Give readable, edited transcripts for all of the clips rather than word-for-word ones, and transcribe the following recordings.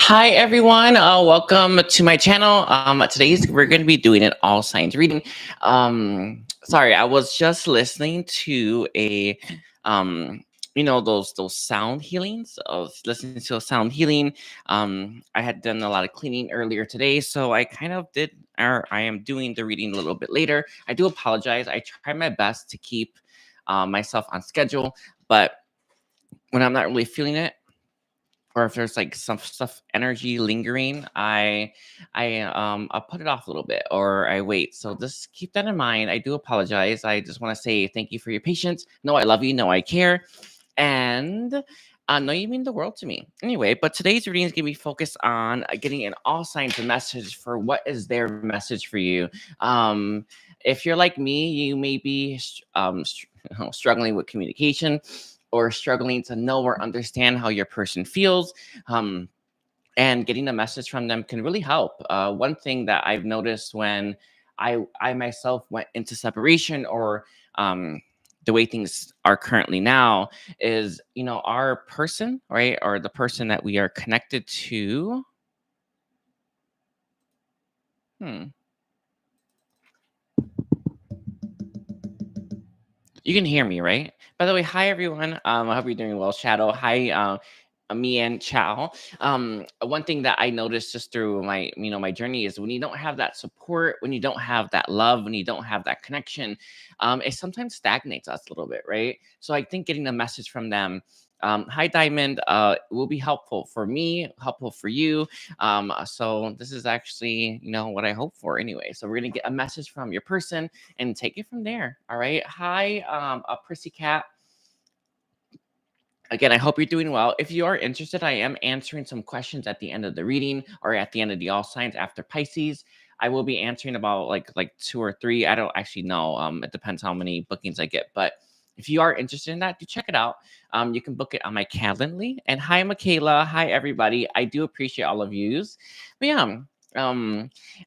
Hi everyone, welcome to my channel. Today's we're going to be doing an all signs reading. Sorry, I was just listening to a, those sound healings. I was listening to a sound healing. I had done a lot of cleaning earlier today, so I kind of did, or I am doing the reading a little bit later. I do apologize. I try my best to keep myself on schedule, but when I'm not really feeling it, or if there's like some stuff energy lingering, I'll put it off a little bit or I wait. So just keep that in mind. I do apologize. I just want to say thank you for your patience. No, I love you. No, I care. And no, you mean the world to me. Anyway, but today's reading is going to be focused on getting an all signs message for what is their message for you. If you're like me, you may be struggling with communication or struggling to know or understand how your person feels. And getting a message from them can really help. One thing that I've noticed when I myself went into separation or the way things are currently now is, our person, right? Or the person that we are connected to. You can hear me, right? By the way, hi everyone. I hope you're doing well. Shadow, hi, me and Chow. One thing that I noticed just through my journey is when you don't have that support, when you don't have that love, when you don't have that connection, it sometimes stagnates us a little bit, right? So I think getting a message from them. Hi Diamond, will be helpful for me, helpful for you. So this is actually, what I hope for anyway. So we're gonna get a message from your person and take it from there. All right. Hi, a Prissy Cat. Again, I hope you're doing well. If you are interested, I am answering some questions at the end of the reading or at the end of the all signs after Pisces. I will be answering about like two or three. I don't actually know. It depends how many bookings I get, but if you are interested in that, do check it out. You can book it on my Calendly. And hi, Michaela. Hi, everybody. I do appreciate all of yous. But yeah,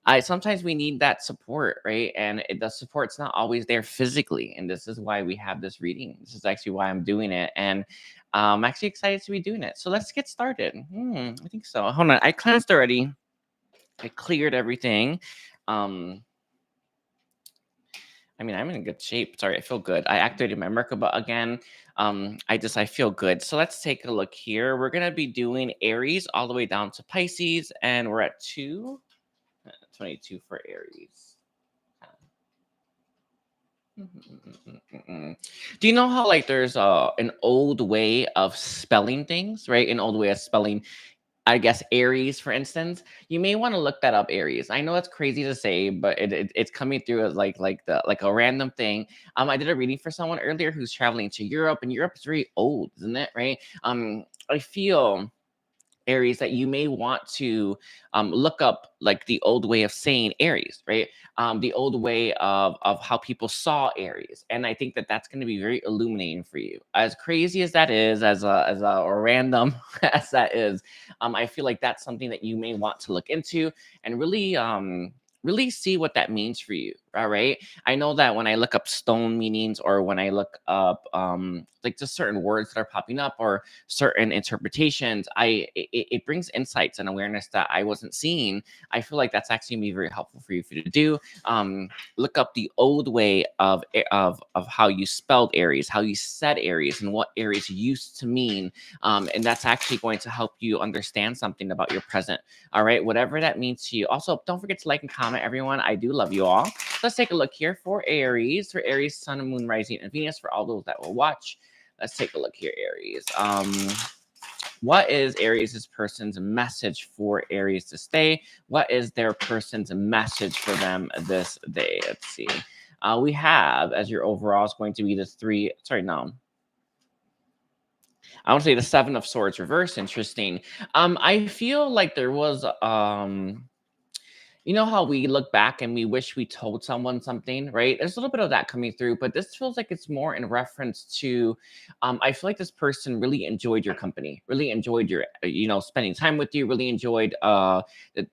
I sometimes we need that support, right? And the support's not always there physically, and this is why we have this reading. This is actually why I'm doing it, and I'm actually excited to be doing it. So let's get started. I think so. Hold on, I cleansed already. I cleared everything. I mean, I'm in good shape. Sorry, I feel good. I activated my Merkaba again. I feel good. So let's take a look here. We're gonna be doing Aries all the way down to Pisces, and we're at 22 for Aries. Do you know how like there's an old way of spelling things, right? An old way of spelling, I guess, Aries, for instance. You may want to look that up, Aries. I know it's crazy to say, but it's coming through as like a random thing. I did a reading for someone earlier who's traveling to Europe, and Europe is very old, isn't it? Right? I feel, Aries, that you may want to look up like the old way of saying Aries, right? The old way of how people saw Aries, and I think that that's going to be very illuminating for you. As crazy as that is, as a random as that is, I feel like that's something that you may want to look into and really see what that means for you. All right. I know that when I look up stone meanings or when I look up like just certain words that are popping up or certain interpretations, it brings insights and awareness that I wasn't seeing. I feel like that's actually gonna be very helpful for you to do. Look up the old way of how you spelled Aries, how you said Aries, and what Aries used to mean. And that's actually going to help you understand something about your present. All right, whatever that means to you. Also, don't forget to like and comment, everyone. I do love you all. Let's take a look here for Aries, Sun, Moon, Rising, and Venus. For all those that will watch, let's take a look here, Aries. What is Aries' person's message for Aries to stay? What is their person's message for them this day? Let's see. We have, as your overall is going to be the three. Sorry, no. I want to say the Seven of Swords reverse. Interesting. I feel like there was you know how we look back and we wish we told someone something, right? There's a little bit of that coming through, but this feels like it's more in reference to, I feel like this person really enjoyed your company, really enjoyed your, spending time with you, really enjoyed the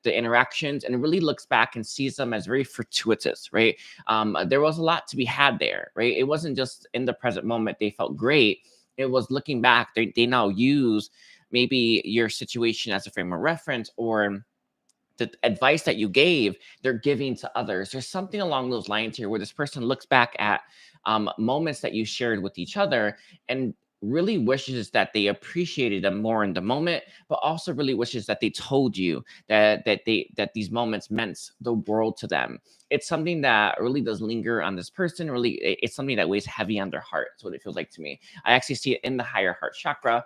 interactions, and really looks back and sees them as very fortuitous, right? There was a lot to be had there, right? It wasn't just in the present moment they felt great. It was looking back, they now use maybe your situation as a frame of reference, or the advice that you gave, they're giving to others. There's something along those lines here where this person looks back at moments that you shared with each other and really wishes that they appreciated them more in the moment, but also really wishes that they told you that these moments meant the world to them. It's something that really does linger on this person. Really, it's something that weighs heavy on their heart. That's what it feels like to me. I actually see it in the higher heart chakra.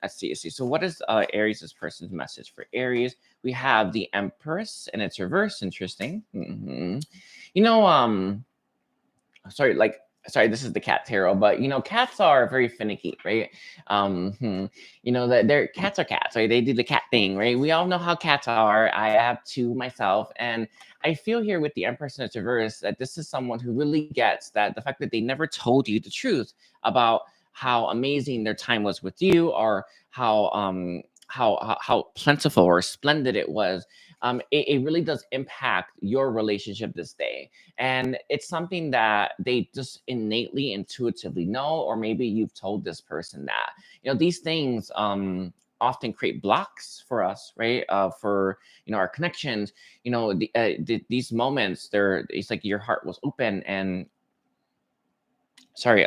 Let's see. So what is Aries, this person's message for Aries? We have the Empress and its reverse. Interesting. You know, sorry, this is the cat tarot, but cats are very finicky, right? That their cats are cats, right? They do the cat thing, right? We all know how cats are. I have two myself, and I feel here with the Empress and its reverse that this is someone who really gets that the fact that they never told you the truth about how amazing their time was with you, or how plentiful or splendid it was. It really does impact your relationship this day, and it's something that they just innately, intuitively know, or maybe you've told this person that these things often create blocks for us, right? For our connections. These moments, it's like your heart was open, and sorry,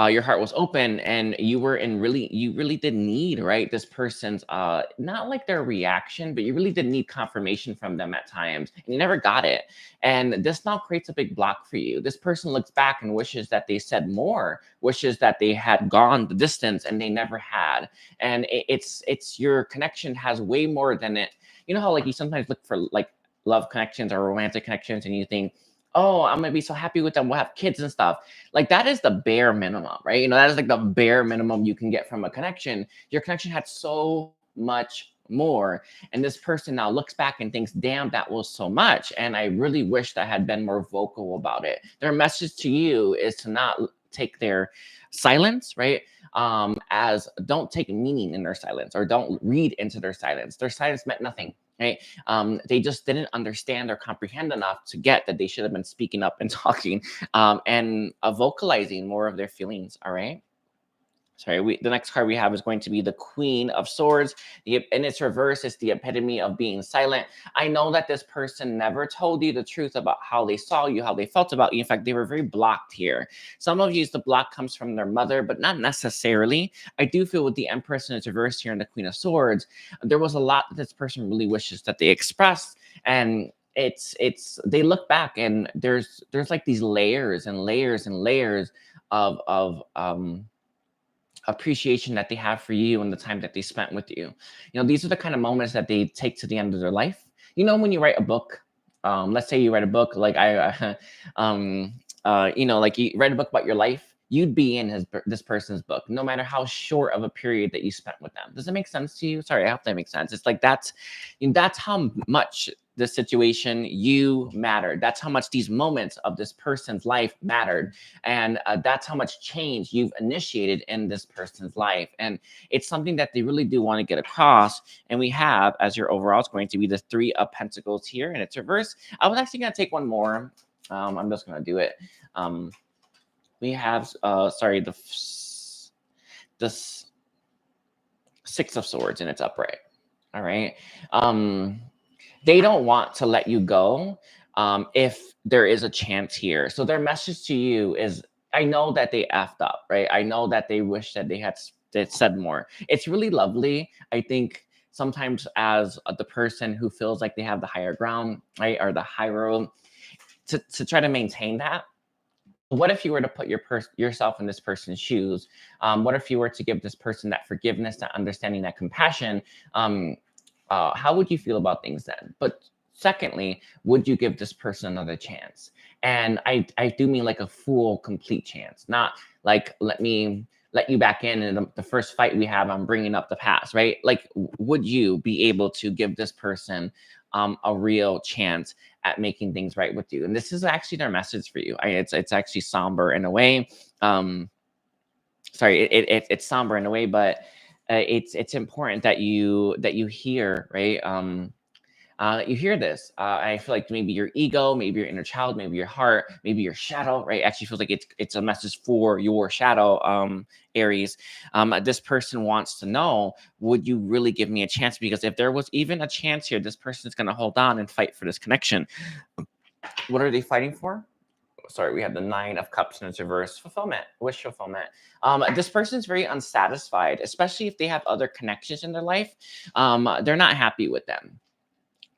your heart was open, and you really did need, right, this person's not like their reaction, but you really did need confirmation from them at times, and you never got it. And this now creates a big block for you. This person looks back and wishes that they said more, wishes that they had gone the distance, and they never had. And it's your connection has way more than it. You know how like you sometimes look for like love connections or romantic connections, and you think, oh, I'm gonna be so happy with them, we'll have kids and stuff. Like that is the bare minimum, right? That is like the bare minimum you can get from a connection. Your connection had so much more, and this person now looks back and thinks, damn, that was so much, and I really wish that I had been more vocal about it. Their message to you is to not take their silence, right, as don't take meaning in their silence, or don't read into their silence. Their silence meant nothing, right? They just didn't understand or comprehend enough to get that they should have been speaking up and talking, and vocalizing more of their feelings. All right. Sorry, the next card we have is going to be the Queen of Swords. In its reverse, it's the epitome of being silent. I know that this person never told you the truth about how they saw you, how they felt about you. In fact, they were very blocked here. Some of you, the block comes from their mother, but not necessarily. I do feel with the Empress in its reverse here and the Queen of Swords, there was a lot that this person really wishes that they expressed, and they look back, and there's like these layers and layers and layers of appreciation that they have for you and the time that they spent with you. These are the kind of moments that they take to the end of their life. When you write a book, let's say you write a book, like like you write a book about your life, you'd be in this person's book, no matter how short of a period that you spent with them. Does it make sense to you? Sorry, I hope that makes sense. It's like that's how much the situation you mattered. That's how much these moments of this person's life mattered, and that's how much change you've initiated in this person's life. And it's something that they really do want to get across. And we have, as your overall, it's going to be the Three of Pentacles here, and it's reverse. I was actually going to take one more. I'm just going to do it. We have, the Six of Swords, and it's upright. All right. They don't want to let you go if there is a chance here. So their message to you is, I know that they effed up, right? I know that they wish that they had said more. It's really lovely. I think sometimes as the person who feels like they have the higher ground, right, or the high road, to try to maintain that. What if you were to put yourself in this person's shoes? What if you were to give this person that forgiveness, that understanding, that compassion? How would you feel about things then? But secondly, would you give this person another chance? And I do mean like a full, complete chance, not like let me let you back in, and the first fight we have, I'm bringing up the past, right? Like, would you be able to give this person a real chance at making things right with you? And this is actually their message for you. It's actually somber in a way. It's somber in a way, but it's important that you hear, right? You hear this. I feel like maybe your ego, maybe your inner child, maybe your heart, maybe your shadow, right? Actually feels like it's a message for your shadow, Aries. This person wants to know, would you really give me a chance? Because if there was even a chance here, this person is going to hold on and fight for this connection. What are they fighting for? Sorry, we have the 9 of Cups in its reverse. Fulfillment, wish fulfillment. This person's very unsatisfied, especially if they have other connections in their life. They're not happy with them.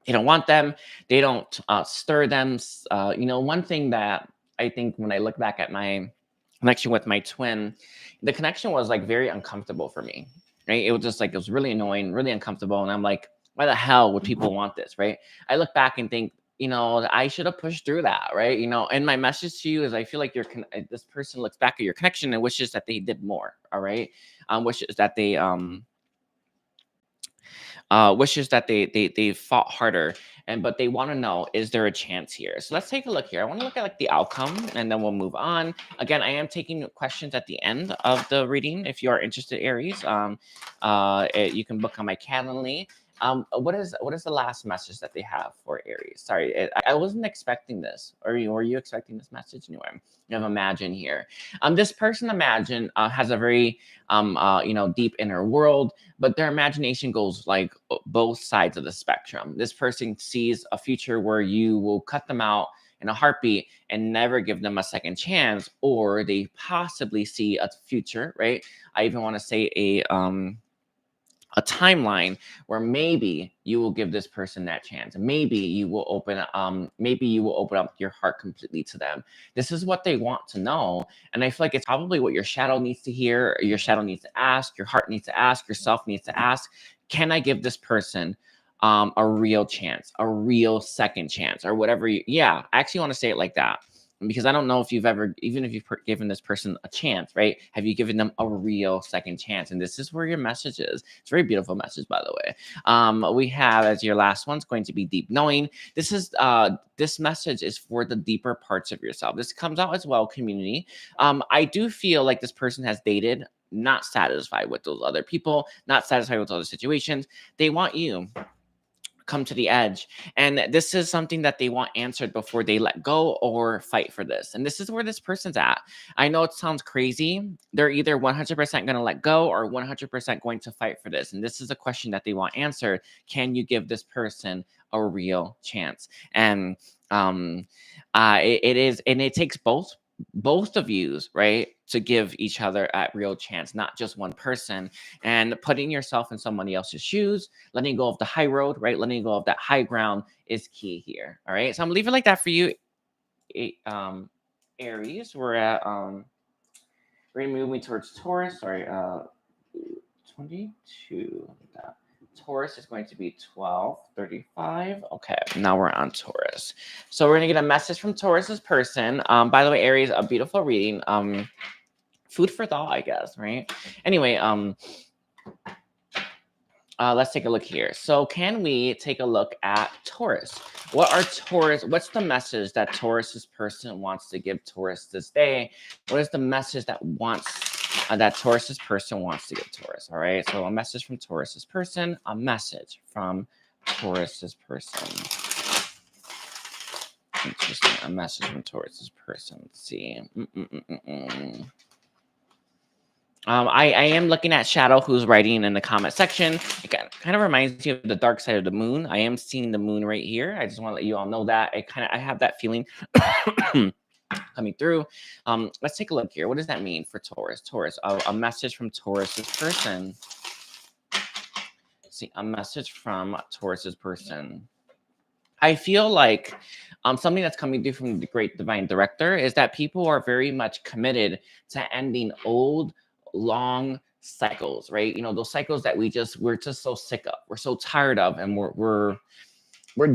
They don't want them. They don't stir them. One thing that I think when I look back at my connection with my twin, the connection was like very uncomfortable for me, right? It was just like, it was really annoying, really uncomfortable. And I'm like, why the hell would people want this, right? I look back and think, I should have pushed through that, right? And my message to you is, I feel like this person looks back at your connection and wishes that they did more, all right? Wishes that they fought harder, but they want to know, is there a chance here? So let's take a look here. I want to look at like the outcome, and then we'll move on. Again, I am taking questions at the end of the reading. If you are interested, Aries, you can book on my Calendly. What is the last message that they have for Aries? Sorry, I wasn't expecting this. Were you expecting this message? Anyway, you have Imagine here. This person, Imagine, has a very deep inner world, but their imagination goes like both sides of the spectrum. This person sees a future where you will cut them out in a heartbeat and never give them a second chance, or they possibly see a future, right? I even want to say a timeline where maybe you will give this person that chance. Maybe you will open up your heart completely to them. This is what they want to know. And I feel like it's probably what your shadow needs to hear, your shadow needs to ask, your heart needs to ask, yourself needs to ask. Can I give this person a real chance, a real second chance, or whatever I actually want to say it like that. Because I don't know if you've ever, even if you've given this person a chance, right? Have you given them a real second chance? And this is where your message is. It's a very beautiful message, by the way. We have, as your last one's going to be deep knowing. This message is for the deeper parts of yourself. This comes out as well, community. I do feel like this person has dated, not satisfied with those other people, not satisfied with other situations. They want you come to the edge, and this is something that they want answered before they let go or fight for this. And this is where this person's at. I know it sounds crazy. They're either 100% going to let go or 100% going to fight for this. And this is a question that they want answered. Can you give this person a real chance? And it takes both of yous, right, to give each other a real chance, not just one person. And putting yourself in somebody else's shoes, letting go of the high road, right, letting go of that high ground is key here. All right, so I'm leaving like that for you, Aries. We're moving towards Taurus. Sorry, 22. Taurus is going to be 12:35. Okay, now we're on Taurus. So we're gonna get a message from Taurus's person. By the way, Aries, a beautiful reading. Food for thought, I guess, right? Anyway, let's take a look here. So can we take a look at Taurus? What's the message that Taurus's person wants to give Taurus this day? What is the message that Taurus's person wants to give Taurus? All right, so a message from Taurus's person, a message from Taurus's person. Interesting, a message from Taurus's person. Let's see. I am looking at Shadow, who's writing in the comment section. It kind of reminds me of the dark side of the moon. I am seeing the moon right here. I just want to let you all know that. I have that feeling coming through. Let's take a look here. What does that mean for Taurus? Taurus, a message from Taurus's person. Let's see, a message from Taurus's person. I feel like something that's coming through from the great divine director is that people are very much committed to ending old, long cycles, right? Those cycles that we're just so sick of, we're so tired of, and we're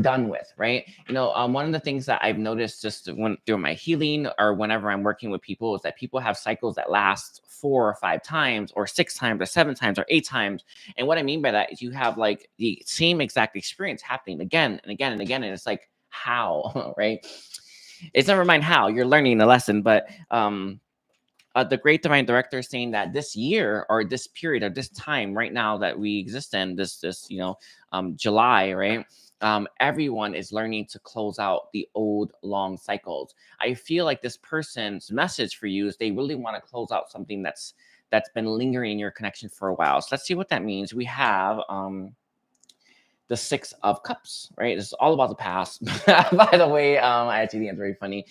done with, right? One of the things that I've noticed just through my healing or whenever I'm working with people is that people have cycles that last 4 or 5 times or 6 times or 7 times or 8 times. And what I mean by that is you have like the same exact experience happening again and again and again. And it's like, how, right? It's never mind how, you're learning the lesson, but the great divine director is saying that this year or this period or this time right now that we exist in, this July, right? Everyone is learning to close out the old long cycles. I feel like this person's message for you is they really want to close out something that's been lingering in your connection for a while. So let's see what that means. We have the Six of Cups, right? This is all about the past. By the way, I actually think it's very funny.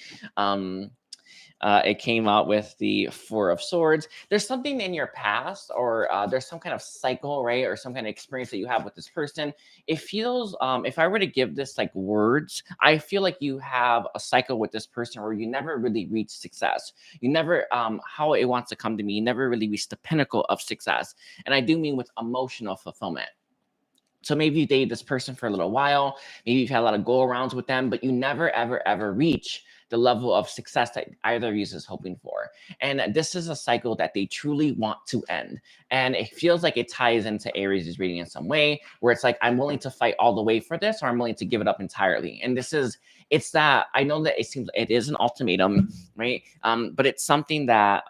It came out with the Four of Swords. There's something in your past, or there's some kind of cycle, right? Or some kind of experience that you have with this person. It feels, if I were to give this like words, I feel like you have a cycle with this person where you never really reach success. You never, how it wants to come to me, you never really reach the pinnacle of success. And I do mean with emotional fulfillment. So maybe you dated this person for a little while, maybe you've had a lot of go arounds with them, but you never, ever, ever reach the level of success that either of you is hoping for. And this is a cycle that they truly want to end. And it feels like it ties into Aries' reading in some way, where it's like, I'm willing to fight all the way for this, or I'm willing to give it up entirely. And it's that, I know that it seems it is an ultimatum, right? But it's something that,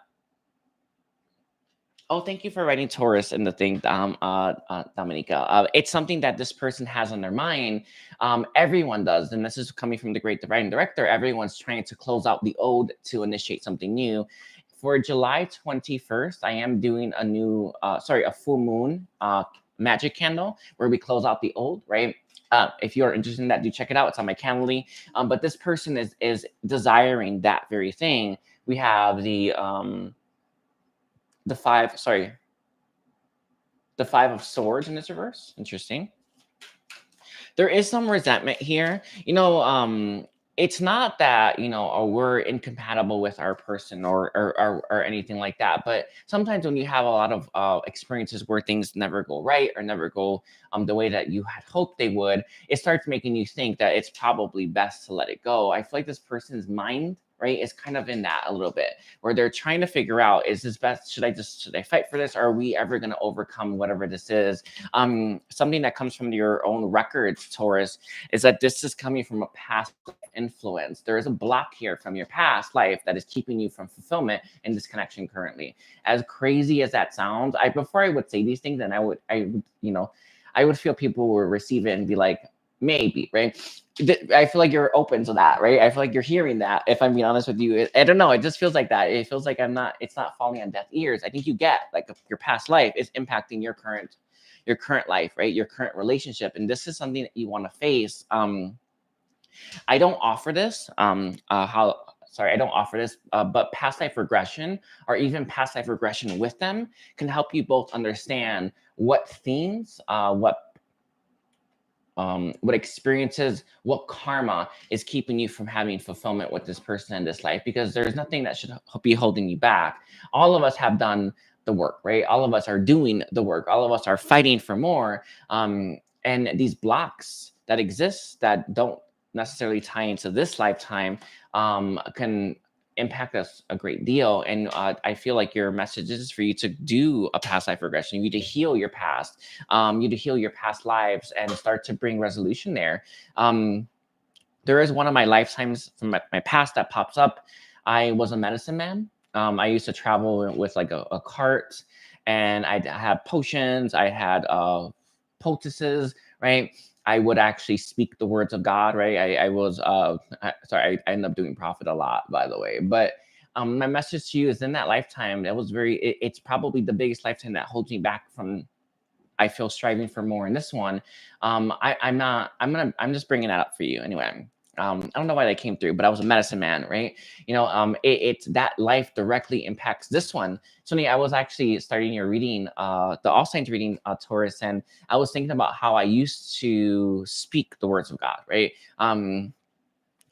oh, thank you for writing Taurus in the thing, Dominica. It's something that this person has on their mind. Everyone does, and this is coming from the great divine director. Everyone's trying to close out the old to initiate something new. For July 21st, I am doing a full moon magic candle where we close out the old, right? If you're interested in that, do check it out. It's on my Calendly. But this person is desiring that very thing. We have the Five of Swords in this reverse. Interesting. There is some resentment here. It's not that, we're incompatible with our person or anything like that. But sometimes when you have a lot of experiences where things never go right or never go the way that you had hoped they would, it starts making you think that it's probably best to let it go. I feel like this person's mind, right, is kind of in that a little bit, where they're trying to figure out, is this best? Should I fight for this? Or are we ever going to overcome whatever this is? Something that comes from your own records, Taurus, is that this is coming from a past influence. There is a block here from your past life that is keeping you from fulfillment in this connection currently. As crazy as that sounds, before I would say these things, and I would feel people will receive it and be like, maybe, right? I feel like you're open to that, right? I feel like you're hearing that. If I'm being honest with you, I don't know. It just feels like that. It feels like it's not falling on deaf ears. I think you get like your past life is impacting your current life, right? Your current relationship. And this is something that you want to face. I don't offer this. I don't offer this, but past life regression or even past life regression with them can help you both understand what themes, what experiences, what karma is keeping you from having fulfillment with this person in this life, because there's nothing that should be holding you back. All of us have done the work, right? All of us are doing the work. All of us are fighting for more. And these blocks that exist that don't necessarily tie into this lifetime can impact us a great deal. And I feel like your message is for you to do a past life regression. You need to heal your past. You need to heal your past lives and start to bring resolution there. There is one of my lifetimes from my past that pops up. I was a medicine man. I used to travel with like a cart, and I had potions. I had poultices, right? I would actually speak the words of God, right? I ended up doing prophet a lot, by the way. But my message to you is, in that lifetime, it's probably the biggest lifetime that holds me back from, I feel, striving for more in this one. I'm just bringing that up for you anyway. I don't know why that came through, but I was a medicine man, right? It's that life directly impacts this one. Sonny, I was actually starting your reading, the All Saints reading, Taurus, and I was thinking about how I used to speak the words of God, right? And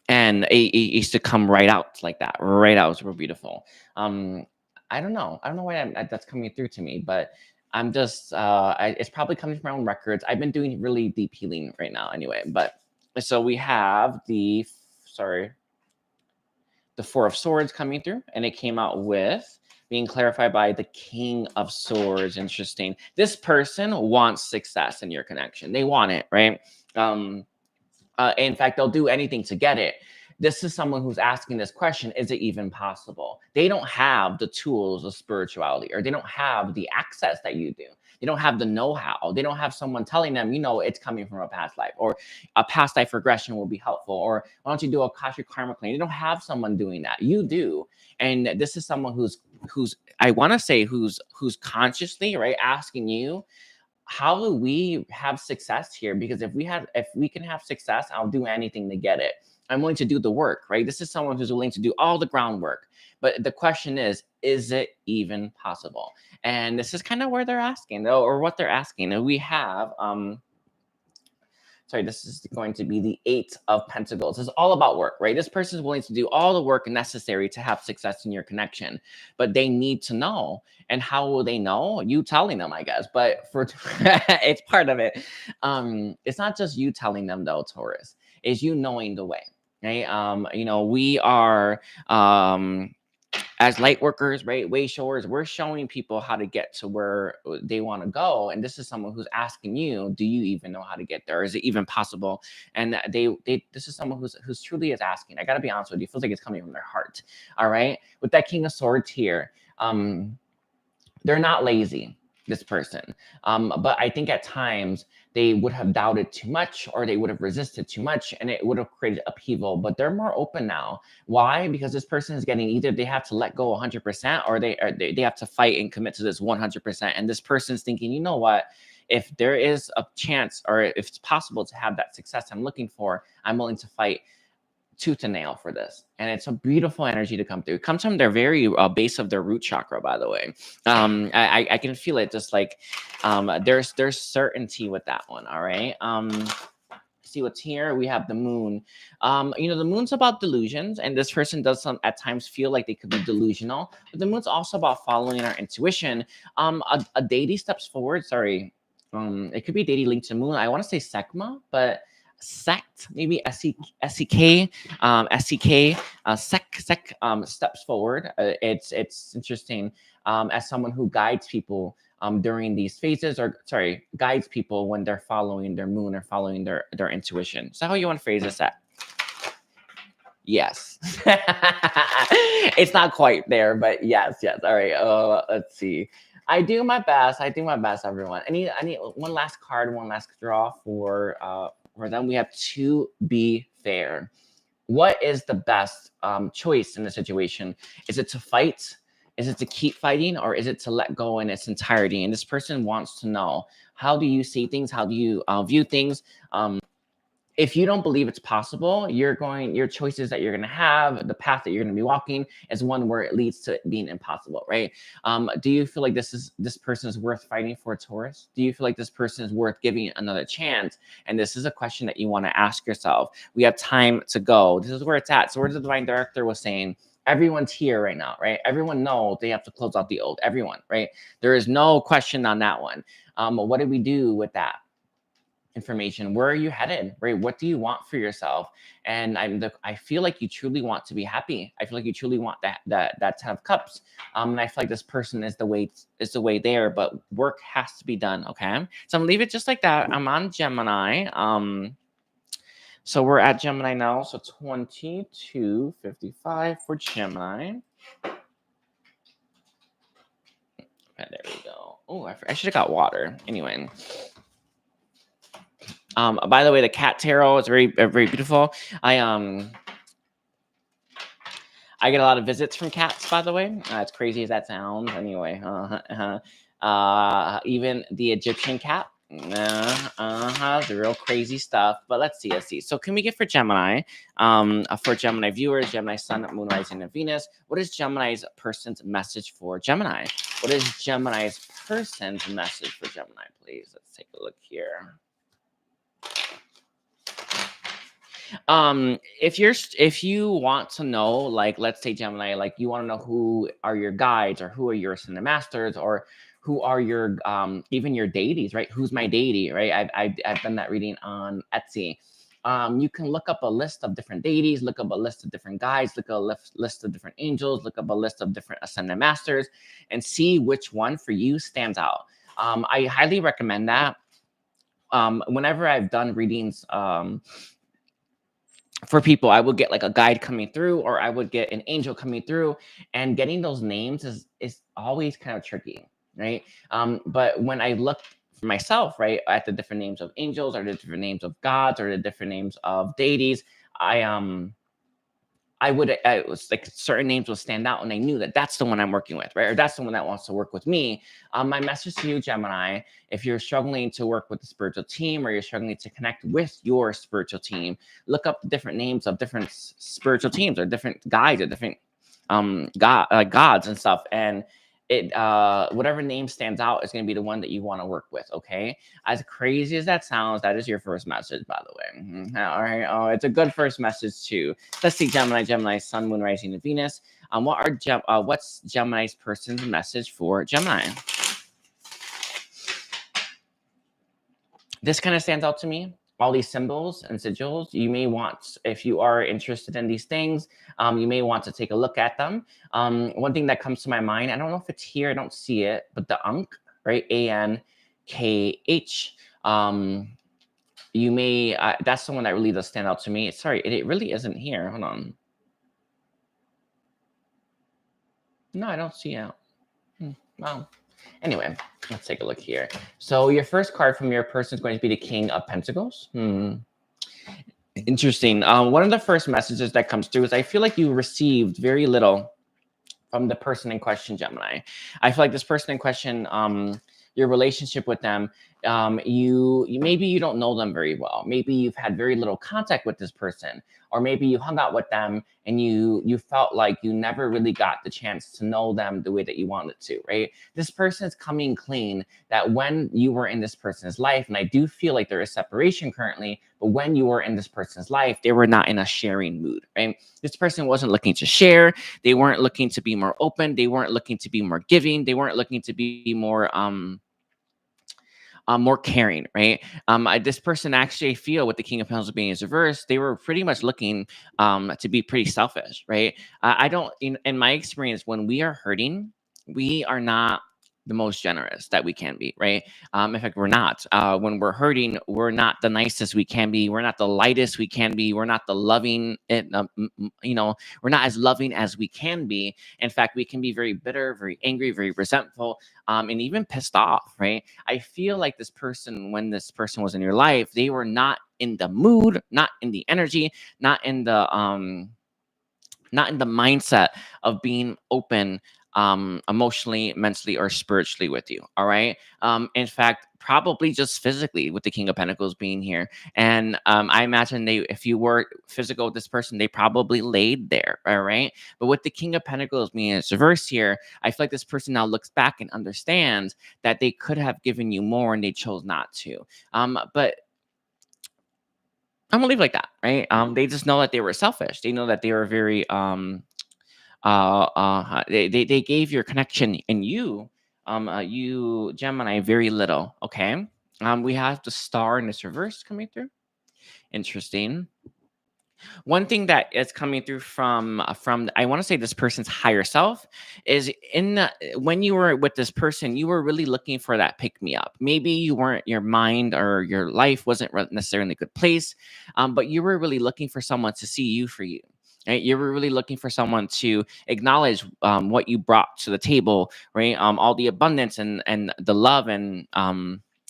it used to come right out like that, right out. It was real beautiful. I don't know why that's coming through to me, but I'm just, it's probably coming from my own records. I've been doing really deep healing right now anyway, but so we have the Four of Swords coming through, and it came out with being clarified by the King of Swords. Interesting. This person wants success in your connection. They want it, right? In fact, they'll do anything to get it. this is someone who's asking this question, is it even possible? They don't have the tools of spirituality, or they don't have the access that you do. They don't have the know-how. They don't have someone telling them, you know, it's coming from a past life, or a past life regression will be helpful, or why don't you do a Akashic karma claim? They don't have someone doing that. You do. And this is someone who's I want to say who's consciously, right, asking you, how do we have success here? Because if we can have success, I'll do anything to get it. I'm willing to do the work, right? This is someone who's willing to do all the groundwork. But the question is it even possible? And this is kind of where they're asking, though, or what they're asking. And we have sorry, this is going to be the 8 of Pentacles. It's all about work, right? This person is willing to do all the work necessary to have success in your connection, but they need to know. And how will they know? You telling them, I guess. But for it's part of it. It's not just you telling them, though, Taurus. It's you knowing the way, right? You know, we are as light workers, right, way showers, we're showing people how to get to where they want to go. And this is someone who's asking you, do you even know how to get there? Is it even possible? And this is someone who's truly is asking. I got to be honest with you. It feels like it's coming from their heart. All right. With that King of Swords here, they're not lazy, this person. But I think at times they would have doubted too much, or they would have resisted too much, and it would have created upheaval. But they're more open now. Why? Because this person is getting, either they have to let go 100%, or they have to fight and commit to this 100%. And this person's thinking, you know what? If there is a chance, or if it's possible to have that success I'm looking for, I'm willing to fight tooth and nail for this. And it's a beautiful energy to come through. It comes from their very base of their root chakra, by the way. I can feel it, just like there's certainty with that one. All right. See what's here. We have the moon. You know, the moon's about delusions, and this person does at times feel like they could be delusional, but the moon's also about following our intuition. A deity steps forward. Sorry. It could be a deity linked to the moon. I want to say Sekma, but sect, maybe SEK, sec steps forward. It's interesting, as someone who guides people during these phases, or sorry, guides people when they're following their moon or following their intuition. So how you want to phrase this at? Yes. It's not quite there, but yes. All right. Let's see. I do my best, everyone. I need one last card, one last draw for them. We have to be fair. What is the best choice in the situation? Is it to fight? Is it to keep fighting? Or is it to let go in its entirety? And this person wants to know, how do you see things? How do you view things? If you don't believe it's possible, your choices that you're going to have, the path that you're going to be walking, is one where it leads to it being impossible, right? Do you feel like this person is worth fighting for, Taurus? Do you feel like this person is worth giving another chance? And this is a question that you want to ask yourself. We have time to go. This is where it's at. So where the divine director was saying, everyone's here right now, right? Everyone knows they have to close out the old. Everyone, right? There is no question on that one. What do we do with that information? Where are you headed, right? What do you want for yourself? And I feel like you truly want to be happy. I feel like you truly want that 10 of cups. And I feel like this person is the way there, but work has to be done. Okay. So I'm gonna leave it just like that. I'm on Gemini. So we're at Gemini now. So 22:55 for Gemini. Okay, there we go. Oh, I should have got water. Anyway. By the way, the cat tarot is very, very beautiful. I get a lot of visits from cats, by the way. As crazy as that sounds. Anyway, even the Egyptian cat. The real crazy stuff. But let's see. So can we get for Gemini? For Gemini viewers, Gemini Sun, Moon, Rising, and Venus. What is Gemini's person's message for Gemini? What is Gemini's person's message for Gemini, please? Let's take a look here. If you want to know, like, let's say Gemini, like, you want to know who are your guides, or who are your ascended masters, or who are your even your deities, right? Who's my deity, right? I've done that reading on Etsy. You can look up a list of different deities, look up a list of different guides, look up a list of different angels, look up a list of different ascended masters, and see which one for you stands out. I highly recommend that. Whenever I've done readings, for people, I would get like a guide coming through, or I would get an angel coming through, and getting those names is always kind of tricky, right? But when I look for myself, right, at the different names of angels, or the different names of gods, or the different names of deities, it was like certain names would stand out, and I knew that that's the one I'm working with, right? Or that's the one that wants to work with me. My message to you, Gemini, if you're struggling to work with the spiritual team, or you're struggling to connect with your spiritual team, look up the different names of different spiritual teams, or different guides, or different gods and stuff. And whatever name stands out is going to be the one that you want to work with. Okay, as crazy as that sounds, that is your first message, by the way. All right. Oh, it's a good first message too. Let's see, Gemini, Sun, Moon, Rising, and Venus. What's Gemini's person's message for Gemini? This kind of stands out to me. All these symbols and sigils, you may want, if you are interested in these things, you may want to take a look at them. One thing that comes to my mind, I don't know if it's here, I don't see it, but the Ankh, right? ANKH. You may, that's the one that really does stand out to me. Sorry, it really isn't here. Hold on. No, I don't see it. Wow. Anyway, let's take a look here. So your first card from your person is going to be the King of Pentacles. Interesting. One of the first messages that comes through is I feel like you received very little from the person in question, Gemini. I feel like this person in question, your relationship with them, you maybe you don't know them very well. Maybe you've had very little contact with this person, or maybe you hung out with them and you felt like you never really got the chance to know them the way that you wanted to, right? This person is coming clean that when you were in this person's life, and I do feel like there is separation currently, but when you were in this person's life, they were not in a sharing mood, right? This person wasn't looking to share. They weren't looking to be more open. They weren't looking to be more giving. They weren't looking to be more caring, right? This person actually, I feel, with the King of Pentacles being in reverse, they were pretty much looking to be pretty selfish, right? I don't, in my experience, when we are hurting, we are not the most generous that we can be, right? In fact, we're not. When we're hurting, we're not the nicest we can be. We're not the lightest we can be. We're not the loving, we're not as loving as we can be. In fact, we can be very bitter, very angry, very resentful, and even pissed off, right? I feel like this person, when this person was in your life, they were not in the mood, not in the energy, not in the mindset of being open emotionally, mentally, or spiritually with you. All right. In fact, probably just physically with the King of Pentacles being here. And I imagine if you were physical with this person, they probably laid there. All right. But with the King of Pentacles being in reverse here, I feel like this person now looks back and understands that they could have given you more and they chose not to. But I'm gonna leave it like that, right? They just know that they were selfish. They know that they were very they gave your connection and you Gemini very little. Okay. We have the star in this reverse coming through. Interesting. One thing that is coming through from I want to say this person's higher self is when you were with this person, you were really looking for that pick me up. Maybe you weren't, your mind or your life wasn't necessarily in a good place, but you were really looking for someone to see you for you. Right? You were really looking for someone to acknowledge what you brought to the table, right? All the abundance and the love and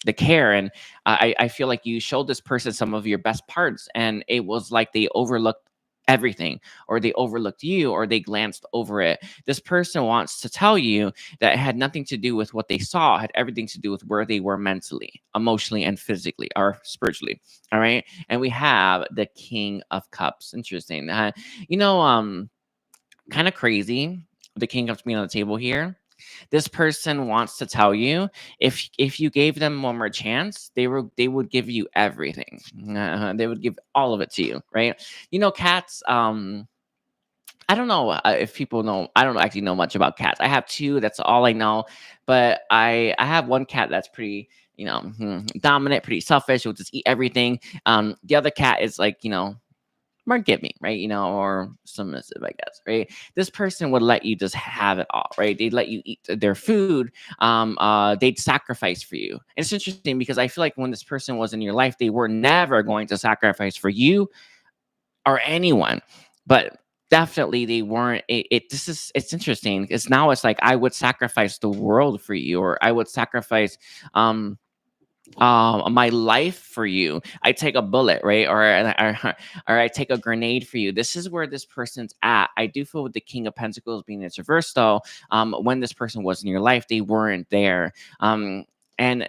the care. And I feel like you showed this person some of your best parts, and it was like they overlooked everything, or they overlooked you, or they glanced over it. This person wants to tell you that it had nothing to do with what they saw, it had everything to do with where they were mentally, emotionally, and physically, or spiritually. All right. And we have the King of Cups. Interesting. Kind of crazy. The King of Cups being on the table here. This person wants to tell you if you gave them one more chance, they would give you everything. They would give all of it to you, right? Cats. I don't know if people know. I don't actually know much about cats. I have two. That's all I know. But I have one cat that's pretty, dominant, pretty selfish. Will just eat everything. The other cat is like, more giving, right? Or submissive, I guess, right? This person would let you just have it all, right? They'd let you eat their food. They'd sacrifice for you. And it's interesting because I feel like when this person was in your life, they were never going to sacrifice for you or anyone, but definitely they weren't. It's interesting because now it's like I would sacrifice the world for you, or I would sacrifice um my life for you. I take a bullet, right? Or I take a grenade for you. This is where this person's at. I do feel with the King of Pentacles being in reverse, though, when this person was in your life, they weren't there. And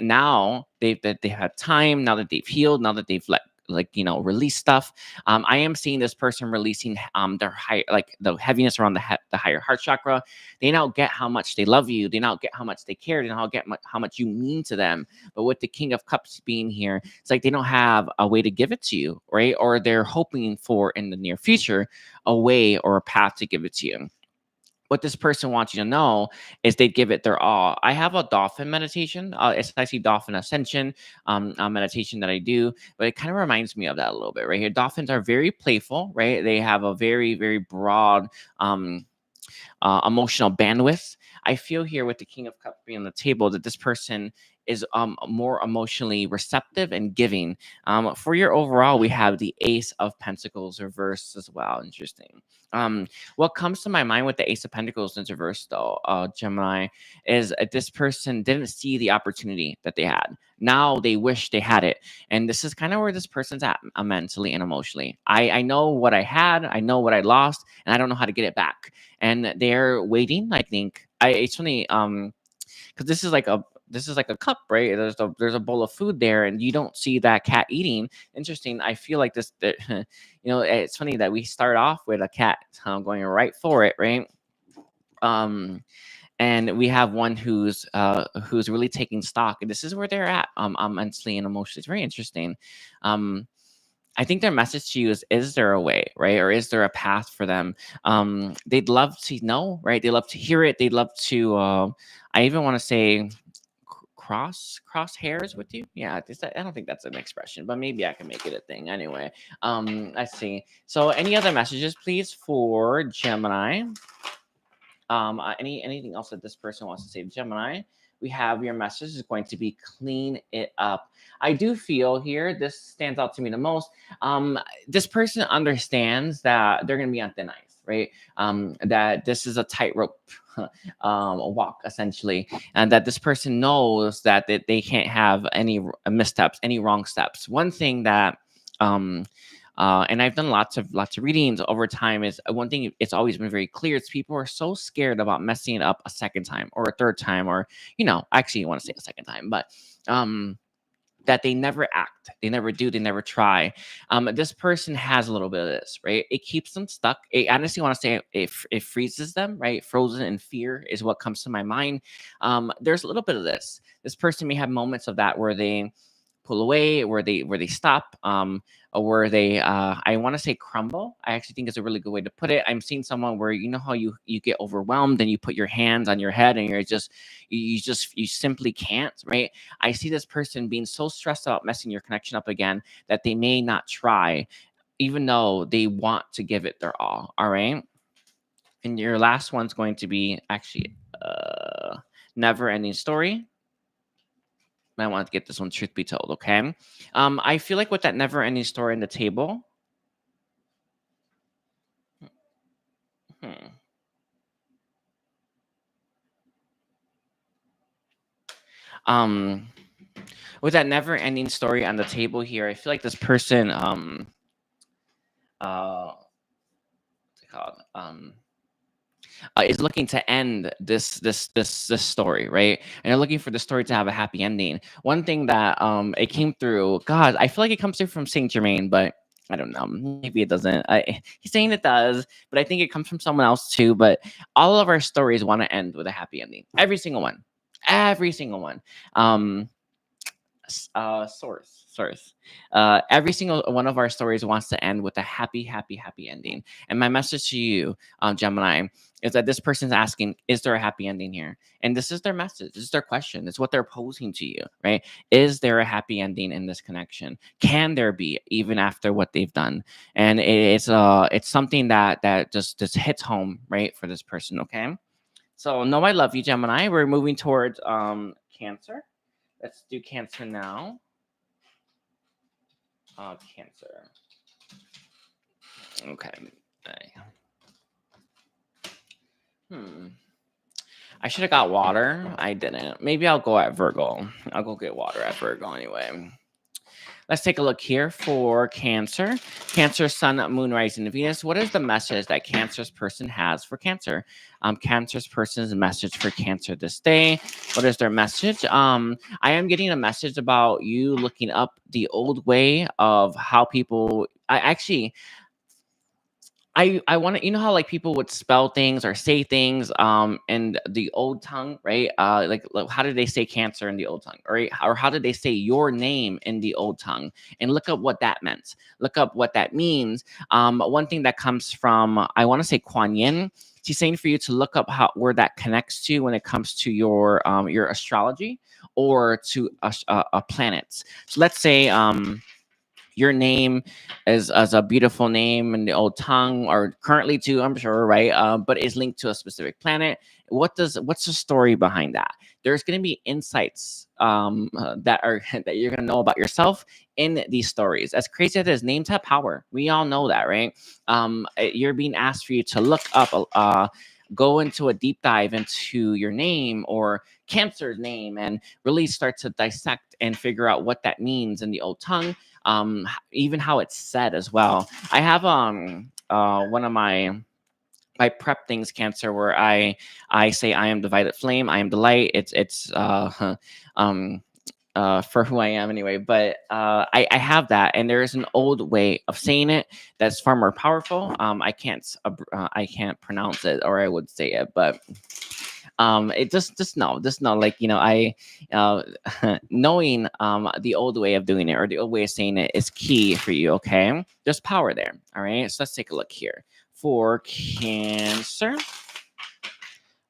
now they had time, now that they've healed, now that they've released stuff. I am seeing this person releasing their high, like the heaviness around the higher heart chakra. They now get how much they love you. They now get how much they care. They now get how much you mean to them. But with the King of Cups being here, it's like they don't have a way to give it to you, right? Or they're hoping for in the near future a way or a path to give it to you. What this person wants you to know is they give it their all. I have a dolphin meditation. It's actually dolphin ascension meditation that I do, but it kind of reminds me of that a little bit right here. Dolphins are very playful, right? They have a very, very broad emotional bandwidth. I feel here with the King of Cups being on the table that this person is more emotionally receptive and giving. For your overall, we have the Ace of Pentacles reversed as well. Interesting. What comes to my mind with the Ace of Pentacles in reverse, though, Gemini, is this person didn't see the opportunity that they had. Now they wish they had it. And this is kind of where this person's at mentally and emotionally. I know what I had, I know what I lost, and I don't know how to get it back. And they're waiting. I think it's funny because this is like a cup, right? There's a bowl of food there, and you don't see that cat eating. Interesting. I feel like this, it's funny that we start off with a cat going right for it, right? And we have one who's really taking stock, and this is where they're at mentally and emotionally. It's very interesting. I think their message to you is there a way, right? Or is there a path for them? They'd love to know, right? They love to hear it. They'd love to, I even want to say cross hairs with you. Yeah, I don't think that's an expression, but maybe I can make it a thing. Anyway, let's see. So any other messages, please, for Gemini? Anything else that this person wants to say to Gemini? We have your message is going to be clean it up. I do feel here, this stands out to me the most. This person understands that they're going to be on thin ice, right? That this is a tightrope walk, essentially, and that this person knows that they can't have any missteps, any wrong steps. One thing that and I've done lots of readings over time. Is one thing it's always been very clear. It's people are so scared about messing it up a second time or a third time, or actually you want to say a second time, but that they never act, they never do, they never try. This person has a little bit of this, right? It keeps them stuck. I honestly want to say it freezes them, right? Frozen in fear is what comes to my mind. There's a little bit of this. This person may have moments of that where they pull away, where they stop, or where they I want to say crumble. I actually think it's a really good way to put it. I'm seeing someone where how you get overwhelmed and you put your hands on your head and you simply can't, right? I see this person being so stressed about messing your connection up again that they may not try, even though they want to give it their all. All right. And your last one's going to be actually never ending story. I want to get this one, truth be told, okay? I feel like with that never-ending story on the table, hmm, um, with that never-ending story on the table here, I feel like this person, what's it called? Is looking to end this story, right? And they're looking for the story to have a happy ending. One thing that it came through, God, I feel like it comes through from Saint Germain, but I don't know. Maybe it doesn't. He's saying it does, but I think it comes from someone else too. But all of our stories want to end with a happy ending. Every single one. Every single one. Um, source. Every single one of our stories wants to end with a happy ending. And my message to you, Gemini, is that this person's asking, is there a happy ending here? And this is their message. This is their question. It's what they're posing to you, right? Is there a happy ending in this connection? Can there be, even after what they've done? And it's something that just hits home, right, for this person. Okay. So no, I love you, Gemini. We're moving towards Cancer. Let's do Cancer now. Cancer. Okay. Hmm. I should have got water. I didn't. Maybe I'll go at Virgo. I'll go get water at Virgo anyway. Let's take a look here for Cancer. Cancer, Sun, Moon, Rising, and Venus. What is the message that Cancer's person has for Cancer? Cancer's person's message for Cancer this day. What is their message? I am getting a message about you looking up the old way of how people. I want to, you know how like people would spell things or say things in the old tongue, right? Like how did they say Cancer in the old tongue, right? Or how did they say your name in the old tongue? And look up what that meant. Look up what that means. One thing that comes from, I want to say Kuan Yin. She's saying for you to look up where that connects to when it comes to your astrology or to a planet. So let's say your name is as a beautiful name in the old tongue, or currently too, I'm sure, right? But is linked to a specific planet. What's the story behind that? There's going to be insights that are that you're going to know about yourself in these stories. As crazy as it is, names have power. We all know that, right? You're being asked for you to look up, go into a deep dive into your name or Cancer's name, and really start to dissect and figure out what that means in the old tongue, even how it's said as well. I have one of my prep things, Cancer, where I say I am the violet flame, I am the light. It's for who I am anyway. But I have that, and there is an old way of saying it that's far more powerful. I can't pronounce it, or I would say it, but it just know, like, you know, I knowing the old way of doing it or the old way of saying it is key for you. Okay, there's power there. All right, so let's take a look here for Cancer.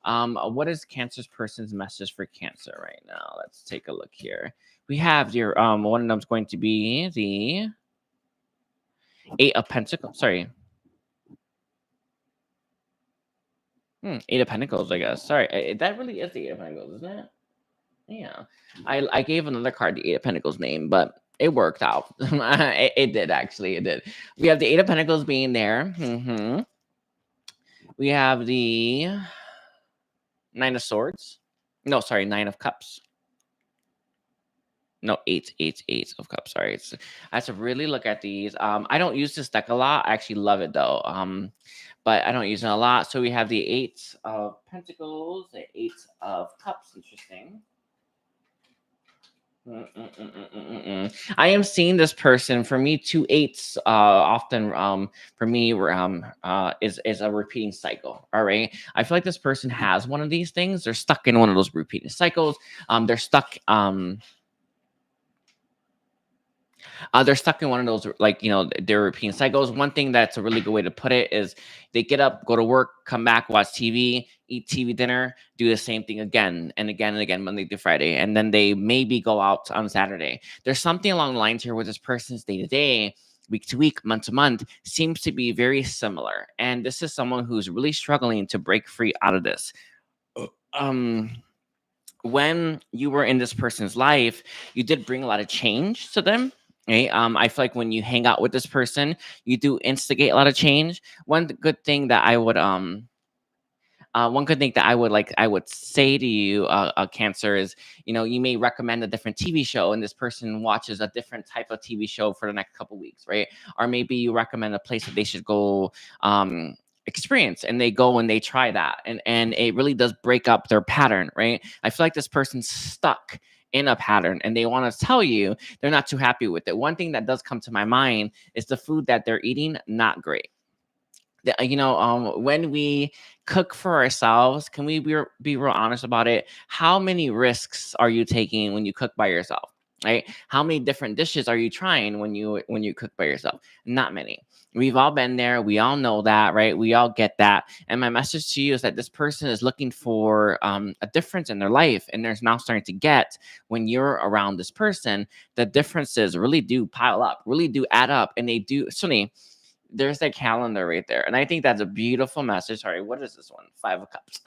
What is Cancer's person's message for Cancer right now? Let's take a look here. We have your one of them's going to be the Eight of Pentacles. Sorry. Eight of Pentacles, I guess. Sorry, that really is the Eight of Pentacles, isn't it? Yeah. I gave another card the Eight of Pentacles name, but it worked out. It did, actually. It did. We have the Eight of Pentacles being there. We have the Nine of Swords. No, sorry, Nine of Cups. No, eight of cups. Sorry, I have to really look at these. I don't use this deck a lot. I actually love it though. But I don't use it a lot. So we have the Eight of Pentacles, the Eight of Cups. Interesting. I am seeing this person. For me, two eights often for me is a repeating cycle. All right, I feel like this person has one of these things. They're stuck in one of those repeating cycles. They're stuck. They're stuck in one of those, like, you know, their repeating cycles. One thing that's a really good way to put it is they get up, go to work, come back, watch TV, eat TV dinner, do the same thing again and again and again, Monday through Friday. And then they maybe go out on Saturday. There's something along the lines here where this person's day to day, week to week, month to month seems to be very similar. And this is someone who's really struggling to break free out of this. When you were in this person's life, you did bring a lot of change to them. Right? I feel like when you hang out with this person, you do instigate a lot of change. Good thing that I would say to you, Cancer, is, you know, you may recommend a different TV show, and this person watches a different type of TV show for the next couple weeks, right? Or maybe you recommend a place that they should go experience, and they go and they try that, and it really does break up their pattern, right? I feel like this person's stuck in a pattern, and they want to tell you they're not too happy with it. One thing that does come to my mind is the food that they're eating, not great. When we cook for ourselves, can we be real honest about it? How many risks are you taking when you cook by yourself? Right? How many different dishes are you trying when you cook by yourself? Not many. We've all been there. We all know that, right? We all get that. And my message to you is that this person is looking for a difference in their life, and they're now starting to get, when you're around this person, the differences really do pile up, really do add up, and they do. Sunny, there's that calendar right there, and I think that's a beautiful message. Sorry, what is this one? Five of Cups.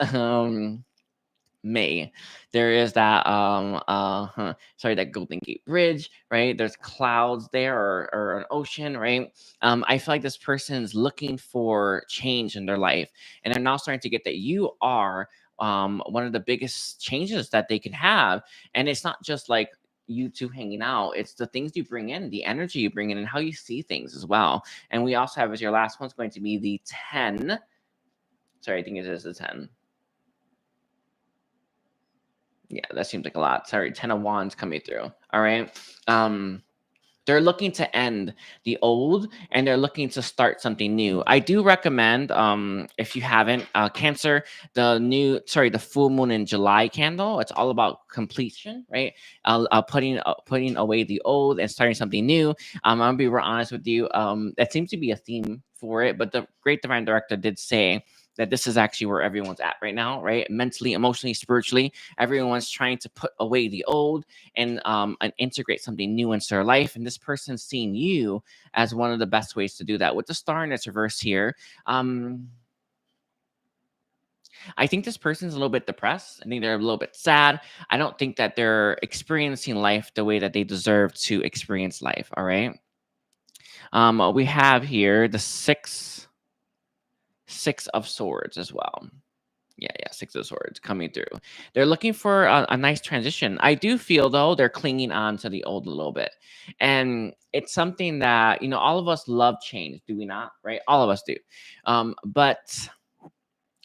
May. There is that that Golden Gate Bridge, right? There's clouds there, or an ocean, right? I feel like this person's looking for change in their life, and they're now starting to get that you are one of the biggest changes that they could have. And it's not just like you two hanging out, it's the things you bring in, the energy you bring in, and how you see things as well. And we also have, as your last one's going to be the 10. Sorry, I think it is the 10. Yeah, that seems like a lot. Sorry, 10 of Wands coming through. All right. They're looking to end the old, and they're looking to start something new. I do recommend, if you haven't, Cancer, the full moon in July candle. It's all about completion, right? Putting away the old and starting something new. I'm gonna be real honest with you. That seems to be a theme for it, but the great divine director did say that this is actually where everyone's at right now, right? Mentally, emotionally, spiritually, everyone's trying to put away the old and integrate something new into their life. And this person's seeing you as one of the best ways to do that. With the star in its reverse here, I think this person's a little bit depressed. I think they're a little bit sad. I don't think that they're experiencing life the way that they deserve to experience life. All right. We have here the six of swords as well. Yeah, 6 of swords coming through. They're looking for a nice transition. I do feel, though, they're clinging on to the old a little bit. And it's something that, all of us love change, do we not? Right? All of us do. But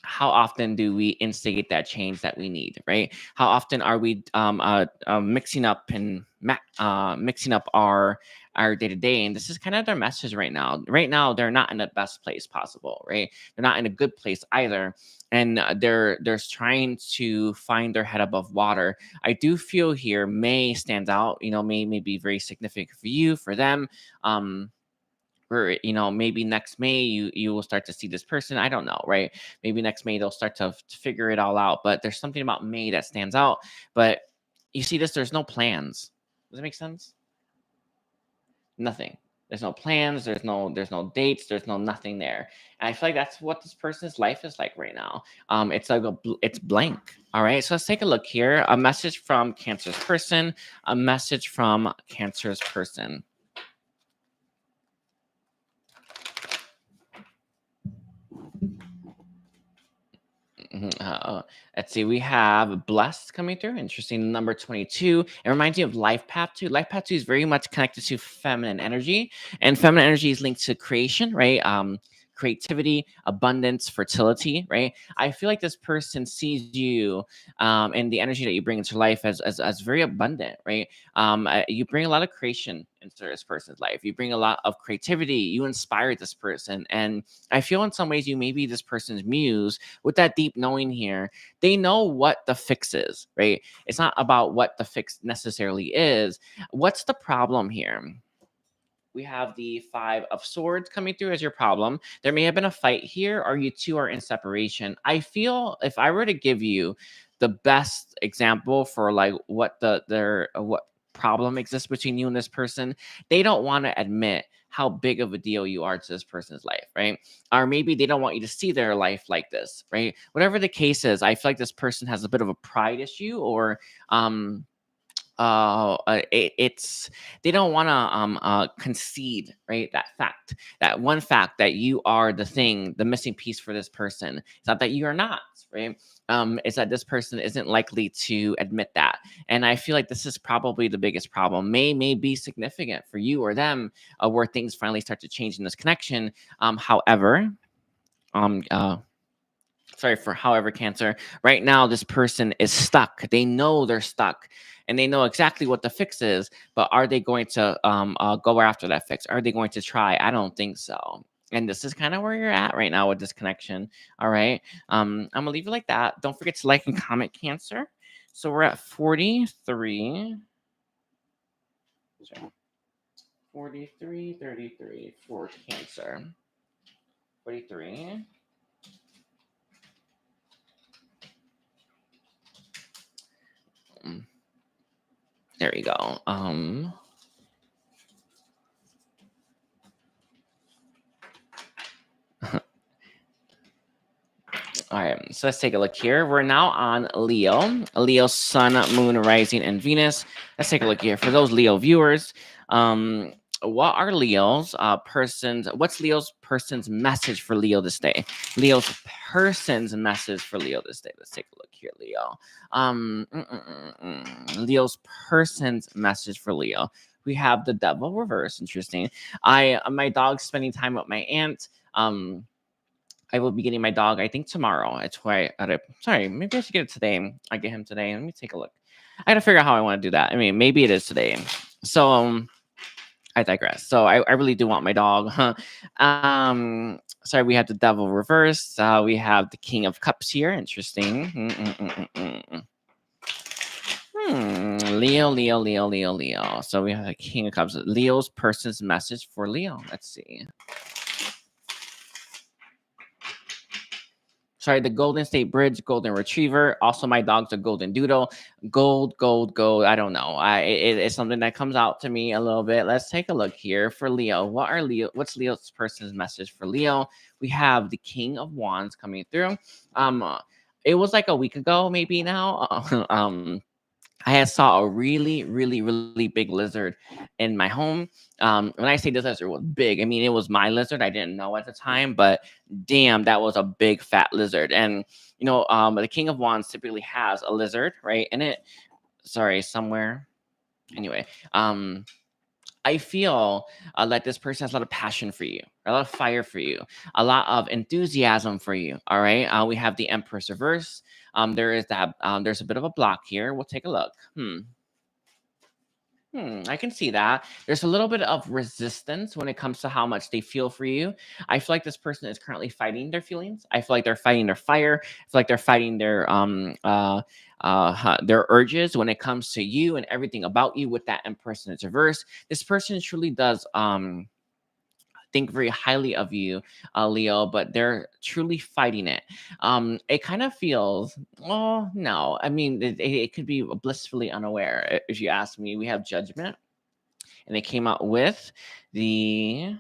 how often do we instigate that change that we need, right? How often are we mixing up our day to day? And this is kind of their message right now. Right now, they're not in the best place possible, right? They're not in a good place either, and they're trying to find their head above water. I do feel here May stands out. May be very significant for you, for them. Or maybe next May you will start to see this person. I don't know, right? Maybe next May they'll start to figure it all out. But there's something about May that stands out. But you see this, there's no plans. Does that make sense? Nothing. There's no plans, there's no dates, there's no nothing there. And I feel like that's what this person's life is like right now. It's like it's blank. All right, so let's take a look here. A message from Cancer's person. A message from Cancer's person. Let's see. We have blessed coming through. Interesting. Number 22. It reminds me of life path 2. Life path 2 is very much connected to feminine energy, and feminine energy is linked to creation, right? Creativity, abundance, fertility, right? I feel like this person sees you and the energy that you bring into life as very abundant, right? You bring a lot of creation into this person's life. You bring a lot of creativity. You inspire this person, and I feel in some ways you may be this person's muse. With that deep knowing here, they know what the fix is, right? It's not about what the fix necessarily is. What's the problem here? We have the 5 of swords coming through as your problem. There may have been a fight here, or you two are in separation. I feel if I were to give you the best example for like what what problem exists between you and this person, they don't want to admit how big of a deal you are to this person's life, right? Or maybe they don't want you to see their life like this, right? Whatever the case is, I feel like this person has a bit of a pride issue, or it's they don't want to concede, right? That one fact that you are the missing piece for this person. It's not that you are not, right? It's that this person isn't likely to admit that. And I feel like this is probably the biggest problem. May be significant for you or them, where things finally start to change in this connection. However, Cancer, right now this person is stuck. They know they're stuck, and they know exactly what the fix is, but are they going to go after that fix? Are they going to try? I don't think so. And this is kind of where you're at right now with this connection. All right. I'm gonna leave it like that. Don't forget to like and comment, Cancer. So we're at 43. Sorry. 43, 33 for Cancer. 43. There we go. All right. So let's take a look here. We're now on Leo. Leo, Sun, Moon, Rising, and Venus. Let's take a look here. For those Leo viewers, what are Leo's persons? What's Leo's person's message for Leo this day? Leo's person's message for Leo this day. Let's take a look here, Leo. Leo's person's message for Leo. We have the Devil reverse. Interesting. My dog's spending time with my aunt. I will be getting my dog, I think, tomorrow. It's why sorry, maybe I should get it today. I get him today. Let me take a look. I gotta figure out how I want to do that. I mean, maybe it is today. So I digress. So I really do want my dog. Sorry, we have the Devil reverse. We have the King of Cups here. Interesting. Leo, Leo, Leo, Leo, Leo. So we have the King of Cups. Leo's person's message for Leo. Let's see. Sorry, the Golden State Bridge, Golden Retriever. Also, my dog's a Golden Doodle. Gold. I don't know. It's something that comes out to me a little bit. Let's take a look here for Leo. What's Leo's person's message for Leo? We have the King of Wands coming through. It was like a week ago, maybe now. I had saw a really big lizard in my home. When I say this lizard was big, I mean it was my lizard. I didn't know at the time, but damn, that was a big fat lizard. And you know, the King of Wands typically has a lizard, right? In it, sorry, somewhere. Anyway, I feel like this person has a lot of passion for you, a lot of fire for you, a lot of enthusiasm for you. All right. We have the Empress reverse. There's a bit of a block here. We'll take a look. I can see that. There's a little bit of resistance when it comes to how much they feel for you. I feel like this person is currently fighting their feelings. I feel like they're fighting their fire. I feel like they're fighting their urges when it comes to you and everything about you with that Empress in its reverse. This person truly does think very highly of you, Leo, but they're truly fighting it. It kind of feels, oh no, I mean, it could be blissfully unaware. If you ask me, we have Judgment, and they came out with the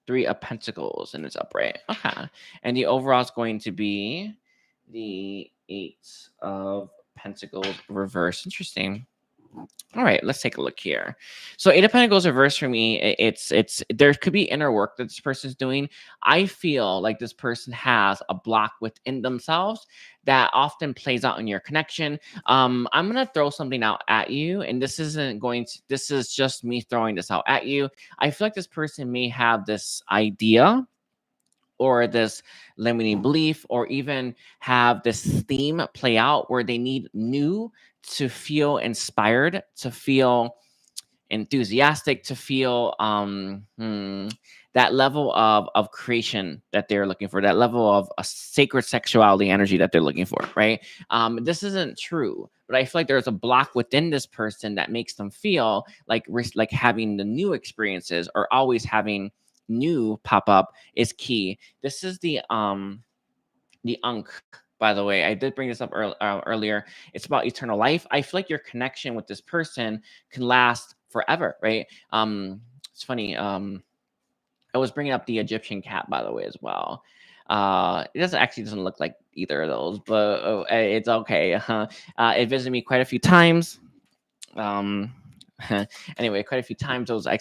Three of Pentacles, and it's upright. Okay, and the overall is going to be the Eight of Pentacles reverse. Interesting. All right, let's take a look here. So Eight of Pentacles reverse for me, it's there could be inner work that this person's doing. I feel like this person has a block within themselves that often plays out in your connection. I'm gonna throw something out at you, and this is just me throwing this out at you. I feel like this person may have this idea or this limiting belief, or even have this theme play out where they need new to feel inspired, to feel enthusiastic, to feel that level of creation that they're looking for, that level of a sacred sexuality energy that they're looking for, right? This isn't true, but I feel like there's a block within this person that makes them feel like having the new experiences or always having new pop up is key. This is the Ankh, by the way. I did bring this up earlier. It's about eternal life. I feel like your connection with this person can last forever, right? It's funny. I was bringing up the Egyptian cat, by the way, as well. It doesn't look like either of those, but it's okay. It visited me quite a few times. Anyway, quite a few times. I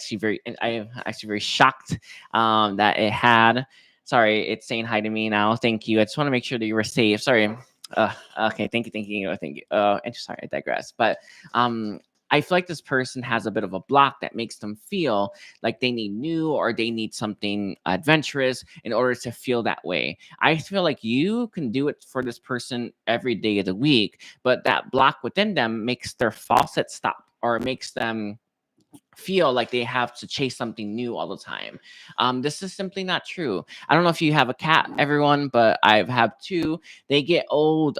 am actually very shocked that it had. Sorry, it's saying hi to me now. Thank you. I just want to make sure that you were safe. Sorry. Okay, thank you. And sorry, I digress. But I feel like this person has a bit of a block that makes them feel like they need new or they need something adventurous in order to feel that way. I feel like you can do it for this person every day of the week, but that block within them makes their faucet stop, or makes them feel like they have to chase something new all the time. This is simply not true. I don't know if you have a cat, everyone, but I've had two. They get old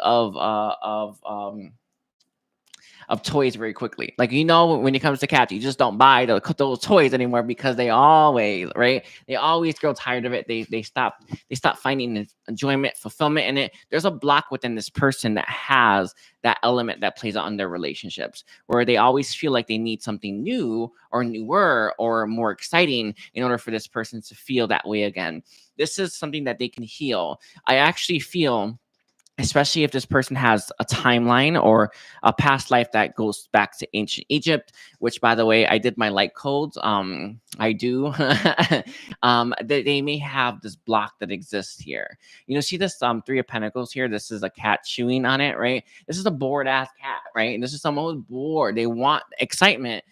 of toys very quickly. Like, when it comes to cats, you just don't buy those toys anymore because they always, right? They always grow tired of it. They stop finding enjoyment, fulfillment in it. There's a block within this person that has that element that plays out in their relationships, where they always feel like they need something new or newer or more exciting in order for this person to feel that way again. This is something that they can heal. I actually feel, especially if this person has a timeline or a past life that goes back to ancient Egypt, which, by the way, I did my light codes. I do. They may have this block that exists here. See this Three of Pentacles here. This is a cat chewing on it, right? This is a bored ass cat, right? And this is someone who's bored. They want excitement.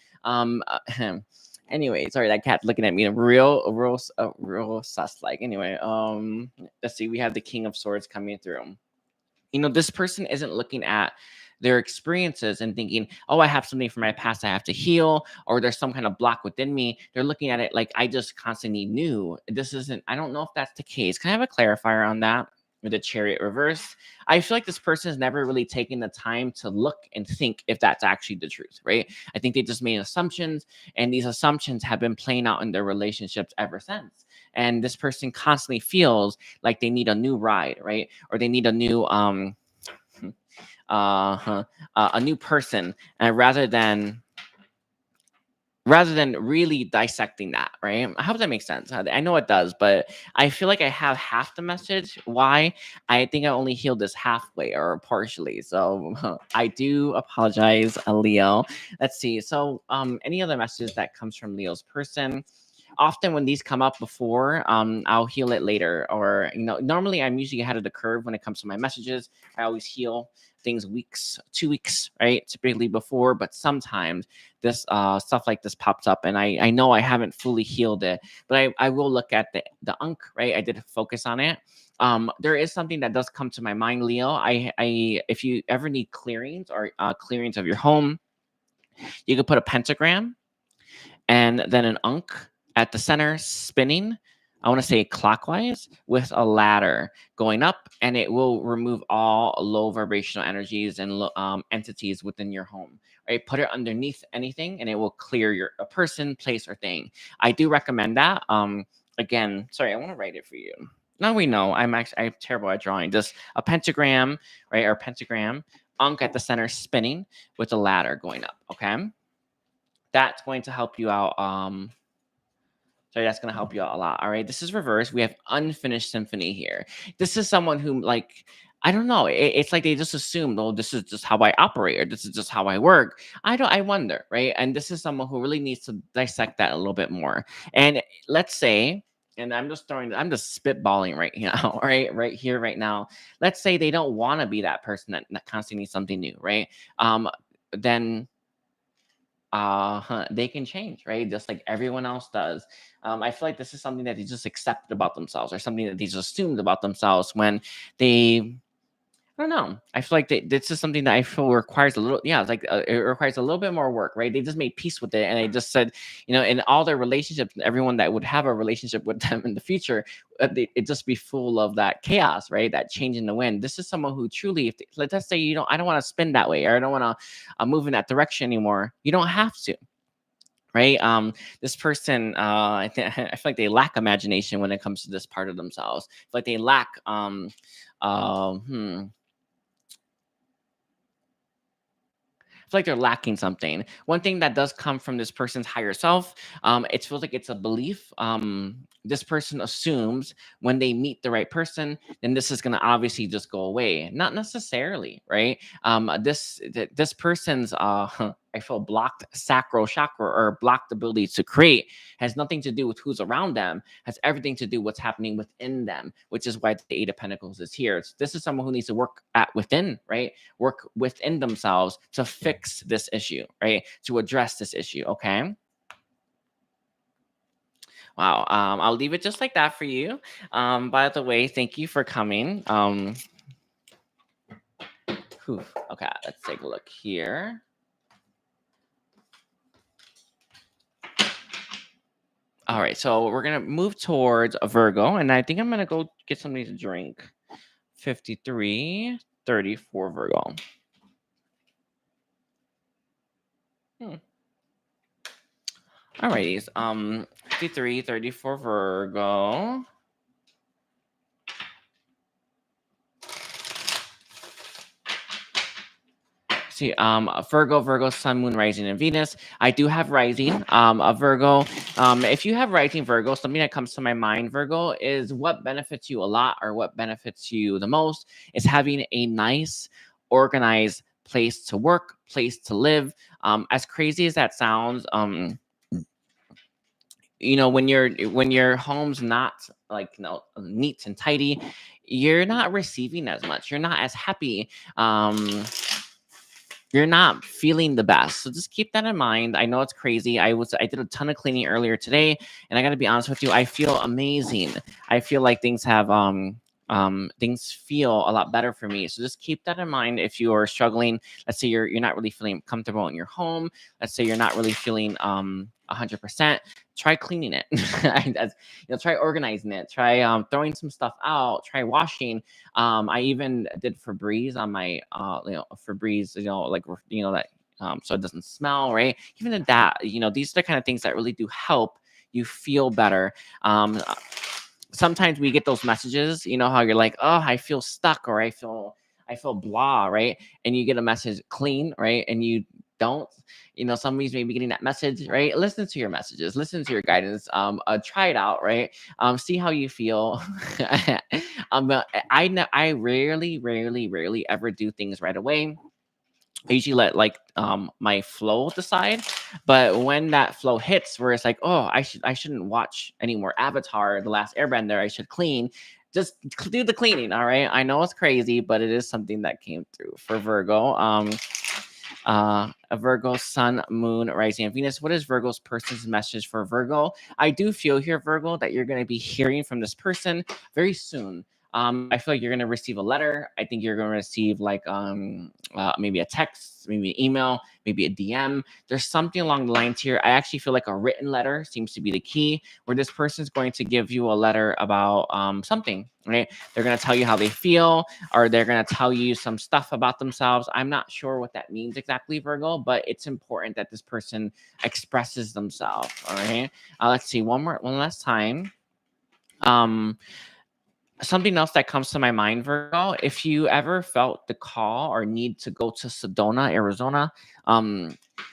Anyway, sorry, that cat's looking at me real sus like. Anyway, let's see. We have the King of Swords coming through. This person isn't looking at their experiences and thinking, oh, I have something from my past I have to heal, or there's some kind of block within me. They're looking at it like, I just constantly need new. I don't know if that's the case. Can I have a clarifier on that? With the Chariot reverse, I feel like this person has never really taken the time to look and think if that's actually the truth, right? I think they just made assumptions, and these assumptions have been playing out in their relationships ever since. And this person constantly feels like they need a new ride, right? Or they need a new a new person, and rather than really dissecting that, right? I hope that makes sense. I know it does, but I feel like I have half the message. Why? I think I only healed this halfway or partially. So I do apologize, Leo. Let's see. So any other messages that comes from Leo's person? Often when these come up before, I'll heal it later. Or, normally I'm usually ahead of the curve when it comes to my messages. I always heal things 2 weeks, right? Typically before, but sometimes this stuff like this pops up, and I know I haven't fully healed it, but I will look at the unk, right? I did focus on it. There is something that does come to my mind, Leo. I if you ever need clearings or clearings of your home, you could put a pentagram and then an unk at the center spinning, I want to say clockwise, with a ladder going up, and it will remove all low vibrational energies and entities within your home. Right? Put it underneath anything, and it will clear a person, place, or thing. I do recommend that. Again, sorry, I want to write it for you. Now we know I'm terrible at drawing. Just a pentagram, right? Or pentagram, unk at the center spinning with a ladder going up. Okay, that's going to help you out. So that's going to help you out a lot. All right. This is reverse. We have unfinished symphony here. This is someone who, like, I don't know. It's like they just assumed, oh, this is just how I operate, or this is just how I work. I wonder, right? And this is someone who really needs to dissect that a little bit more. And let's say, and I'm just spitballing right now, right here, right now. Let's say they don't want to be that person that constantly needs something new, right? Then they can change, right? Just like everyone else does. I feel like this is something that they just accepted about themselves, or something that they just assumed about themselves when they, I don't know. I feel like this is something that I feel requires a little, it's like it requires a little bit more work, right? They just made peace with it, and they just said, in all their relationships, everyone that would have a relationship with them in the future, it just be full of that chaos, right? That change in the wind. This is someone who truly, let's say, I don't want to spin that way, or I don't want to move in that direction anymore. You don't have to. Right. This person, I feel like they lack imagination when it comes to this part of themselves. I feel like they lack feel like they're lacking something. One thing that does come from this person's higher self, it feels like it's a belief. This person assumes when they meet the right person, then this is going to obviously just go away. Not necessarily, right? This person's I feel blocked sacral chakra, or blocked ability to create, has nothing to do with who's around them, has everything to do with what's happening within them, which is why the Eight of Pentacles is here. This is someone who needs to work within, right? Work within themselves to fix this issue, right? To address this issue, okay? Wow. I'll leave it just like that for you. By the way, thank you for coming. Okay, let's take a look here. All right, so we're gonna move towards a Virgo, and I think I'm gonna go get something to drink. 53, 34 Virgo. Hmm. Alrighties. 53, 34 Virgo. See, Virgo, Sun, Moon, Rising, and Venus. I do have Rising, a Virgo. If you have Rising Virgo, something that comes to my mind, Virgo, is what benefits you a lot or what benefits you the most is having a nice, organized place to work, place to live. As crazy as that sounds, when your home's not like neat and tidy, you're not receiving as much. You're not as happy. You're not feeling the best. So just keep that in mind. I know it's crazy. I did a ton of cleaning earlier today, and I got to be honest with you, I feel amazing. I feel like things feel a lot better for me. So just keep that in mind if you are struggling. Let's say you're not really feeling comfortable in your home. Let's say you're not really feeling 100%. Try cleaning it. Try organizing it. Try throwing some stuff out. Try washing. I even did Febreze on my Febreze, that so it doesn't smell, right? Even at that, these are the kind of things that really do help you feel better. Sometimes we get those messages, how you're like, oh, I feel stuck, or I feel blah, right? And you get a message clean, right? And you don't, somebody's maybe getting that message, right? Listen to your messages, listen to your guidance, try it out, right? See how you feel. I rarely ever do things right away. I usually let my flow decide, but when that flow hits, where it's like, oh, I shouldn't watch any more Avatar, The Last Airbender, I should clean. Just do the cleaning, all right? I know it's crazy, but it is something that came through for Virgo. A Virgo, Sun, Moon, Rising, and Venus. What is Virgo's person's message for Virgo? I do feel here, Virgo, that you're going to be hearing from this person very soon. I feel like you're going to receive a letter. I think you're going to receive maybe a text, maybe an email, maybe a DM. There's something along the lines here. I actually feel like a written letter seems to be the key, where this person is going to give you a letter about something, right? They're going to tell you how they feel, or they're going to tell you some stuff about themselves. I'm not sure what that means exactly, Virgo, but it's important that this person expresses themselves. All right. Let's see one last time. Something else that comes to my mind, Virgo, if you ever felt the call or need to go to Sedona, Arizona,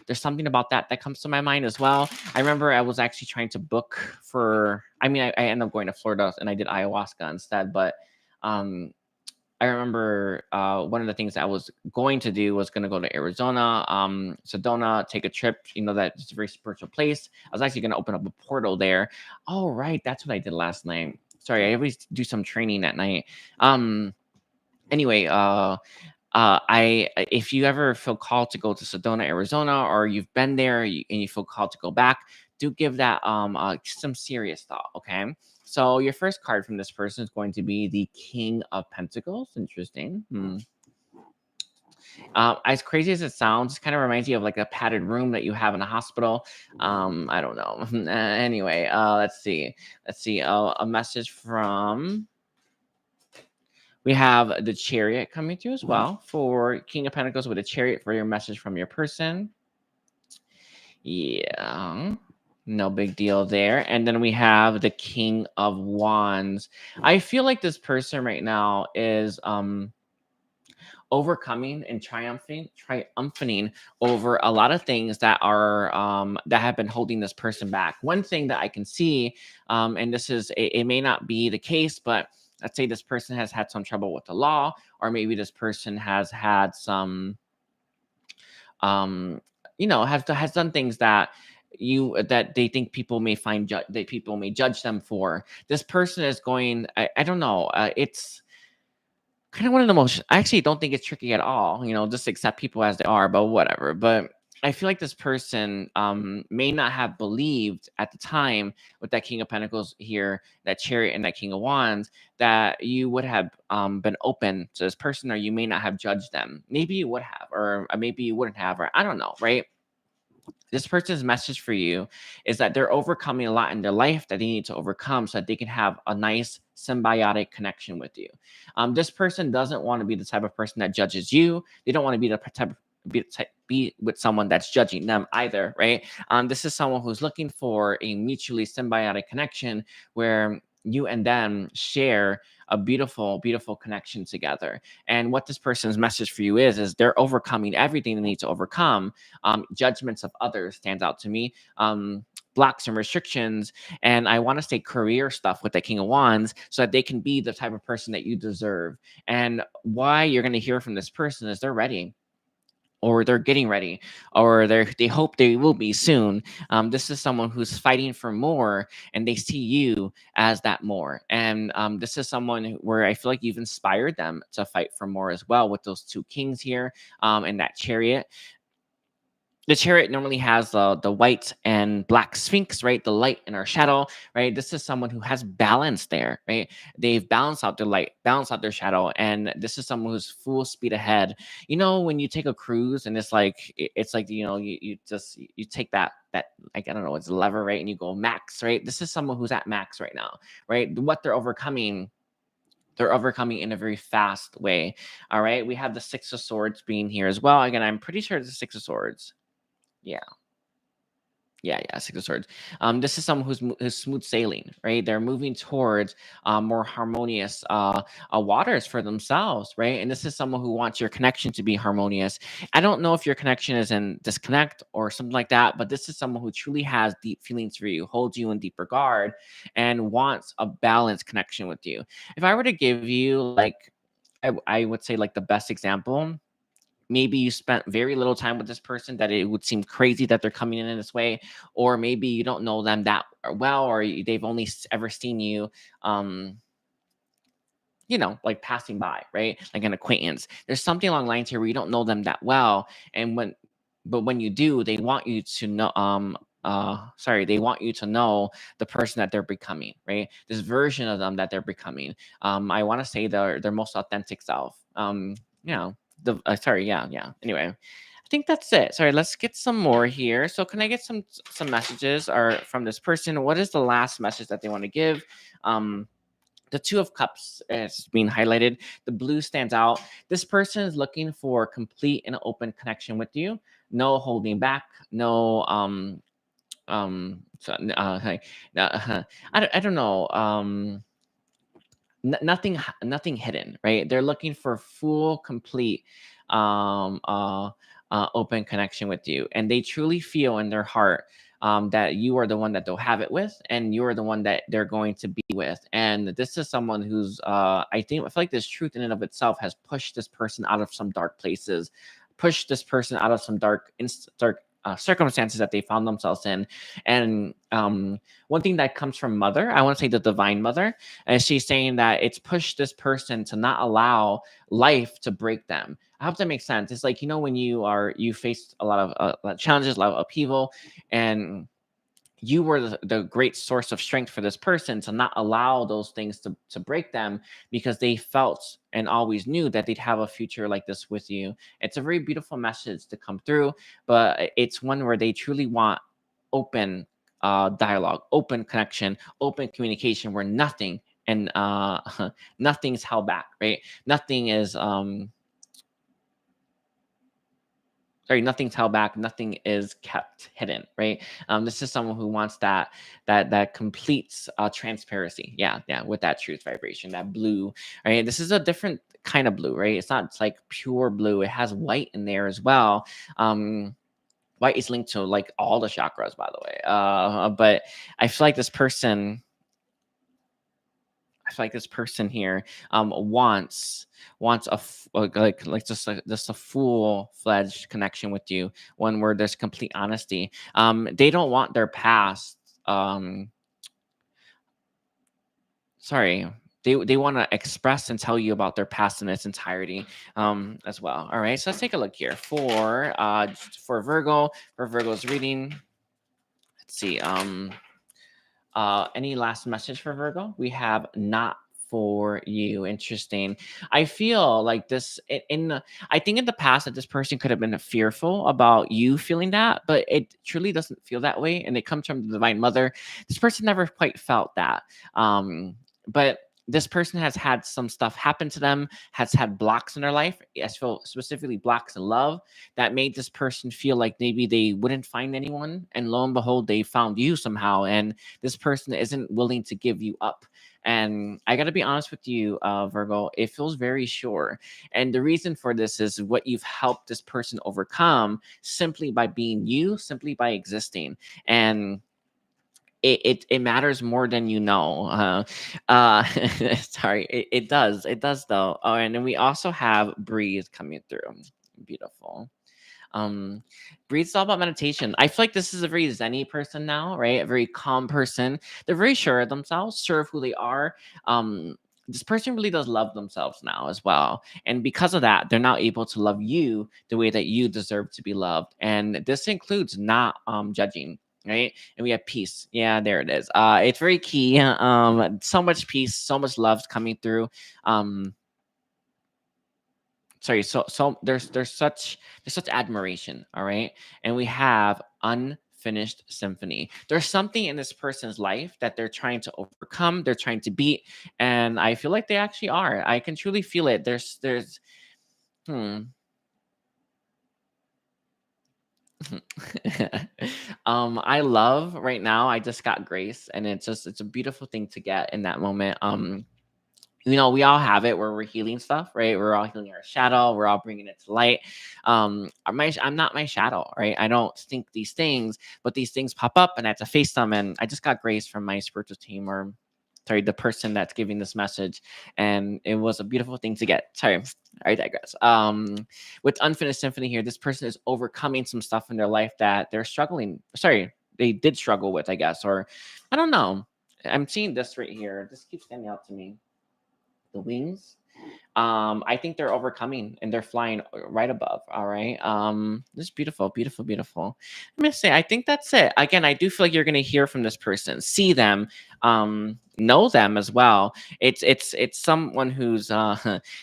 there's something about that comes to my mind as well. I remember I was actually trying to book for, I ended up going to Florida and I did ayahuasca instead, but I remember one of the things that I was going to do was going to go to Arizona, Sedona, take a trip, that it's a very spiritual place. I was actually going to open up a portal there. Oh, right. That's what I did last night. Sorry, I always do some training at night. Anyway, if you ever feel called to go to Sedona, Arizona, or you've been there and you feel called to go back, do give that some serious thought. Okay. So your first card from this person is going to be the King of Pentacles. Interesting. As crazy as it sounds, it kind of reminds you of like a padded room that you have in a hospital. I don't know. Anyway, let's see. A message from. We have the Chariot coming through as well for King of Pentacles, with a Chariot for your message from your person. Yeah. No big deal there. And then we have the King of Wands. I feel like this person right now is overcoming and triumphing over a lot of things that are that have been holding this person back. One thing that I can see, and this is it may not be the case, but let's say this person has had some trouble with the law, or maybe this person has had some has done things that they think people may that people may judge them for. This person is going, I don't know, it's kind of one of the most, I actually don't think it's tricky at all, just accept people as they are, but whatever. But I feel like this person may not have believed at the time with that King of Pentacles here, that Chariot, and that King of Wands, that you would have been open to this person, or you may not have judged them. Maybe you would have, or maybe you wouldn't have, or I don't know, right? This person's message for you is that they're overcoming a lot in their life that they need to overcome so that they can have a nice symbiotic connection with you. This person doesn't want to be the type of person that judges you. They don't want to be the type of be with someone that's judging them either, right? This is someone who's looking for a mutually symbiotic connection where you and them share a beautiful, beautiful connection together. And what this person's message for you is they're overcoming everything they need to overcome. Judgments of others stands out to me. Blocks and restrictions, and I want to say career stuff with the King of Wands, so that they can be the type of person that you deserve. And why you're going to hear from this person is they're ready, or they're getting ready, or they hope they will be soon. This is someone who's fighting for more, and they see you as that more. And this is someone where I feel like you've inspired them to fight for more as well, with those two kings here, and that chariot. The chariot normally has the white and black sphinx, right? The light and our shadow, right? This is someone who has balance there, right? They've balanced out their light, balanced out their shadow, and this is someone who's full speed ahead. You know, when you take a cruise and it's like you take that, like, I don't know, it's a lever, right? And you go max, right? This is someone who's at max right now, right? What they're overcoming in a very fast way. All right, we have the Six of Swords being here as well. Again, I'm pretty sure it's the Six of Swords. Yeah. Yeah, Six of Swords. This is someone who's smooth sailing, right? They're moving towards more harmonious waters for themselves, right? And this is someone who wants your connection to be harmonious. I don't know if your connection is in disconnect or something like that, but this is someone who truly has deep feelings for you, holds you in deep regard, and wants a balanced connection with you. If I were to give you, like, I would say, like, the best example, maybe you spent very little time with this person, that it would seem crazy that they're coming in this way, or maybe you don't know them that well, or they've only ever seen you, um like passing by, right? Like an acquaintance. There's something along lines here where you don't know them that well, and when you do, they want you to know, they want you to know the person that they're becoming, right? This version of them that they're becoming. I want to say their most authentic self. You know, yeah. Anyway, I think that's it. Sorry, let's get some more here. So can I get some messages or from this person? What is the last message that they want to give? The Two of Cups is being highlighted. The blue stands out. This person is looking for complete and open connection with you. No holding back. No hey, I don't know. Nothing hidden, right? They're looking for full, complete, um uh open connection with you, and they truly feel in their heart that you are the one that they'll have it with, and you are the one that they're going to be with. And this is someone who's I feel like this truth in and of itself has pushed this person out of some dark places, pushed this person out of some dark circumstances that they found themselves in. And one thing that comes from Mother, I want to say the Divine Mother, and she's saying that it's pushed this person to not allow life to break them. I hope that makes sense. It's like, when you face a lot of challenges, a lot of upheaval, and you were the great source of strength for this person to not allow those things to break them, because they felt and always knew that they'd have a future like this with you. It's a very beautiful message to come through, but it's one where they truly want open dialogue, open connection, open communication, where nothing's held back, right? Nothing's held back, nothing is kept hidden, right? This is someone who wants that complete transparency, yeah, with that truth vibration, that blue, right? This is a different kind of blue, right? It's not like pure blue, it has white in there as well. White is linked to like all the chakras, by the way, but I feel like this person here wants just a full-fledged connection with you, one where there's complete honesty. They don't want their past. Sorry. They want to express and tell you about their past in its entirety, as well. All right, so let's take a look here for Virgo, for Virgo's reading. Let's see. Any last message for Virgo? We have not for you. Interesting. I feel like this I think in the past that this person could have been fearful about you feeling that, but it truly doesn't feel that way, and it comes from the Divine Mother. This person never quite felt that. But this person has had some stuff happen to them, has had blocks in their life. I feel specifically blocks in love that made this person feel like maybe they wouldn't find anyone. And lo and behold, they found you somehow. And this person isn't willing to give you up. And I got to be honest with you, Virgo, it feels very sure. And the reason for this is what you've helped this person overcome simply by being you, simply by existing. And it matters more than you know. Sorry, it does though. Oh, and then we also have Breeze coming through. Beautiful. um Breathe is all about meditation. I feel like this is a very zenny person now, right? A very calm person. They're very sure of themselves, sure of who they are. This person really does love themselves now as well, and because of that, they're now able to love you the way that you deserve to be loved. And this includes not judging, right? And we have peace. Yeah, there it is. It's very key. So much peace, so much love coming through. Sorry, so there's such admiration, all right? And we have unfinished symphony. There's something in this person's life that they're trying to overcome, they're trying to beat, and I feel like they actually are. I can truly feel it. There's hmm I love right now, I just got grace, and it's a beautiful thing to get in that moment. We all have it where we're healing stuff, right? We're all healing our shadow, we're all bringing it to light. I'm not my shadow, right? I don't think these things, but these things pop up and I have to face them. And I just got grace from my spiritual team, or sorry, the person that's giving this message, and it was a beautiful thing to get. Sorry, I digress. With unfinished symphony here, this person is overcoming some stuff in their life that they're struggling, sorry, they did struggle with, I guess, or I don't know. I'm seeing this right here, this keeps standing out to me, the wings. I think they're overcoming and they're flying right above. All right. This is beautiful, beautiful, beautiful. Let me say, I think that's it. Again, I do feel like you're gonna hear from this person, see them, know them as well. It's someone who's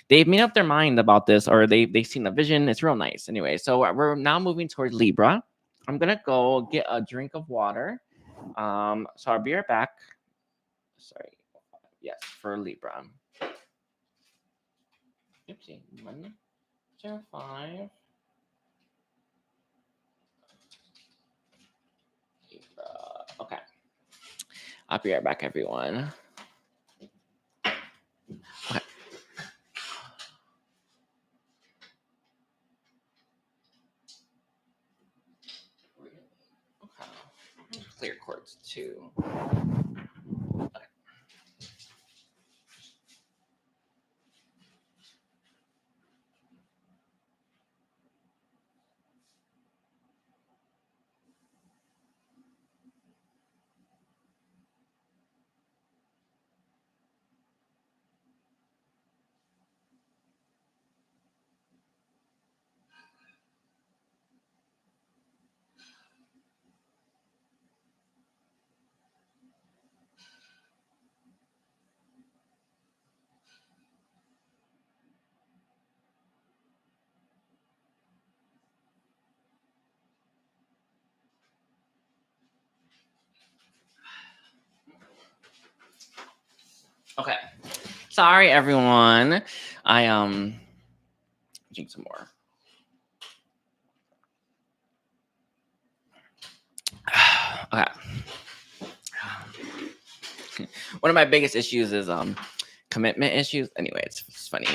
they've made up their mind about this, or they've seen the vision. It's real nice. Anyway, so we're now moving towards Libra. I'm gonna go get a drink of water. So I'll be right back. Sorry. Yes, for Libra. Oopsie. 105. Okay. I'll be right back, everyone. Okay. Okay. Clear quartz too. Okay. Okay. Sorry, everyone. I drink some more. Okay. One of my biggest issues is commitment issues. Anyway, it's funny.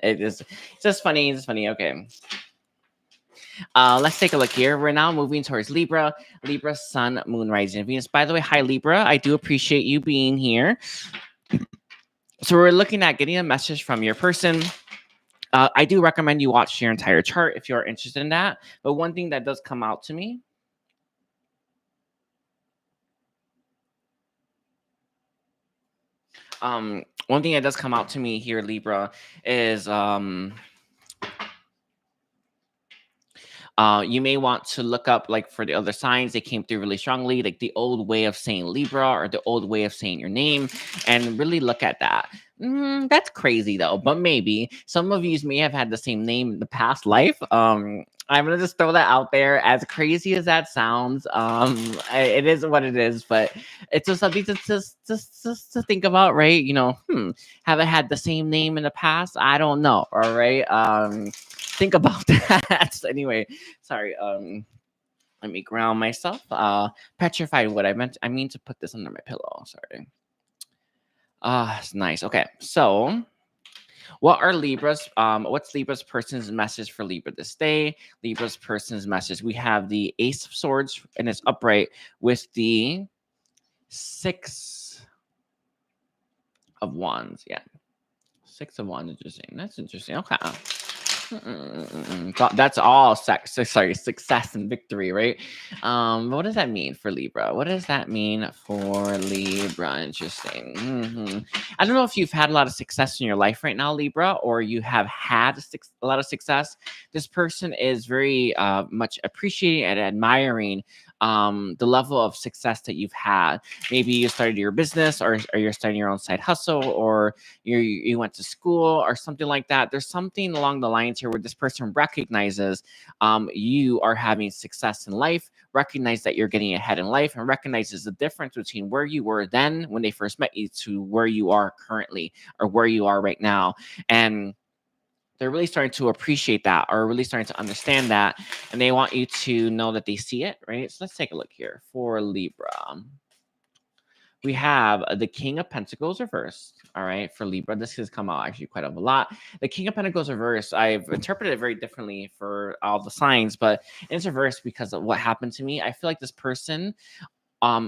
It's just funny. It's funny. Okay. Let's take a look here. We're now moving towards Libra. Libra, Sun, Moon, Rising, Venus. By the way, hi Libra. I do appreciate you being here. So we're looking at getting a message from your person. I do recommend you watch your entire chart if you're interested in that. But one thing that does come out to me. One thing that does come out to me here, Libra, is you may want to look up, like, for the other signs, they came through really strongly, like the old way of saying Libra or the old way of saying your name, and really look at that. That's crazy though, but maybe some of you may have had the same name in the past life. I'm gonna just throw that out there. As crazy as that sounds, it is what it is. But it's just something to just to think about, right? Have I had the same name in the past? I don't know. All right. Think about that. Anyway, sorry. Let me ground myself. Petrified wood. I mean to put this under my pillow. Sorry. It's nice. Okay, so what are Libra's what's Libra's person's message for Libra this day? Libra's person's message. We have the Ace of Swords and it's upright with the Six of Wands. Yeah. Six of Wands, interesting. That's interesting. Okay. That's all success and victory, right? What does that mean for Libra? What does that mean for Libra? Interesting. I don't know if you've had a lot of success in your life right now, Libra, or you have had a lot of success. This person is very much appreciating and admiring the level of success that you've had. Maybe you started your business, or you're starting your own side hustle, or you went to school or something like that. There's something along the lines here where this person recognizes you are having success in life, recognize that you're getting ahead in life, and recognizes the difference between where you were then when they first met you to where you are currently or where you are right now. And they're really starting to appreciate that, or really starting to understand that, and they want you to know that they see it, right? So let's take a look here for Libra. We have the King of Pentacles reversed. All right, for Libra, this has come out actually quite a lot. The King of Pentacles reversed, I've interpreted it very differently for all the signs, but it's reversed because of what happened to me. I feel like this person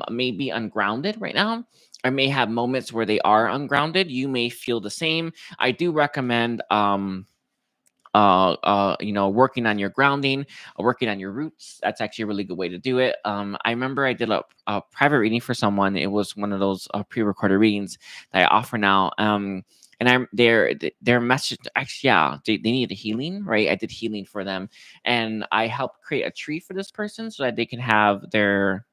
may be ungrounded right now, or may have moments where they are ungrounded. You may feel the same. I do recommend working on your grounding, working on your roots. That's actually a really good way to do it. I remember I did a private reading for someone. It was one of those pre-recorded readings that I offer now. And their message actually, yeah, they needed a healing, right? I did healing for them, and I helped create a tree for this person so that they can have their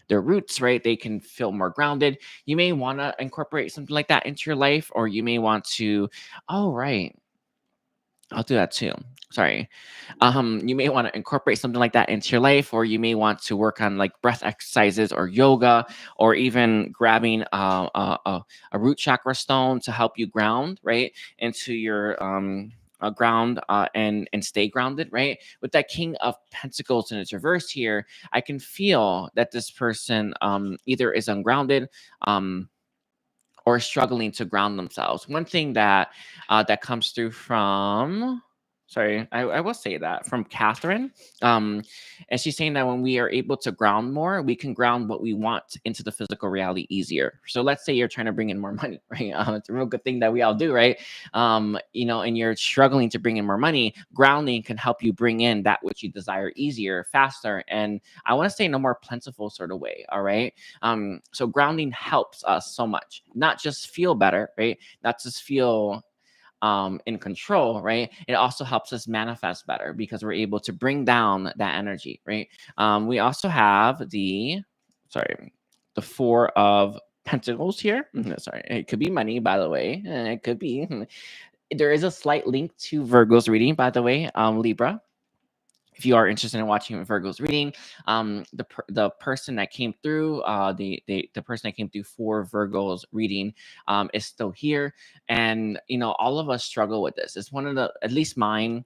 roots, right? They can feel more grounded. You may want to incorporate something like that into your life, or you may want to, oh, right, I'll do that too. Sorry. You may want to incorporate something like that into your life, or you may want to work on like breath exercises or yoga, or even grabbing a root chakra stone to help you ground, right, into your ground and stay grounded, right? With that King of Pentacles in its reverse here, I can feel that this person either is ungrounded. Or struggling to ground themselves. One thing that comes through from, sorry, I will say that from Katherine, and she's saying that when we are able to ground more, we can ground what we want into the physical reality easier. So let's say you're trying to bring in more money, right? It's a real good thing that we all do, right? And you're struggling to bring in more money. Grounding can help you bring in that which you desire easier, faster, and I want to say in a more plentiful sort of way. All right. So grounding helps us so much, not just feel better, right? Not just feel in control, right? It also helps us manifest better because we're able to bring down that energy, right? We also have the Four of Pentacles here. Sorry, it could be money, by the way. It could be. There is a slight link to Virgo's reading, by the way, Libra. If you are interested in watching Virgo's reading, the person that came through, the person that came through for Virgo's reading, is still here, and all of us struggle with this. It's one of the, at least mine.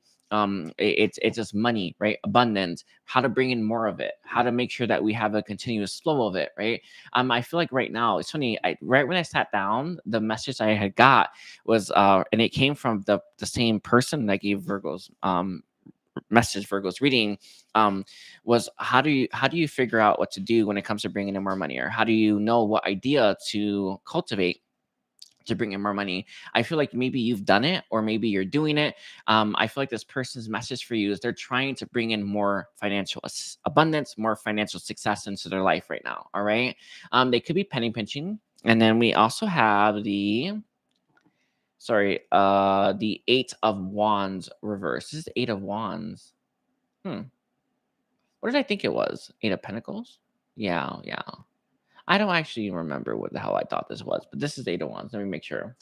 It's just money, right? Abundance. How to bring in more of it. How to make sure that we have a continuous flow of it, right? I feel like right now it's funny. Right when I sat down, the message I had got was, and it came from the same person that gave Virgo's message Virgo's reading, was how do you figure out what to do when it comes to bringing in more money, or how do you know what idea to cultivate to bring in more money? I feel like maybe you've done it, or maybe you're doing it. I feel like this person's message for you is they're trying to bring in more financial abundance, more financial success into their life right now. All right. They could be penny pinching. And then we also have the Eight of Wands reverse. This is Eight of Wands. What did I think it was? Eight of Pentacles? Yeah, yeah. I don't actually remember what the hell I thought this was, but this is Eight of Wands. Let me make sure.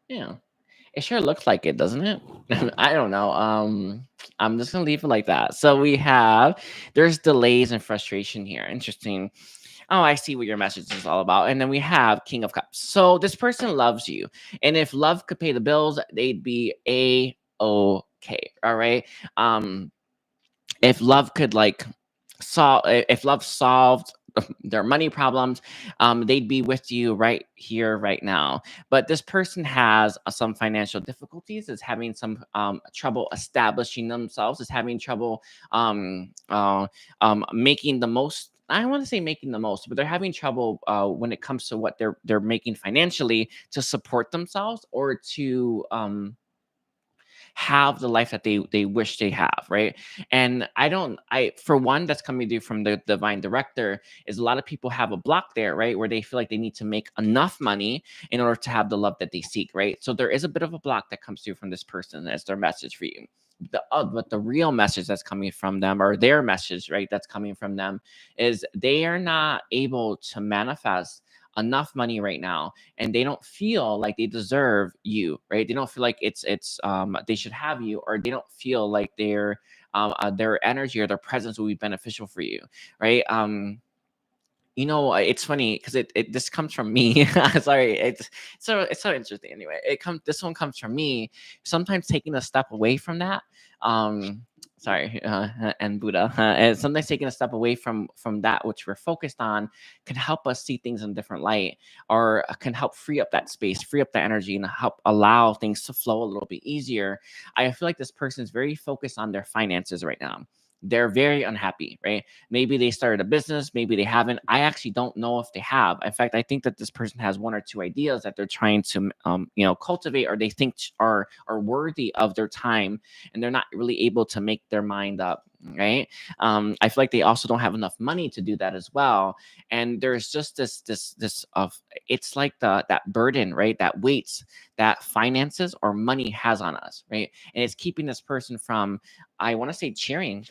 Yeah. It sure looks like it, doesn't it? I don't know. I'm just gonna leave it like that. So we have there's delays and frustration here. Interesting. Oh, I see what your message is all about. And then we have King of Cups. So this person loves you, and if love could pay the bills, they'd be okay. All right. If love could like solve, if love solved their money problems, they'd be with you right here, right now. But this person has some financial difficulties, is having some trouble establishing themselves, is having trouble making the most. I don't want to say making the most, but they're having trouble when it comes to what they're making financially to support themselves or to have the life that they wish they have, right? And I for one, that's coming through from the divine director, is a lot of people have a block there, right, where they feel like they need to make enough money in order to have the love that they seek, right? So there is a bit of a block that comes through from this person as their message for you. But the real message that's coming from them, or their message, right, that's coming from them, is they are not able to manifest enough money right now, and they don't feel like they deserve you, right? They don't feel like it's they should have you, or they don't feel like their energy or their presence will be beneficial for you, right? It's funny because it this comes from me. Sorry, it's so interesting. Anyway, this one comes from me. Sometimes taking a step away from that. Um, sorry, and Buddha. And sometimes taking a step away from that which we're focused on can help us see things in a different light, or can help free up that space, free up the energy, and help allow things to flow a little bit easier. I feel like this person is very focused on their finances right now. They're very unhappy, right? Maybe they started a business, maybe they haven't. I actually don't know if they have. In fact, I think that this person has one or two ideas that they're trying to, cultivate, or they think are worthy of their time, and they're not really able to make their mind up, right? I feel like they also don't have enough money to do that as well. And there's just this of it's like that burden, right? That weights that finances or money has on us, right? And it's keeping this person from, I want to say, cheering,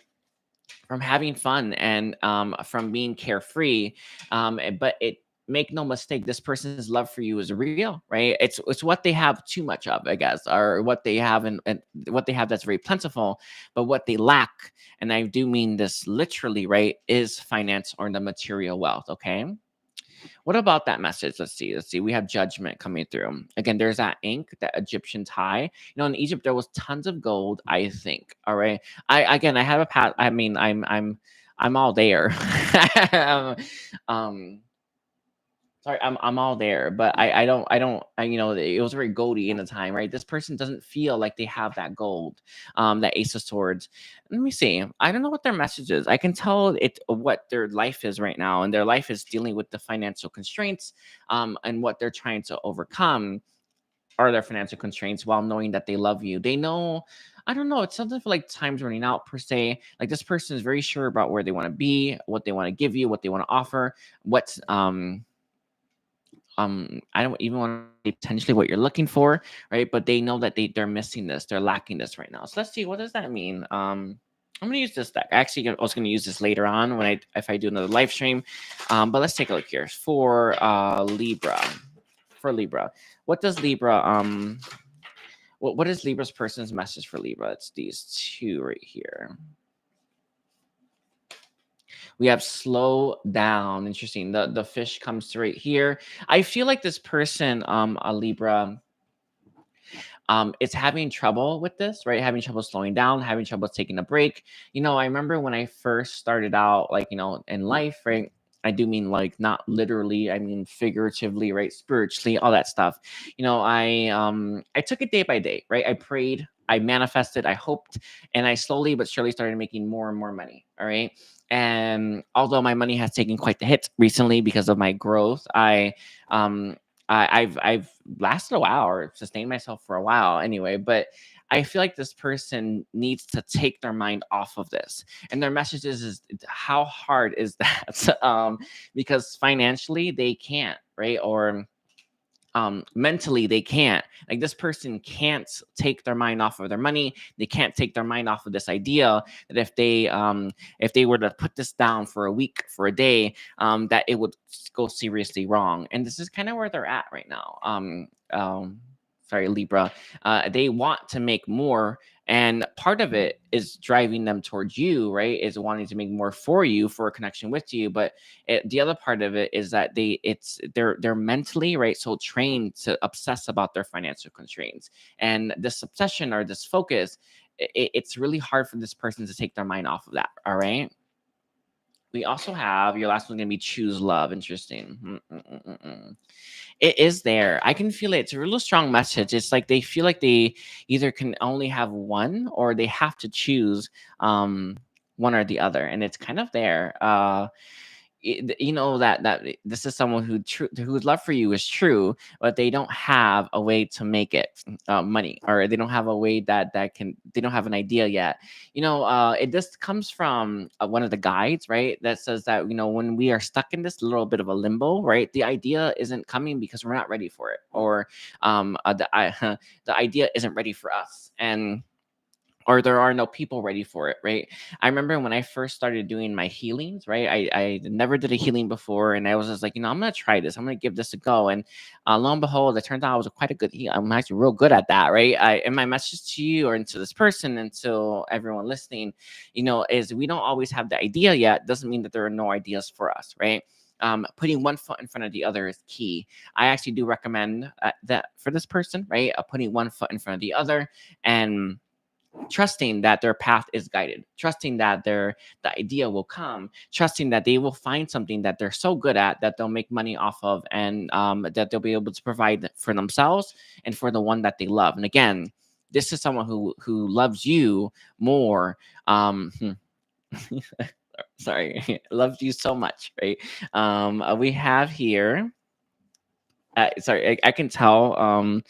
from having fun, and from being carefree. But it make no mistake, this person's love for you is real, right? It's what they have too much of, I guess, or what they have, and what they have that's very plentiful, but what they lack, and I do mean this literally, right, is finance or the material wealth. Okay. What about that message? Let's see. Let's see. We have judgment coming through. Again, there's that ink, that Egyptian tie. In Egypt there was tons of gold, I think. All right. I have a pat. I mean, I'm all there. um, Sorry, I'm all there, but it was very goldy in the time, right? This person doesn't feel like they have that gold, that Ace of Swords. Let me see. I don't know what their message is. I can tell it what their life is right now, and their life is dealing with the financial constraints, and what they're trying to overcome are their financial constraints, while knowing that they love you. They know. I don't know. It's something for like time's running out per se. Like this person is very sure about where they want to be, what they want to give you, what they want to offer, what's I don't even want to say potentially what you're looking for, right? But they know that they're missing this, they're lacking this right now. So let's see, what does that mean? I'm gonna use this deck. Actually, I was gonna use this later on when if I do another live stream. But let's take a look here for Libra. For Libra, what does Libra what is Libra's person's message for Libra? It's these two right here. We have slow down. Interesting. The fish comes to right here. I feel like this person, a Libra, is having trouble with this, right? Having trouble slowing down, having trouble taking a break. I remember when I first started out, like, in life, right? I do mean like not literally, I mean figuratively, right? Spiritually, all that stuff. I took it day by day, right? I prayed, I manifested, I hoped, and I slowly but surely started making more and more money. All right. And although my money has taken quite the hit recently because of my growth, um I've lasted a while, or sustained myself for a while anyway. But I feel like this person needs to take their mind off of this, and their message is how hard is that? Because financially they can't, right? Or mentally they can't. Like this person can't take their mind off of their money. They can't take their mind off of this idea that if they were to put this down for a week, for a day, that it would go seriously wrong. And this is kind of where they're at right now. sorry, Libra, they want to make more. And part of it is driving them towards you, right? Is wanting to make more for you, for a connection with you. But the other part of it is that they're mentally, right, so trained to obsess about their financial constraints. And this obsession or this focus, it's really hard for this person to take their mind off of that. All right. We also have your last one's gonna be choose love. Interesting. It is there. I can feel it. It's a really strong message. It's like they feel like they either can only have one or they have to choose one or the other, and it's kind of there. You know that this is someone whose love for you is true, but they don't have a way to make it money, or they don't have a way they don't have an idea yet. You know, it just comes from one of the guides, right? That says that, you know, when we are stuck in this little bit of a limbo, right, the idea isn't coming because we're not ready for it, or the idea isn't ready for us, and or there are no people ready for it, right? I remember when I first started doing my healings, right? I never did a healing before, and I was just like, you know, I'm gonna try this. I'm gonna give this a go, and lo and behold, it turns out I was quite a good healer. I'm actually real good at that, right? And my message to you, or to this person, and to everyone listening, you know, is we don't always have the idea yet. Doesn't mean that there are no ideas for us, right? Putting one foot in front of the other is key. I actually do recommend that for this person, right? Putting one foot in front of the other, and trusting that their path is guided, trusting that the idea will come, trusting that they will find something that they're so good at that they'll make money off of, and that they'll be able to provide for themselves and for the one that they love. And again, this is someone who loves you more. Sorry, loves you so much, right? We have here. Sorry, I can tell.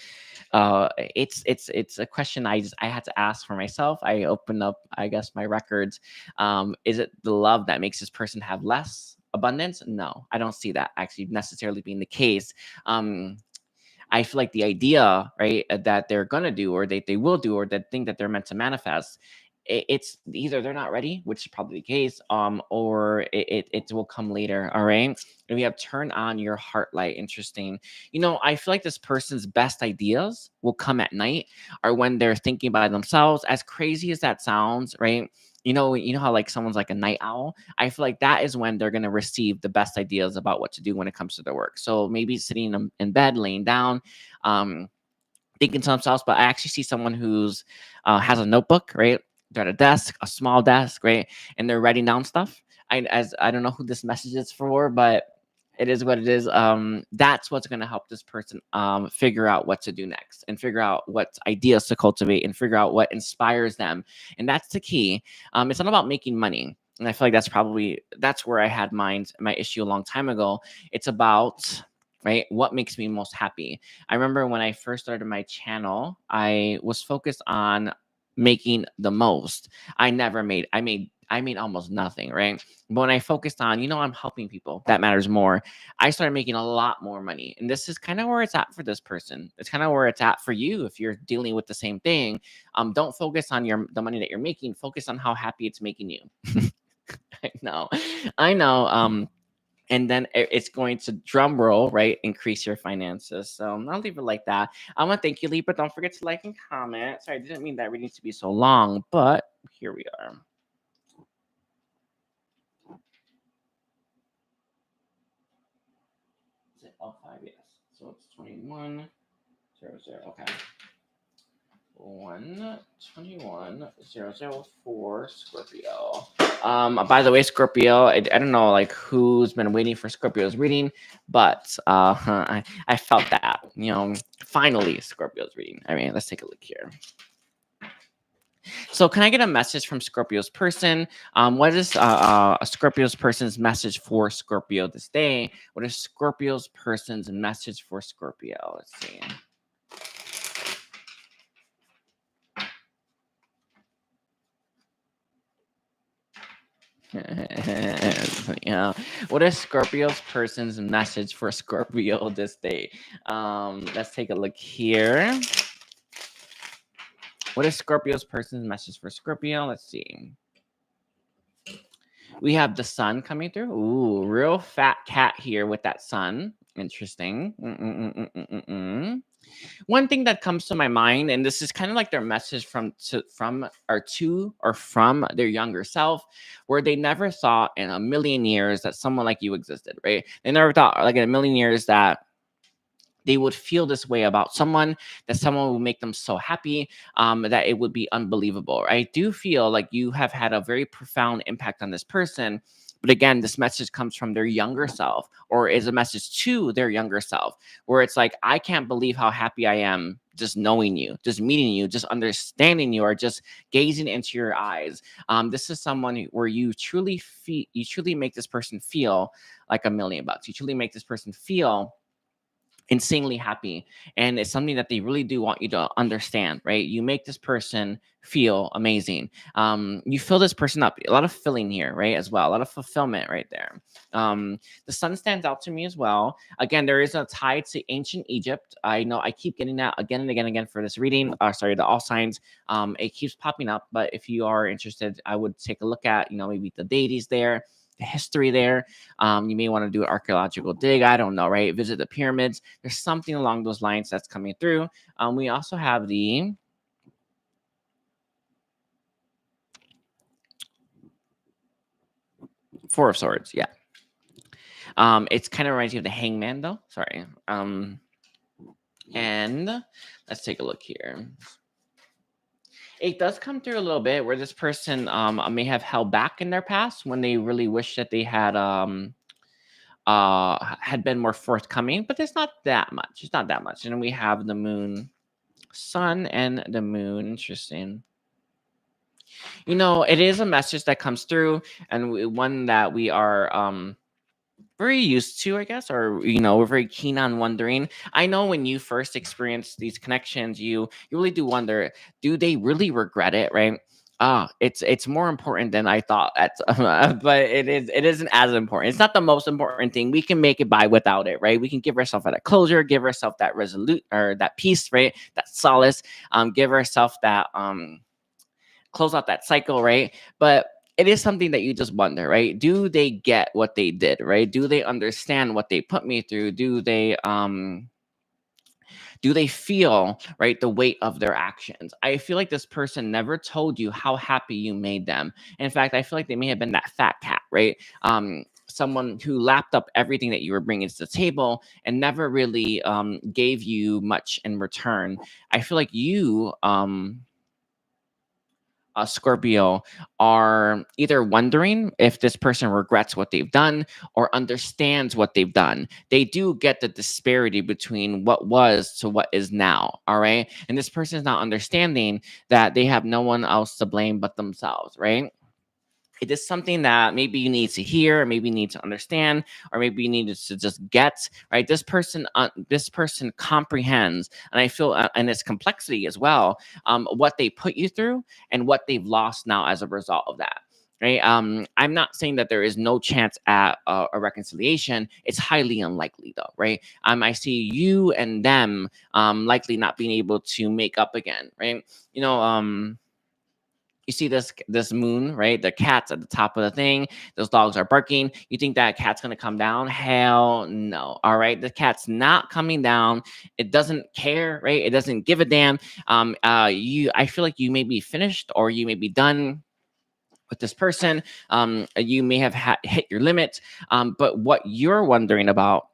It's a question I had to ask for myself. I opened up, I guess, my records. Is it the love that makes this person have less abundance? No, I don't see that actually necessarily being the case. I feel like the idea, right, that they're gonna do, or they will do, or that thing that they're meant to manifest, it's either they're not ready, which is probably the case, or it will come later. All right. And we have turn on your heart light. Interesting. You know, I feel like this person's best ideas will come at night, or when they're thinking by themselves. As crazy as that sounds, right? You know how like someone's like a night owl. I feel like that is when they're gonna receive the best ideas about what to do when it comes to their work. So maybe sitting in bed, laying down, thinking to themselves. But I actually see someone who's has a notebook, right? They're at a desk, a small desk, right? And they're writing down stuff. I don't know who this message is for, but it is what it is. That's what's going to help this person figure out what to do next, and figure out what ideas to cultivate, and figure out what inspires them. And that's the key. It's not about making money. And I feel like that's where I had my issue a long time ago. It's about, right, what makes me most happy. I remember when I first started my channel, I was focused on making the most. I made almost nothing, right? But when I focused on, you know, I'm helping people, that matters more. I started making a lot more money. And this is kind of where it's at for this person. It's kind of where it's at for you if you're dealing with the same thing. Don't focus on the money that you're making. Focus on how happy it's making you. I know. I know. And then it's going to drum roll, right? Increase your finances. So I'll leave it like that. I want to thank you, Libra. Don't forget to like and comment. Sorry, I didn't mean that reading to be so long, but here we are. Is it L5? Yes. So it's 21, 00. Okay. 121,004 Scorpio. By the way, Scorpio, I don't know like who's been waiting for Scorpio's reading, but I felt that, you know, finally Scorpio's reading. I mean, let's take a look here. So can I get a message from Scorpio's person? What is a Scorpio's person's message for Scorpio this day? What is Scorpio's person's message for Scorpio? Let's see. Yeah. What is Scorpio's person's message for Scorpio this day? Let's take a look here. What is Scorpio's person's message for Scorpio? Let's see. We have the sun coming through. Ooh, real fat cat here with that sun. Interesting. One thing that comes to my mind, and this is kind of like their message from their younger self, where they never thought in a million years that someone like you existed, right? They never thought like in a million years that they would feel this way about someone, that someone would make them so happy, that it would be unbelievable. I do feel like you have had a very profound impact on this person. But again, this message comes from their younger self, or is a message to their younger self, where it's like, I can't believe how happy I am just knowing you, just meeting you, just understanding you, or just gazing into your eyes. This is someone where you truly make this person feel like $1,000,000. You truly make this person feel insanely happy, and it's something that they really do want you to understand, right? You make this person feel amazing. You fill this person up, a lot of filling here, right, as well, a lot of fulfillment right there. The sun stands out to me as well. Again, there is a tie to ancient Egypt. I know I keep getting that again and again and again for this reading, sorry, the all signs. It keeps popping up, but if you are interested, I would take a look at, maybe the deities there, the history there. You may want to do an archaeological dig. I don't know, right? Visit the pyramids. There's something along those lines that's coming through. We also have the Four of Swords. Yeah. It's kind of reminds you of the Hangman, though. Sorry. And let's take a look here. It does come through a little bit where this person may have held back in their past when they really wish that they had been more forthcoming, but it's not that much. It's not that much. And we have the moon, sun, and the moon. Interesting. It is a message that comes through, and one that we are very used to, I guess, or we're very keen on wondering. I know when you first experience these connections, you really do wonder, do they really regret it, right? It's more important than I thought. But it isn't as important. It's not the most important thing. We can make it by without it, right? We can give ourselves that closure, give ourselves that resolute or that peace, right? That solace. Give ourselves that close out that cycle, right? But it is something that you just wonder, right? Do they get what they did, right? Do they understand what they put me through? Do they feel, right, the weight of their actions? I feel like this person never told you how happy you made them. In fact, I feel like they may have been that fat cat, right? Someone who lapped up everything that you were bringing to the table and never really gave you much in return. I feel like you Scorpio, are either wondering if this person regrets what they've done or understands what they've done. They do get the disparity between what was to what is now. All right. And this person is not understanding that they have no one else to blame but themselves. Right. It is something that maybe you need to hear, maybe you need to understand, or maybe you need to just get, right. This person comprehends, and I feel, and its complexity as well, what they put you through and what they've lost now as a result of that. Right. I'm not saying that there is no chance at a reconciliation. It's highly unlikely, though. Right. I see you and them likely not being able to make up again. Right. You know. You see this moon, right? The cat's at the top of the thing. Those dogs are barking. You think that cat's gonna come down? Hell no. All right, the cat's not coming down. It doesn't care, right? It doesn't give a damn. I feel like you may be finished, or you may be done with this person. You may have hit your limit. But what you're wondering about,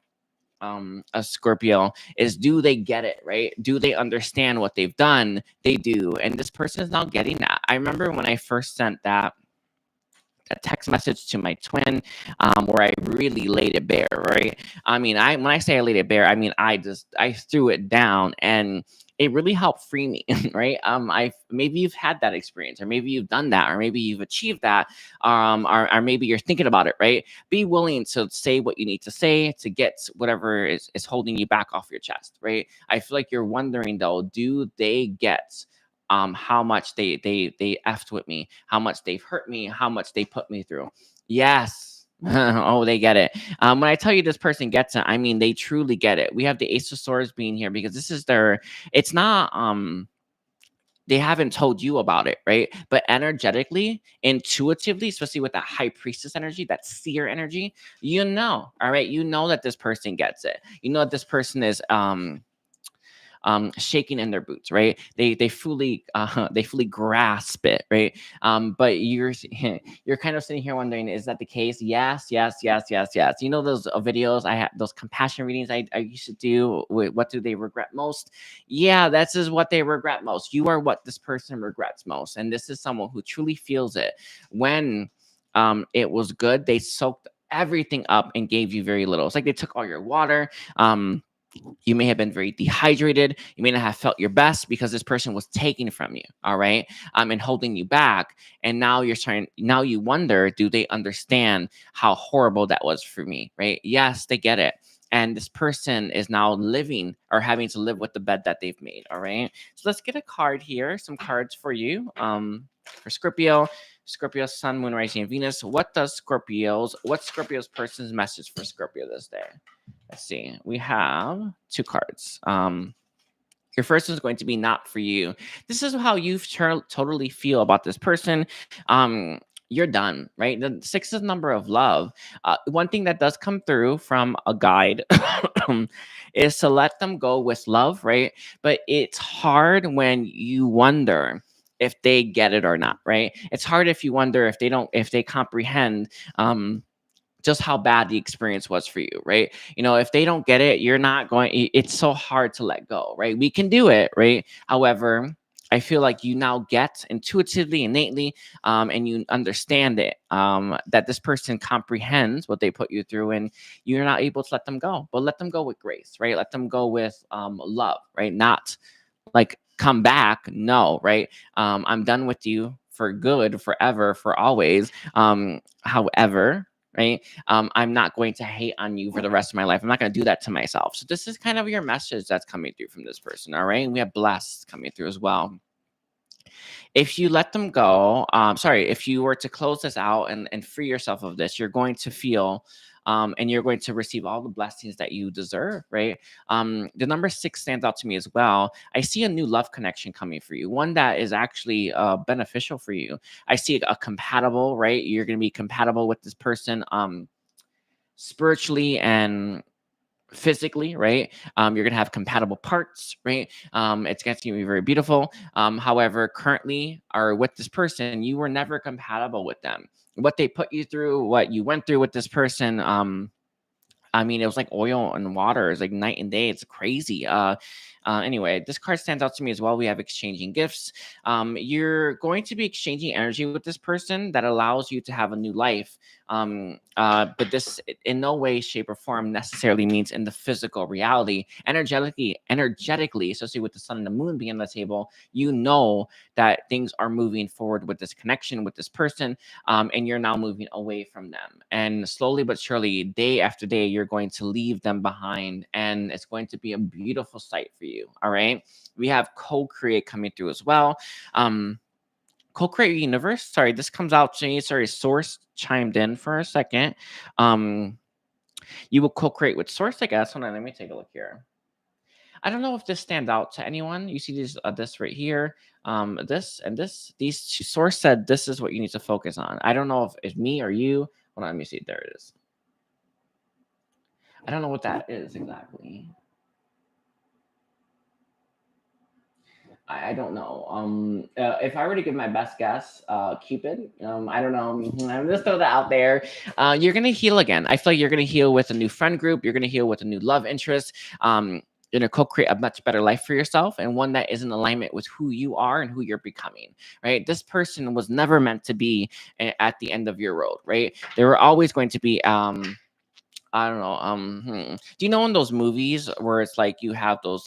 a Scorpio, is, do they get it, right? Do they understand what they've done? They do, and this person is not getting that. I remember when I first sent that text message to my twin, where I really laid it bare, right? I mean, when I say I laid it bare, I mean I threw it down, and it really helped free me, right? I maybe you've had that experience, or maybe you've done that, or maybe you've achieved that, or maybe you're thinking about it, right? Be willing to say what you need to say to get whatever is holding you back off your chest, right? I feel like you're wondering, though, do they get how much they effed with me, how much they've hurt me, how much they put me through? Yes. Oh, they get it. When I tell you this person gets it, I mean they truly get it. We have the Ace of Swords being here because this is their. It's not. They haven't told you about it, right? But energetically, intuitively, especially with that high priestess energy, that seer energy, all right, that this person gets it. You know that this person is shaking in their boots, right? They fully they fully grasp it, right? But you're kind of sitting here wondering, is that the case? Yes, yes, yes, yes, yes. You know those videos I have, those compassion readings I used to do with what do they regret most? Yeah, that's is what they regret most. You are what this person regrets most, and this is someone who truly feels it. When it was good, they soaked everything up and gave you very little. It's like they took all your water. You may have been very dehydrated. You may not have felt your best because this person was taking from you, all right, and holding you back. And now you're trying. Now you wonder, do they understand how horrible that was for me, right? Yes, they get it. And this person is now living or having to live with the bed that they've made, all right? So let's get a card here, some cards for you. For Scorpio, Scorpio, Sun, Moon, Rising, and Venus. What's Scorpio's person's message for Scorpio this day? Let's see. We have two cards. Your first is going to be not for you. This is how you totally feel about this person. You're done, right? The six is number of love. One thing that does come through from a guide is to let them go with love, right? But it's hard when you wonder if they get it or not, right? It's hard if you wonder if they comprehend just how bad the experience was for you, right? You know, if they don't get it, you're not going, it's so hard to let go, right? We can do it, right? However, I feel like you now get intuitively, innately, and you understand it, that this person comprehends what they put you through, and you're not able to let them go. But let them go with grace, right? Let them go with love, right? Not like come back, no, right? I'm done with you for good, forever, for always. However, right? I'm not going to hate on you for the rest of my life. I'm not going to do that to myself. So this is kind of your message that's coming through from this person, all right? And we have blessed coming through as well. If you let them go, if you were to close this out and free yourself of this, you're going to feel and you're going to receive all the blessings that you deserve, right? The number 6 stands out to me as well. I see a new love connection coming for you, one that is actually beneficial for you. I see a compatible, right? You're going to be compatible with this person spiritually and physically, right? You're gonna have compatible parts, right? It's going to be very beautiful. However, currently or with this person, you were never compatible with them. What they put you through, what you went through with this person, I mean, it was like oil and water. It's like night and day. It's crazy. Anyway, this card stands out to me as well. We have exchanging gifts. You're going to be exchanging energy with this person that allows you to have a new life. But this in no way, shape, or form necessarily means in the physical reality. Energetically, especially with the sun and the moon being on the table, you know that things are moving forward with this connection with this person, and you're now moving away from them. And slowly but surely, day after day, you're going to leave them behind, and it's going to be a beautiful sight for you. All right. We have co-create coming through as well. Co-create universe. Sorry, this comes out to me. Sorry, source chimed in for a second. You will co-create with source, I guess. Hold on, let me take a look here. I don't know if this stands out to anyone. You see this right here. This and this. These source said this is what you need to focus on. I don't know if it's me or you. Hold on, let me see. There it is. I don't know what that is exactly. I don't know. If I were to give my best guess, Cupid. I don't know. I'm just throw that out there. You're gonna heal again. I feel like you're gonna heal with a new friend group. You're gonna heal with a new love interest. You're gonna co-create a much better life for yourself, and one that is in alignment with who you are and who you're becoming. Right. This person was never meant to be at the end of your road. Right. They were always going to be. I don't know. Do you know in those movies where it's like you have those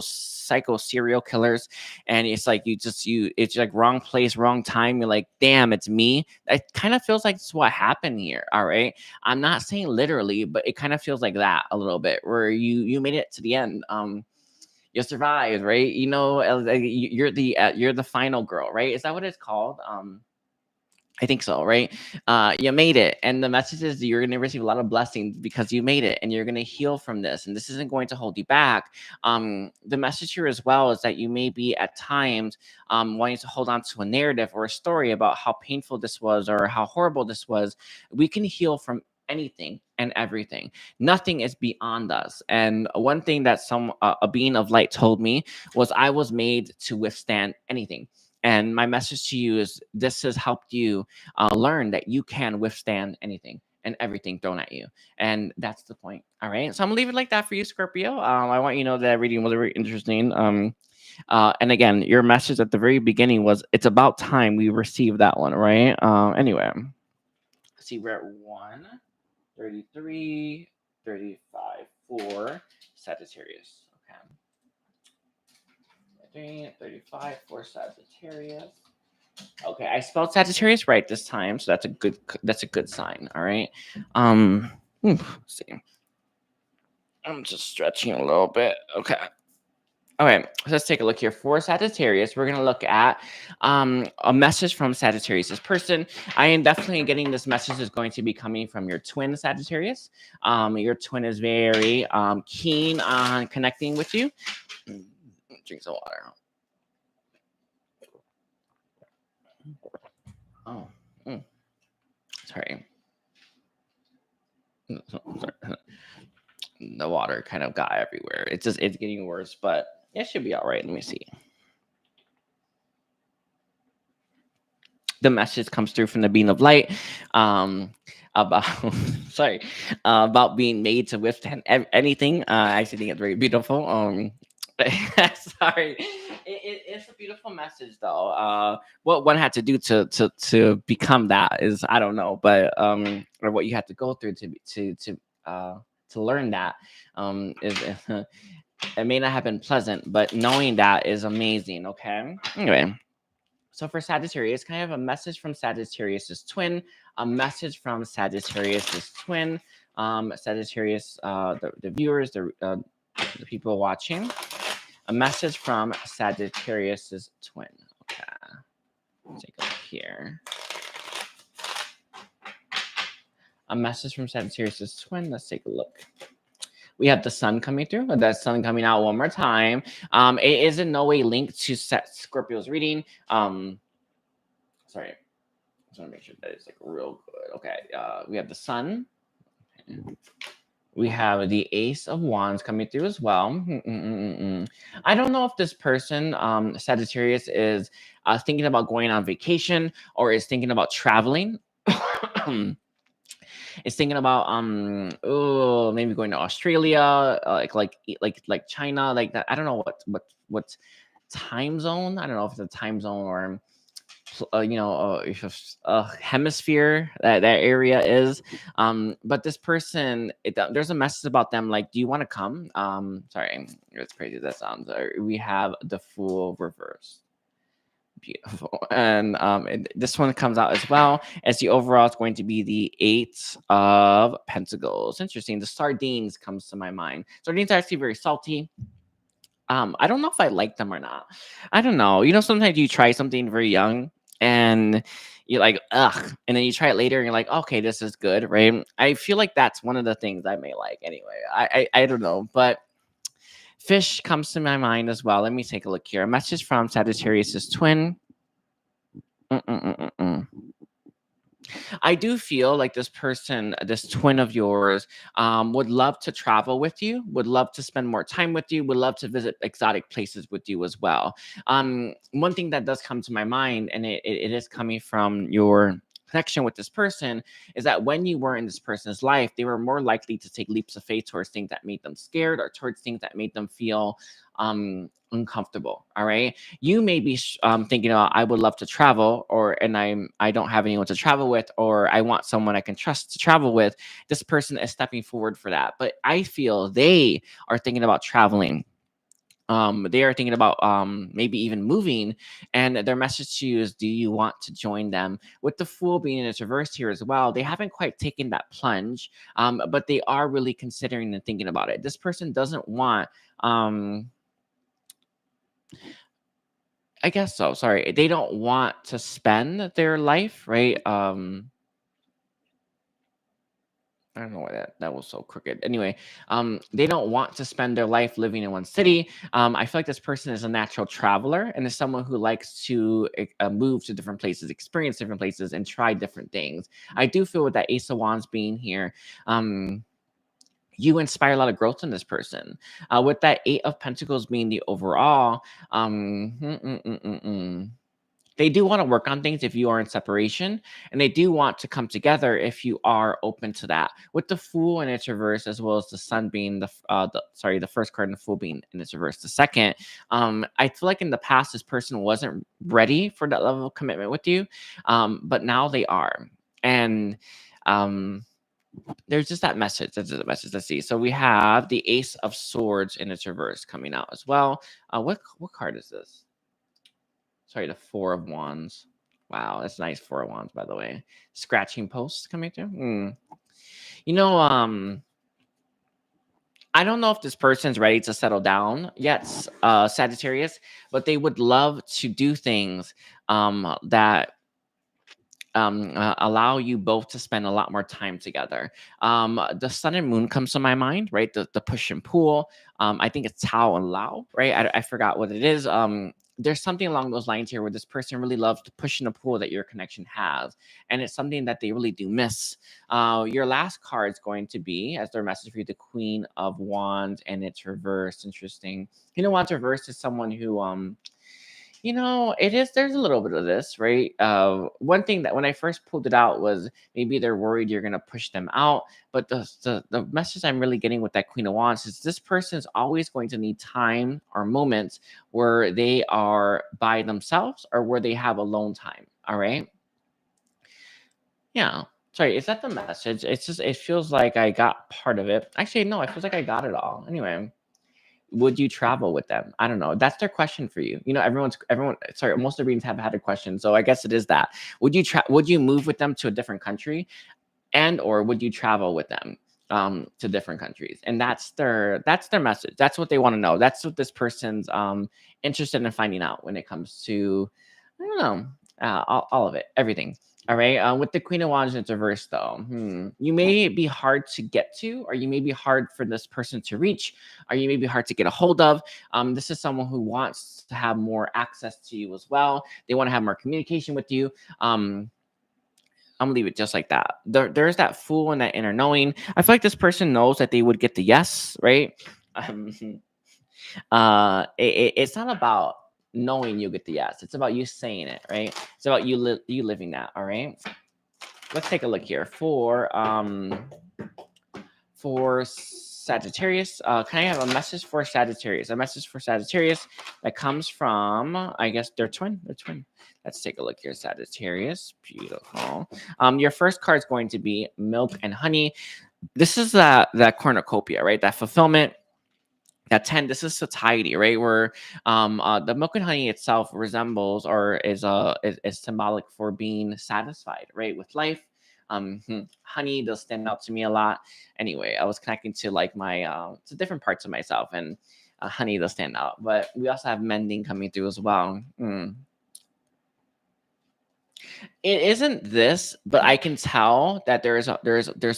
psycho serial killers, and it's like it's like wrong place, wrong time. You're like, damn, it's me. It kind of feels like it's what happened here. All right, I'm not saying literally, but it kind of feels like that a little bit, where you made it to the end. You survived, right? You know, you're the final girl, right? Is that what it's called? I think so, right? You made it. And the message is you're going to receive a lot of blessings because you made it, and you're going to heal from this. And this isn't going to hold you back. The message here as well is that you may be at times wanting to hold on to a narrative or a story about how painful this was or how horrible this was. We can heal from anything and everything. Nothing is beyond us. And one thing that a being of light told me was I was made to withstand anything. And my message to you is this has helped you learn that you can withstand anything and everything thrown at you. And that's the point. All right. So I'm gonna leave it like that for you, Scorpio. I want you to know that reading was very interesting. And again, your message at the very beginning was it's about time we received that one, right? Anyway, see, we're at 133, 35 for Sagittarius. Okay. 35 for Sagittarius. Okay, I spelled Sagittarius right this time, so that's a good sign. All right. Let's see. I'm just stretching a little bit. Okay. All right, so let's take a look here. For Sagittarius, we're going to look at a message from Sagittarius. This person, I am definitely getting this message is going to be coming from your twin Sagittarius. Your twin is very keen on connecting with you. Drink some water. Oh, sorry. The water kind of got everywhere. It's getting worse, but it should be all right. Let me see. The message comes through from the being of light about sorry about being made to withstand anything. I actually think it's very beautiful. Sorry, it's a beautiful message though. What one had to do to become that is I don't know, but or what you had to go through to learn that is it may not have been pleasant, but knowing that is amazing. Okay, anyway. So for Sagittarius, kind of a message from Sagittarius's twin, a message from Sagittarius's twin, Sagittarius, the viewers, the people watching, a message from Sagittarius's twin. Okay, let's take a look here. A message from Sagittarius's twin. Let's take a look. We have the sun coming through. The sun coming out one more time. It is in no way linked to Scorpio's reading. Sorry, I just want to make sure that it's like real good. Okay, we have the sun. We have the Ace of Wands coming through as well. I don't know if this person, Sagittarius, is thinking about going on vacation or is thinking about traveling. Is thinking about maybe going to Australia, like China, like that. I don't know what time zone. I don't know if it's a time zone or hemisphere that area is. But this person, there's a message about them like, do you want to come? Sorry, it's crazy that sounds. We have the Fool reverse. Beautiful. And this one comes out as well as the overall is going to be the 8 of Pentacles. Interesting. The sardines comes to my mind. Sardines are actually very salty. I don't know if I like them or not. I don't know. Sometimes you try something very young and you're like, ugh, and then you try it later and you're like, okay, this is good, right? I feel like that's one of the things I may like anyway. I don't know, but fish comes to my mind as well. Let me take a look here. A message from Sagittarius's twin. I do feel like this person, this twin of yours, would love to travel with you, would love to spend more time with you, would love to visit exotic places with you as well. One thing that does come to my mind, and it is coming from your connection with this person, is that when you were in this person's life, they were more likely to take leaps of faith towards things that made them scared or towards things that made them feel uncomfortable. All right, you may be thinking, oh, I would love to travel, and I don't have anyone to travel with, or I want someone I can trust to travel with. This person is stepping forward for that, but I feel they are thinking about traveling. They are thinking about maybe even moving, and their message to you is, do you want to join them? With the Fool being in its reverse here as well, they haven't quite taken that plunge, but they are really considering and thinking about it. This person doesn't want I guess so. Sorry. They don't want to spend their life, right? I don't know why that was so crooked. Anyway, they don't want to spend their life living in one city. I feel like this person is a natural traveler and is someone who likes to move to different places, experience different places, and try different things. I do feel with that Ace of Wands being here, you inspire a lot of growth in this person. With that Eight of Pentacles being the overall, they do want to work on things if you are in separation, and they do want to come together if you are open to that. With the Fool in its reverse, as well as the Sun being the first card, and the Fool being in its reverse, the second. I feel like in the past this person wasn't ready for that level of commitment with you, but now they are, and there's just that message. That's the message. Let's see. So we have the Ace of Swords in its reverse coming out as well. What card is this? Sorry, the Four of Wands. Wow, that's nice. Four of Wands, by the way. Scratching posts coming through. You know, I don't know if this person's ready to settle down yet, Sagittarius, but they would love to do things that allow you both to spend a lot more time together. The Sun and Moon comes to my mind, right? The push and pull. I think it's Tao and Lao, right? I forgot what it is. There's something along those lines here where this person really loves to push and pull that your connection has, and it's something that they really do miss. Your last card is going to be, as their message for you, the Queen of Wands, and it's reversed. Interesting. You know, Wands reversed is someone who you know, there's a little bit of this, right? One thing that when I first pulled it out was maybe they're worried you're gonna push them out. But the message I'm really getting with that Queen of Wands is this person's always going to need time or moments where they are by themselves or where they have alone time. All right. Yeah. Sorry, is that the message? It's just it feels like I got part of it. Actually, no, it feels like I got it all. Anyway, would you travel with them? I don't know. That's their question for you. You know, everyone. Sorry, most of the readings have had a question, so I guess it is that. Would you move with them to a different country, and or would you travel with them to different countries? And that's their message. That's what they want to know. That's what this person's interested in finding out when it comes to, I don't know, all of it, everything. All right. With the Queen of Wands in reverse, though, you may be hard to get to, or you may be hard for this person to reach, or you may be hard to get a hold of. This is someone who wants to have more access to you as well. They want to have more communication with you. I'm gonna leave it just like that. There's that Fool and that inner knowing. I feel like this person knows that they would get the yes, right? It's not about knowing you get the yes. It's about you saying it, right? It's about you living that. All right. Let's take a look here for Sagittarius. Can I have a message for Sagittarius? A message for Sagittarius that comes from, I guess, their twin. Their twin. Let's take a look here, Sagittarius. Beautiful. Your first card is going to be Milk and Honey. This is that cornucopia, right? That fulfillment. That 10, this is satiety, right? Where the milk and honey itself resembles or is symbolic for being satisfied, right, with life. Honey does stand out to me a lot. Anyway, I was connecting to like my to different parts of myself, and honey does stand out. But we also have mending coming through as well. It isn't this, but I can tell that there's a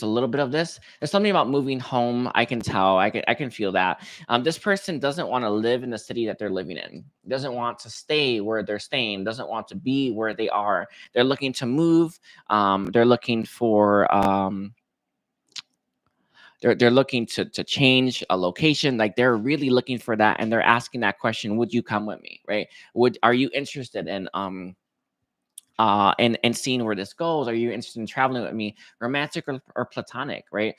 little bit of this. There's something about moving home. I can tell. I can feel that. This person doesn't want to live in the city that they're living in. Doesn't want to stay where they're staying. Doesn't want to be where they are. They're looking to move. They're looking for. They're looking to change a location. Like they're really looking for that, and they're asking that question: would you come with me? Right? Are you interested in and seeing where this goes? Are you interested in traveling with me, romantic or platonic, right?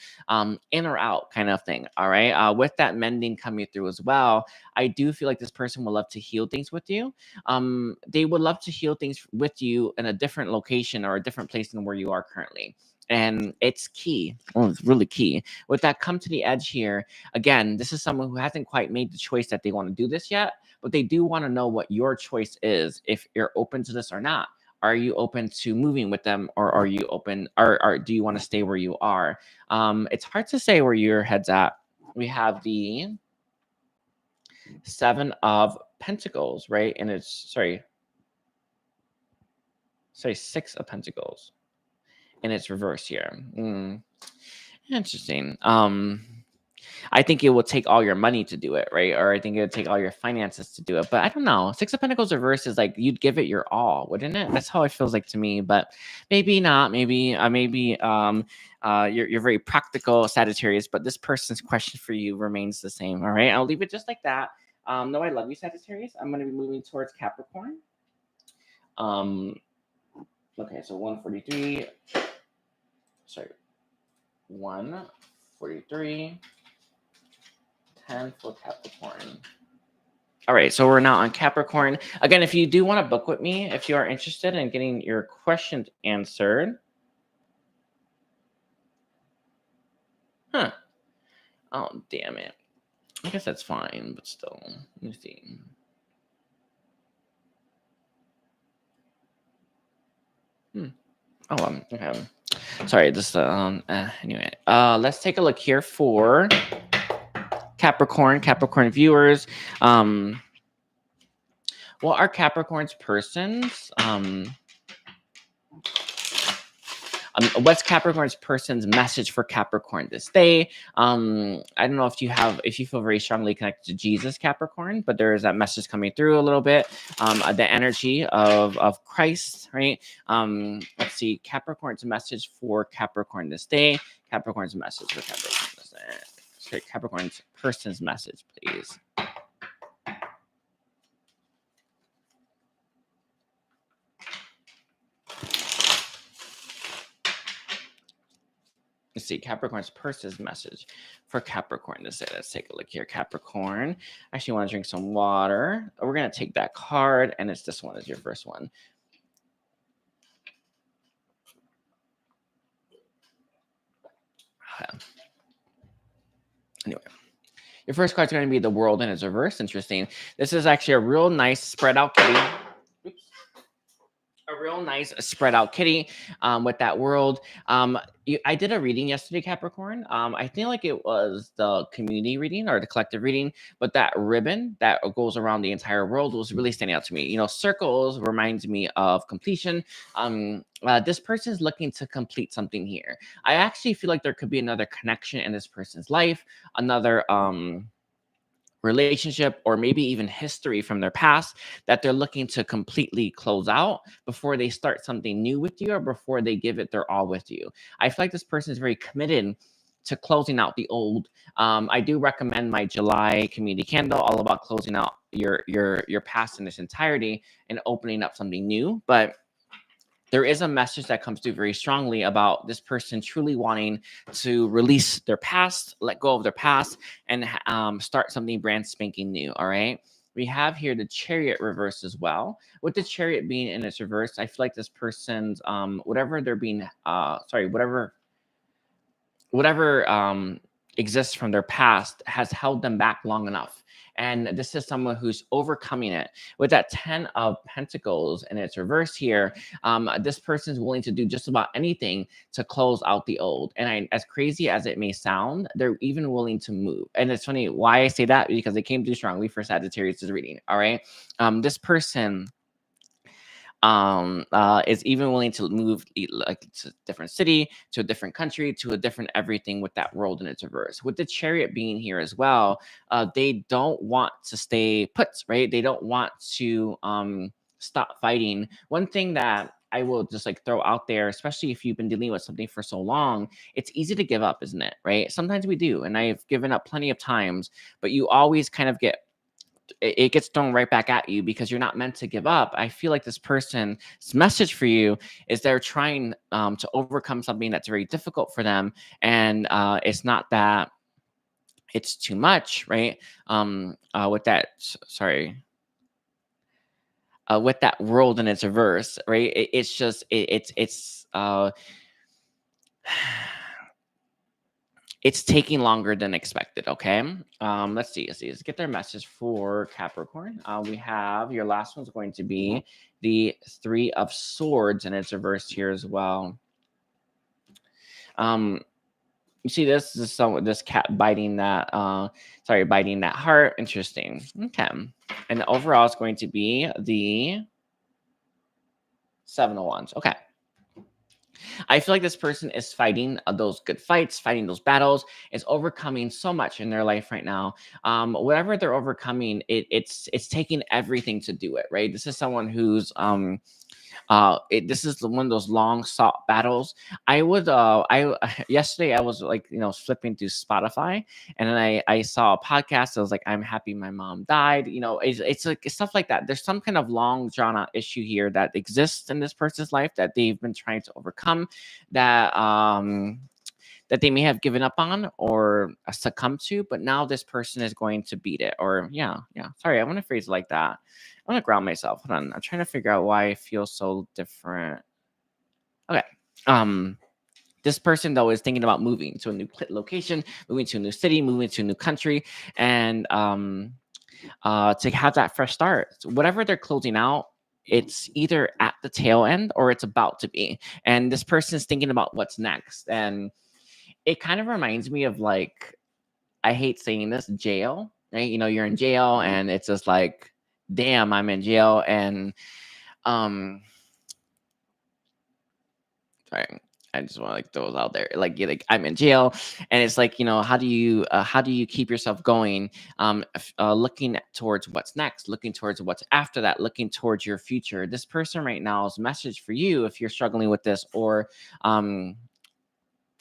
In or out kind of thing. All right. With that mending coming through as well, I do feel like this person would love to heal things with you. They would love to heal things with you in a different location or a different place than where you are currently. And it's key. Oh, it's really key. With that come to the edge here, again, this is someone who hasn't quite made the choice that they want to do this yet, but they do want to know what your choice is, if you're open to this or not. Are you open to moving with them, or are you open, or do you want to stay where you are? It's hard to say where your head's at. We have the Seven of Pentacles, right? And it's Six of Pentacles, and it's reversed here. Interesting. I think it will take all your money to do it, right? Or I think it would take all your finances to do it. But I don't know. Six of Pentacles reverse is like you'd give it your all, wouldn't it? That's how it feels like to me. But maybe not. Maybe you're very practical, Sagittarius. But this person's question for you remains the same. All right, I'll leave it just like that. No, I love you, Sagittarius. I'm going to be moving towards Capricorn. Okay, so 143. Sorry, 143. 10 for Capricorn. All right, so we're now on Capricorn. Again, if you do want to book with me, if you are interested in getting your questions answered. Huh. Oh, damn it. I guess that's fine, but still. Let me see. Oh, okay. Sorry, this, anyway. Let's take a look here for Capricorn viewers. What are Capricorn's persons? What's Capricorn's person's message for Capricorn this day? I don't know if you feel very strongly connected to Jesus, Capricorn, but there is that message coming through a little bit. The energy of Christ, right? Let's see, Capricorn's message for Capricorn this day. Capricorn's message for Capricorn this day. Sorry, Capricorn's person's message, please. Let's see, Capricorn's person's message for Capricorn this day. Let's take a look here. Capricorn. I actually want to drink some water. We're going to take that card, and it's this one is your first one. Anyway, your first card is going to be the World in its reverse. Interesting. This is actually a real nice spread out kitty. Oops. A real nice spread out kitty with that world. I did a reading yesterday, Capricorn. I feel like it was the community reading or the collective reading, but that ribbon that goes around the entire world was really standing out to me. You know, circles reminds me of completion. This person is looking to complete something here. I actually feel like there could be another connection in this person's life, another relationship, or maybe even history from their past that they're looking to completely close out before they start something new with you or before they give it their all with you. I feel like this person is very committed to closing out the old. I do recommend my July community candle, all about closing out your past in its entirety and opening up something new. But there is a message that comes through very strongly about this person truly wanting to release their past, let go of their past, and start something brand spanking new. All right. We have here the Chariot reverse as well. With the Chariot being in its reverse, I feel like this person's whatever they're being whatever exists from their past has held them back long enough. And this is someone who's overcoming it. With that 10 of Pentacles in its reverse here, this person is willing to do just about anything to close out the old. And as crazy as it may sound, they're even willing to move. And it's funny why I say that, because it came through strongly for Sagittarius' reading. All right. This person is even willing to move like to a different city, to a different country, to a different everything with that world in its reverse. With the Chariot being here as well, they don't want to stay put, right? They don't want to stop fighting. One thing that I will just like throw out there, especially if you've been dealing with something for so long, it's easy to give up, isn't it? Right? Sometimes we do, and I've given up plenty of times, but you always kind of it gets thrown right back at you because you're not meant to give up. I feel like this person's message for you is they're trying to overcome something that's very difficult for them. And it's not that it's too much, right? With that, sorry. With that world in its reverse, right? It's just, it's taking longer than expected. Okay. Let's see. Let's get their message for Capricorn. We have your last one's going to be the Three of Swords, and it's reversed here as well. You see this cat biting that biting that heart. Interesting. Okay. And overall it's going to be the Seven of Wands. Okay. I feel like this person is fighting those good fights, fighting those battles, is overcoming so much in their life right now. Whatever they're overcoming, it's taking everything to do it, right? This is someone who's this is one of those long sought battles. I yesterday I was like, flipping through Spotify, and then I saw a podcast. I was like, I'm happy my mom died. It's like stuff like that. There's some kind of long drawn out issue here that exists in this person's life that they've been trying to overcome, that that they may have given up on or succumbed to, but now this person is going to beat it. Or yeah. Sorry, I want to phrase it like that. I want to ground myself. Hold on. I'm trying to figure out why I feel so different. Okay. Um, this person though is thinking about moving to a new location, moving to a new city, moving to a new country, and to have that fresh start. So whatever they're closing out, it's either at the tail end or it's about to be. And this person is thinking about what's next. And it kind of reminds me of, like, I hate saying this, jail, right? You're in jail and it's just like, damn, I'm in jail. And sorry, I just want to like throw it out there. Like, like I'm in jail, and it's like, how do you keep yourself going? Looking towards what's next, looking towards what's after that, looking towards your future. This person right now's message for you, if you're struggling with this, or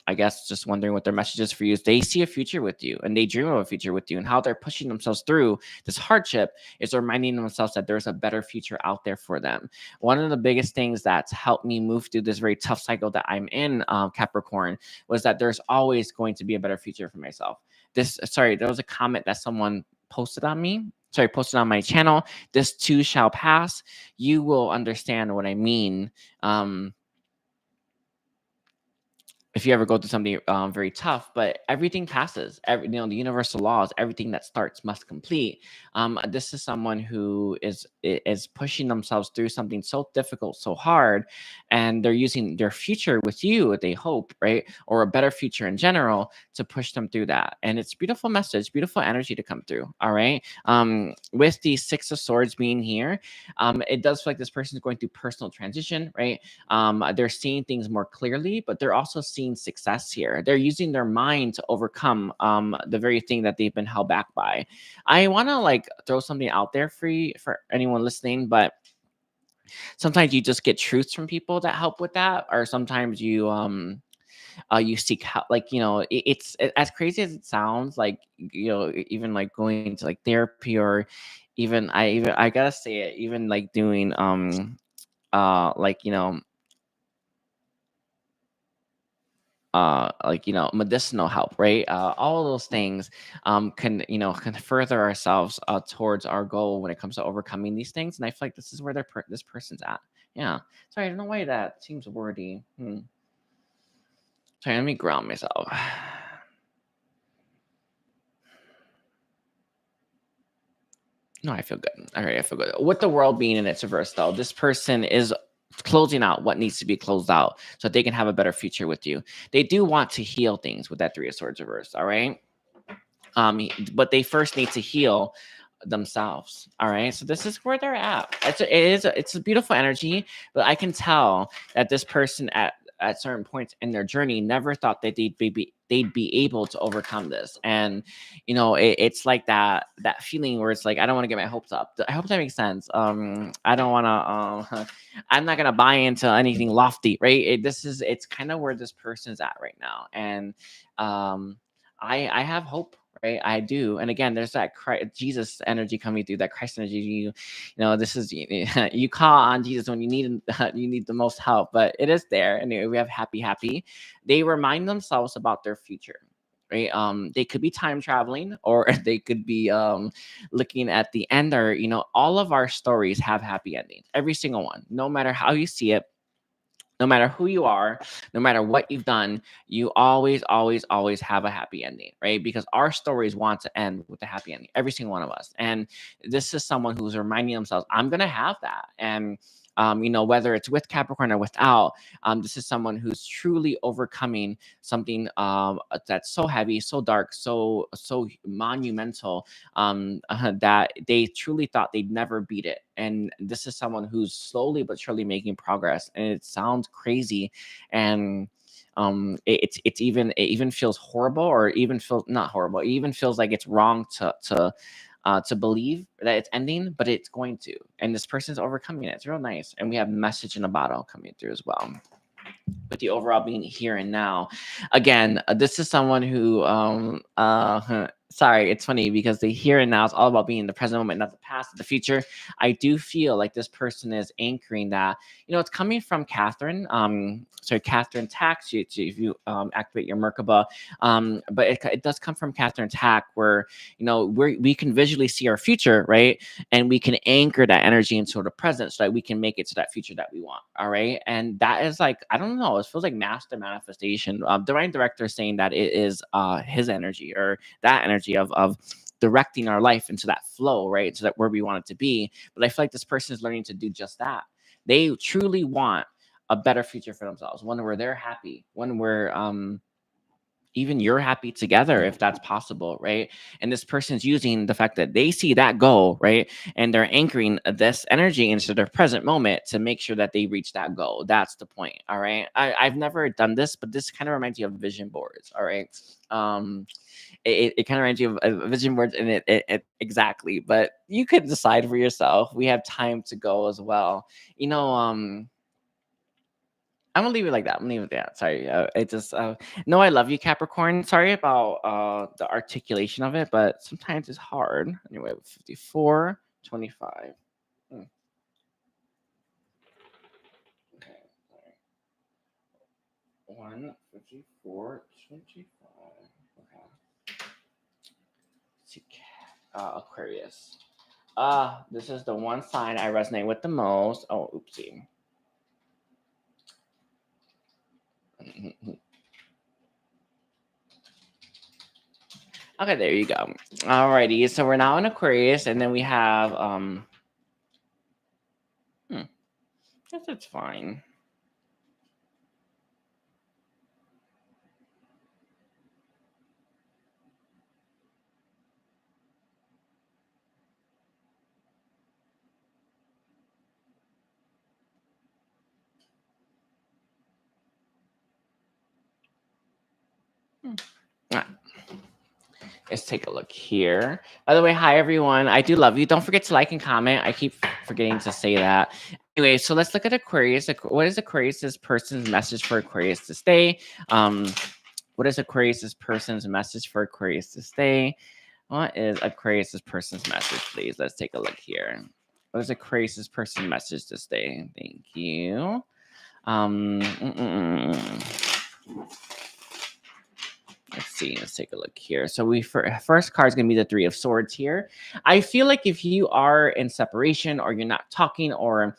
I guess just wondering what their message is for you, is they see a future with you and they dream of a future with you, and how they're pushing themselves through this hardship is reminding themselves that there's a better future out there for them. One of the biggest things that's helped me move through this very tough cycle that I'm in, Capricorn, was that there's always going to be a better future for myself. There was a comment that someone posted on me. Posted on my channel. This too shall pass. You will understand what I mean. If you ever go through something very tough, but everything passes. The universal laws, everything that starts must complete. This is someone who is pushing themselves through something so difficult, so hard, and they're using their future with you, they hope, right, or a better future in general, to push them through that. And it's beautiful message, beautiful energy to come through. All right. With the Six of Swords being here, it does feel like this person is going through personal transition, right? They're seeing things more clearly, but they're also seeing success here. They're using their mind to overcome the very thing that they've been held back by. I want to like throw something out there for anyone listening, but sometimes you just get truths from people that help with that, or sometimes you seek help. Like, as crazy as it sounds, like, even like going to like therapy, or even I gotta say it, even like doing like, medicinal help, right? All of those things can further ourselves towards our goal when it comes to overcoming these things. And I feel like this is where this person's at. Yeah. Sorry, I don't know why that seems wordy. Sorry, let me ground myself. No, I feel good. All right, I feel good. With the world being in its reverse, though, this person is closing out what needs to be closed out so that they can have a better future with you. They do want to heal things with that Three of Swords reverse. All right. But they first need to heal themselves. All right. So this is where they're at. It's a beautiful energy, but I can tell that this person at certain points in their journey never thought that they'd be able to overcome this. And it's like that feeling where it's like, I don't want to get my hopes up. I hope that makes sense. I don't want to I'm not gonna buy into anything lofty, right? It's kind of where this person's at right now. And I have hope, right? I do. And again, there's that Jesus energy coming through, that Christ energy. This is you call on Jesus when you need the most help, but it is there. Anyway, we have happy. They remind themselves about their future. Right. They could be time traveling, or they could be looking at the end, or all of our stories have happy endings. Every single one, no matter how you see it. No matter who you are, no matter what you've done, you always have a happy ending, right? Because our stories want to end with a happy ending, every single one of us. And this is someone who's reminding themselves, I'm going to have that. And you know, whether it's with Capricorn or without, this is someone who's truly overcoming something that's so heavy, so dark, so monumental, that they truly thought they'd never beat it. And this is someone who's slowly but surely making progress. And it sounds crazy, and it even feels horrible, or even feels not horrible. It even feels like it's wrong to believe that it's ending, but it's going to. And this person's overcoming it. It's real nice. And we have message in a bottle coming through as well. But the overall being here and now. Again, this is someone who sorry, it's funny because the here and now is all about being in the present moment, not the past, the future. I do feel like this person is anchoring that. You know, it's coming from Katherine. Sorry, Katherine Tack. If you activate your Merkaba, but it does come from Katherine Tack, where, you know, we can visually see our future, right? And we can anchor that energy into the present so that we can make it to that future that we want. All right. And that is like, I don't know, it feels like master manifestation. Divine Director is saying that it is his energy, or that energy of directing our life into that flow, right? So that where we want it to be. But I feel like this person is learning to do just that. They truly want a better future for themselves, one where they're happy, one where even you're happy together, if that's possible, right? And this person's using the fact that they see that goal, right? And they're anchoring this energy into their present moment to make sure that they reach that goal. That's the point. All right. I've never done this, but this kind of reminds you of vision boards. All right. It kind of reminds you of vision boards, and it exactly, but you could decide for yourself. We have time to go as well. You know, I'm gonna leave it like that. I'm gonna leave it there. Sorry. It just no, I love you, Capricorn. Sorry about the articulation of it, but sometimes it's hard. Anyway, 54, 25. Hmm. Okay. Sorry. 1, 54, 25. Okay. Let's see. Aquarius. This is the one sign I resonate with the most. Oh, oopsie. Okay, there you go. Alrighty, so we're now in Aquarius, and then we have that's fine. Ah, let's take a look here. By the way, hi everyone. I do love you. Don't forget to like and comment. I keep forgetting to say that. Anyway, so let's look at Aquarius. What is Aquarius's person's message for Aquarius to stay? What is Aquarius's person's message for Aquarius to stay? What is Aquarius's person's message, please? Let's take a look here. What is Aquarius's person's message to stay? Thank you. Let's see. Let's take a look here. So first card is going to be the Three of Swords here. I feel like if you are in separation, or you're not talking, or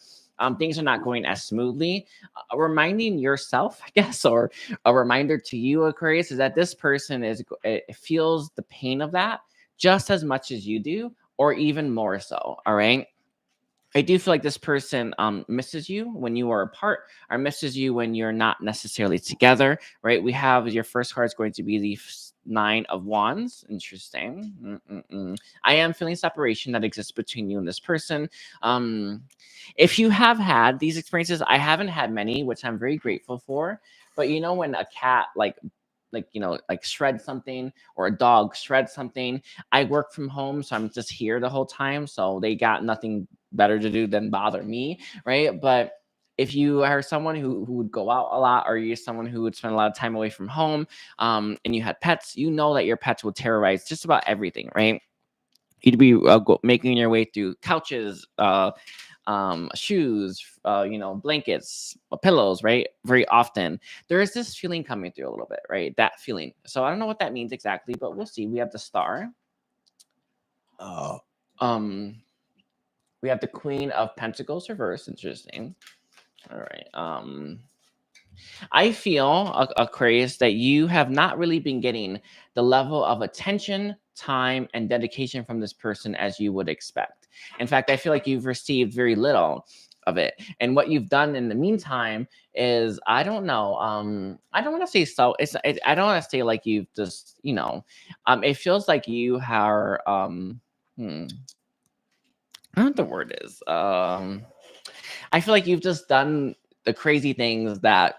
things are not going as smoothly, reminding yourself, I guess, or a reminder to you, Aquarius, is that this person feels the pain of that just as much as you do, or even more so. All right. I do feel like this person misses you when you are apart, or misses you when you're not necessarily together, right? We have your first card is going to be the Nine of Wands. Interesting. I am feeling separation that exists between you and this person. If you have had these experiences, I haven't had many, which I'm very grateful for. But you know, when a cat like shred something, or a dog shreds something. I work from home, so I'm just here the whole time, so they got nothing better to do than bother me, right? But if you are someone who would go out a lot, or you're someone who would spend a lot of time away from home, and you had pets, you know that your pets will terrorize just about everything, right? You'd be making your way through couches, shoes, blankets, pillows, right? Very often there is this feeling coming through a little bit, right? That feeling. So I don't know what that means exactly, but we'll see. We have the Star. Um, we have the Queen of Pentacles reverse. Interesting. All right. I feel, Aquarius, that you have not really been getting the level of attention, time, and dedication from this person as you would expect. In fact, I feel like you've received very little of it. And what you've done in the meantime is, I don't know, I don't want to say I don't want to say like you've just, it feels like you are, hmm, I don't know what the word is. I feel like you've just done the crazy things that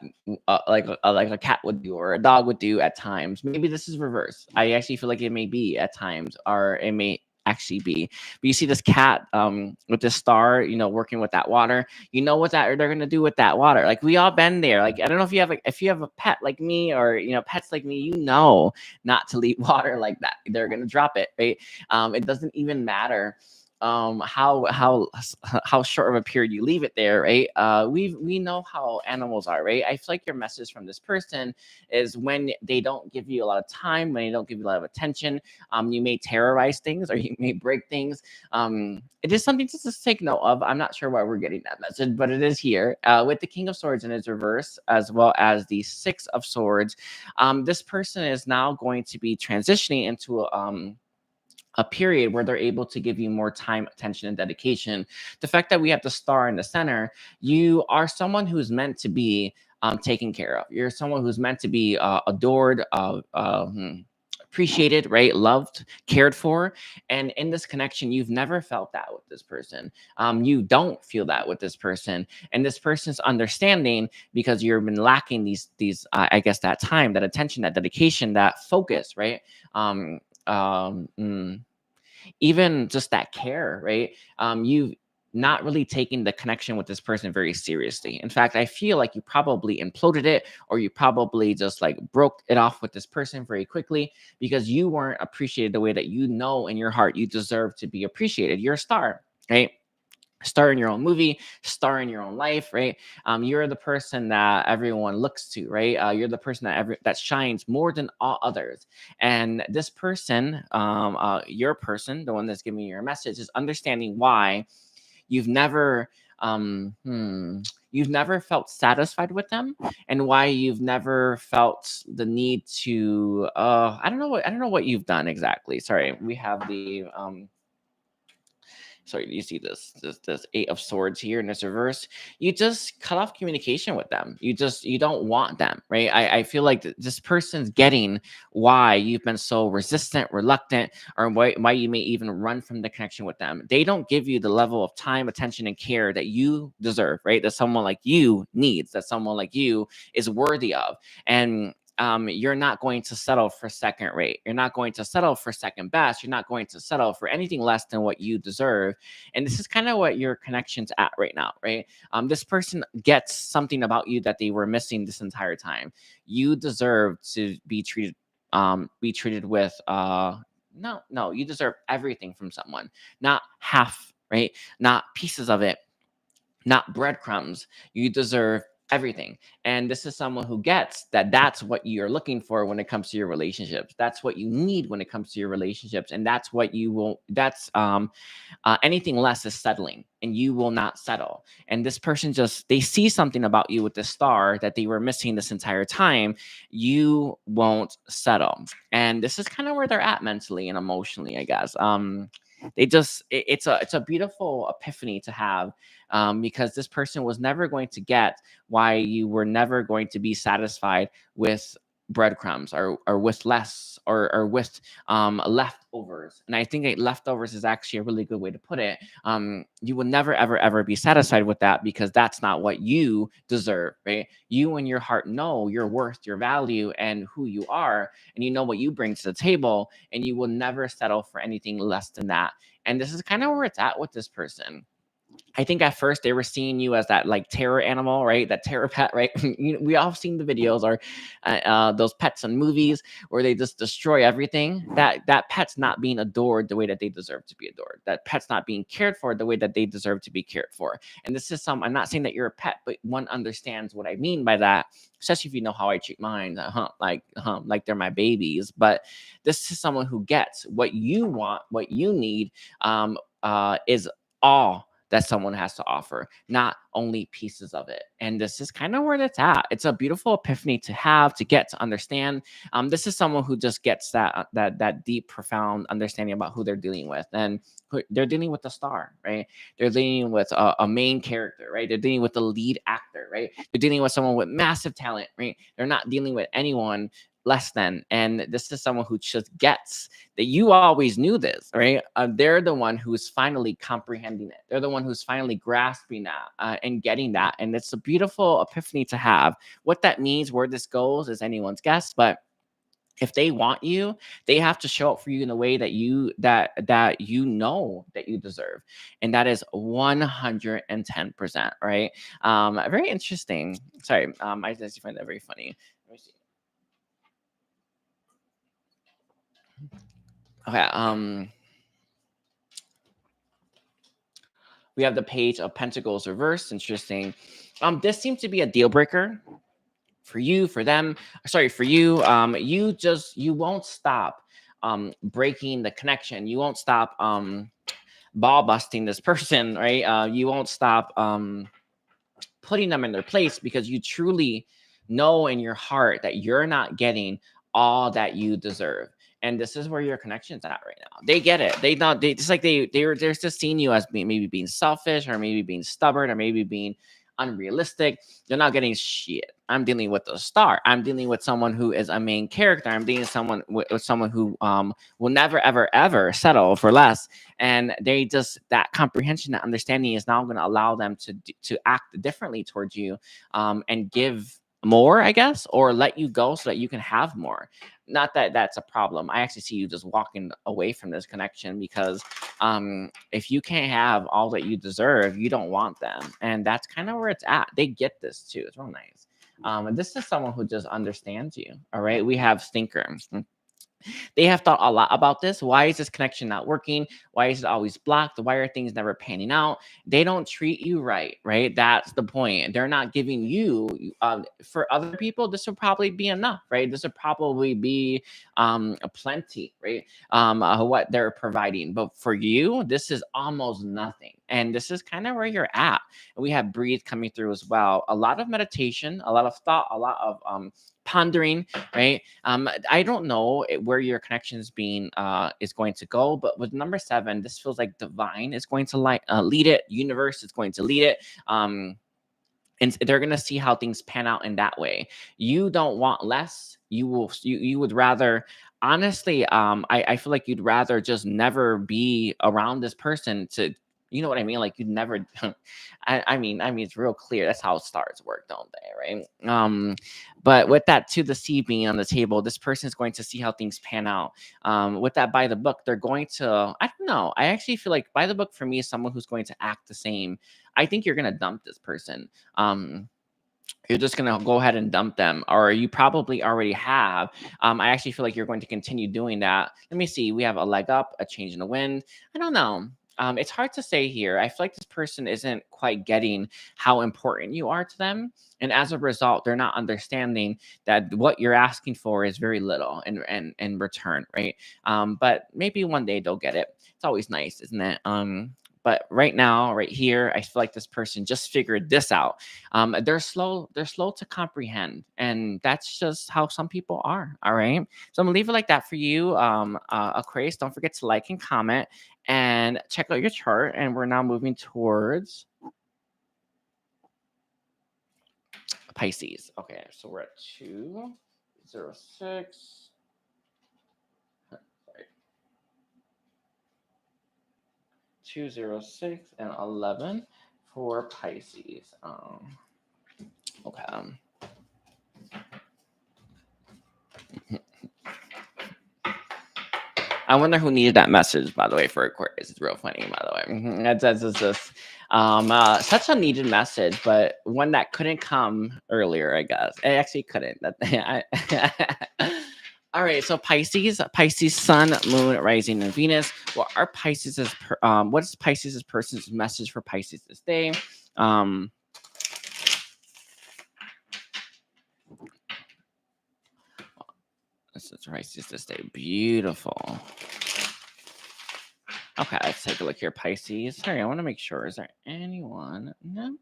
like a cat would do or a dog would do at times. Maybe this is reverse. I actually feel like it may be at times, or it may actually be. But you see this cat with this star, working with that water. You know what that they're gonna do with that water. Like, we all been there. Like, I don't know if you have a pet like me, or pets like me, not to leave water like that. They're gonna drop it, right? It doesn't even matter how short of a period you leave it there, right? We know how animals are, right? I feel like your message from this person is, when they don't give you a lot of time, when they don't give you a lot of attention, you may terrorize things, or you may break things. It is something just to take note of. I'm not sure why we're getting that message, but it is here with the King of Swords in its reverse, as well as the Six of Swords. This person is now going to be transitioning into a period where they're able to give you more time, attention, and dedication. The fact that we have the star in the center, you are someone who's meant to be taken care of. You're someone who's meant to be adored, appreciated, right? Loved, cared for. And in this connection, you've never felt that with this person. You don't feel that with this person. And this person's understanding, because you've been lacking I guess, that time, that attention, that dedication, that focus, right? Um, mm, Even just that care, right? You've not really taking the connection with this person very seriously. In fact, I feel like you probably imploded it, or you probably just like broke it off with this person very quickly, because you weren't appreciated the way that in your heart you deserve to be appreciated. You're a star, right? Star in your own movie, star in your own life, right? You're the person that everyone looks to, right? You're the person that shines more than all others. And this person, your person, the one that's giving you your message, is understanding why you've never um hmm, you've never felt satisfied with them, and why you've never felt the need to I don't know what you've done exactly. Sorry, we have the so you see this Eight of Swords here in this reverse. You just cut off communication with them. You don't want them, right? I feel like this person's getting why you've been so resistant, reluctant, or why you may even run from the connection with them. They don't give you the level of time, attention, and care that you deserve, right? That someone like you needs, that someone like you is worthy of. And you're not going to settle for second rate. You're not going to settle for second best. You're not going to settle for anything less than what you deserve. And this is kind of what your connection's at right now, right? This person gets something about you that they were missing this entire time. You deserve to be treated with no, you deserve everything from someone, not half, right? Not pieces of it, not breadcrumbs. You deserve everything. And this is someone who gets that that's what you're looking for when it comes to your relationships. That's what you need when it comes to your relationships. And that's what you will, that's anything less is settling, and you will not settle. And this person they see something about you with the star that they were missing this entire time. You won't settle. And this is kind of where they're at mentally and emotionally, I guess. It's a beautiful epiphany to have, because this person was never going to get why you were never going to be satisfied with breadcrumbs, or with less, or with leftovers. And I think that leftovers is actually a really good way to put it. You will never ever be satisfied with that, because that's not what you deserve, right? You in your heart know your worth, your value, and who you are, and you know what you bring to the table, and you will never settle for anything less than that. And this is kind of where it's at with this person. I think at first they were seeing you as that like terror animal, right? That terror pet, right? We all have seen the videos, or those pets in movies where they just destroy everything. That pet's not being adored the way that they deserve to be adored. That pet's not being cared for the way that they deserve to be cared for. And this is I'm not saying that you're a pet, but one understands what I mean by that, especially if you know how I treat mine, like they're my babies. But this is someone who gets what you want, what you need, is all that someone has to offer, not only pieces of it. And this is kind of where that's at. It's a beautiful epiphany to have, to get to understand. This is someone who just gets that deep, profound understanding about who they're dealing with, and they're dealing with the star, right? They're dealing with a main character, right? They're dealing with the lead actor, right? They're dealing with someone with massive talent, right? They're not dealing with anyone less than. And this is someone who just gets that you always knew this, right? They're the one who's finally comprehending it. They're the one who's finally grasping that and getting that. And it's a beautiful epiphany to have. What that means, where this goes, is anyone's guess. But if they want you, they have to show up for you in a way that you know that you deserve, and that is 110%, right? Very interesting. Sorry, I just find that very funny. Let me see. Okay, we have the Page of Pentacles reversed. Interesting. This seems to be a deal breaker for you, for them. Sorry, for you. You won't stop breaking the connection. You won't stop ball busting this person, right? You won't stop putting them in their place, because you truly know in your heart that you're not getting all that you deserve. And this is where your connection's at right now. They get it. They not they just like they're just seeing you as maybe being selfish, or maybe being stubborn, or maybe being unrealistic. They're not getting shit. I'm dealing with a star. I'm dealing with someone who is a main character. I'm dealing with someone who will never ever ever settle for less. And they just, that comprehension, that understanding is now going to allow them to act differently towards you, and give more, I guess, or let you go so that you can have more. Not that that's a problem. I actually see you just walking away from this connection, because if you can't have all that you deserve, you don't want them. And that's kind of where it's at. They get this too. It's real nice. And this is someone who just understands you. All right. We have Stinker. They have thought a lot about this. Why is this connection not working? Why is it always blocked? Why are things never panning out? They don't treat you right, right? That's the point. They're not giving you, for other people, this would probably be enough, right? This would probably be a plenty, right? What they're providing. But for you, this is almost nothing. And this is kind of where you're at. And we have Breathe coming through as well. A lot of meditation, a lot of thought, a lot of pondering, right? I don't know where your connections is going to go, but with number 7, this feels like divine is going to lead it. Universe is going to lead it. And they're going to see how things pan out in that way. You don't want less. You would rather, honestly, I feel like you'd rather just never be around this person to, you know what I mean? Like, you'd never, I mean, it's real clear. That's how stars work, don't they? Right. But with that, to the C being on the table, this person is going to see how things pan out. With that, by the book, they're going to, I don't know. I actually feel like by the book for me is someone who's going to act the same. I think you're going to dump this person. You're just going to go ahead and dump them, or you probably already have. I actually feel like you're going to continue doing that. Let me see. We have a leg up, a change in the wind. I don't know. It's hard to say here. I feel like this person isn't quite getting how important you are to them. And as a result, they're not understanding that what you're asking for is very little in return, right? But maybe one day they'll get it. It's always nice, isn't it? But right now, right here, I feel like this person just figured this out. They're slow to comprehend. And that's just how some people are. All right. So I'm gonna leave it like that for you. Aquarius, don't forget to like and comment and check out your chart. And we're now moving towards Pisces. Okay, so we're at 206. Sorry. 206 and 11 for Pisces. Okay. I wonder who needed that message, by the way, for Aquarius. It's real funny, by the way. That's just such a needed message, but one that couldn't come earlier, I guess. It actually couldn't. All right, so Pisces, Sun, Moon, Rising, and Venus. What is Pisces' person's message for Pisces this day? This is Pisces this day. Beautiful. Okay, let's take a look here, Pisces. Sorry, I want to make sure. Is there anyone? No,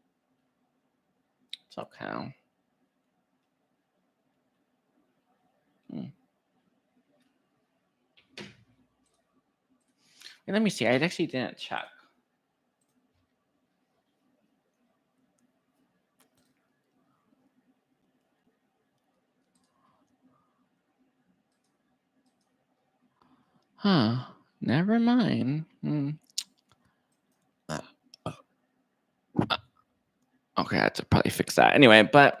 it's okay. Let me see. I actually didn't check. Huh. Never mind. Okay, I have to probably fix that. Anyway, but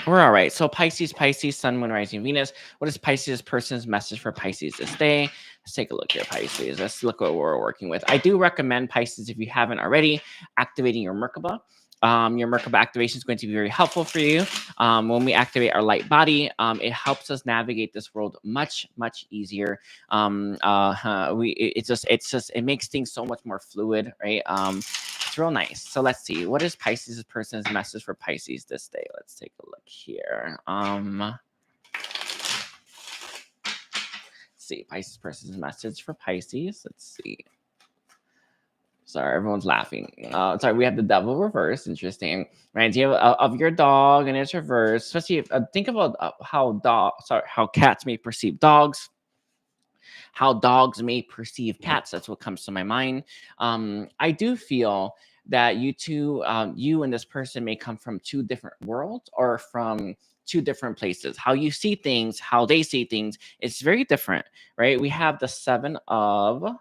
we're all right. So Pisces, Sun, Moon, Rising, Venus. What is Pisces person's message for Pisces this day? Let's take a look here, Pisces. Let's look what we're working with. I do recommend, Pisces, if you haven't already, activating your Merkaba. Your Merkaba activation is going to be very helpful for you. When we activate our light body, it helps us navigate this world much easier. It makes things so much more fluid, right? It's real nice. So let's see. What is Pisces person's message for Pisces this day? Let's take a look here. Let's see. Pisces person's message for Pisces. Let's see. Sorry, everyone's laughing. Sorry, we have the devil reverse. Interesting. Right? You have of your dog and its reverse. Especially if, think about how cats may perceive dogs, how dogs may perceive cats. That's what comes to my mind. I do feel that you two, you and this person may come from two different worlds or from two different places. How you see things, how they see things, it's very different, right? We have the Seven of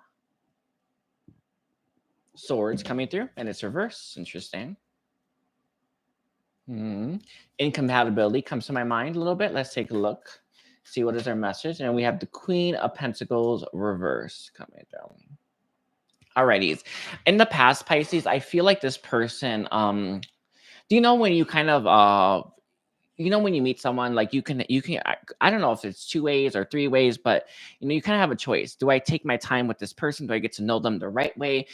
Swords coming through, and it's reverse. Interesting. Incompatibility comes to my mind a little bit. Let's take a look. See what is their message. And we have the Queen of Pentacles reverse coming down. Alrighty. In the past, Pisces, I feel like this person, do you know when you kind of when you meet someone, like you can I don't know if it's 2 ways or 3 ways, but you kind of have a choice. Do I take my time with this person? Do I get to know them the right way?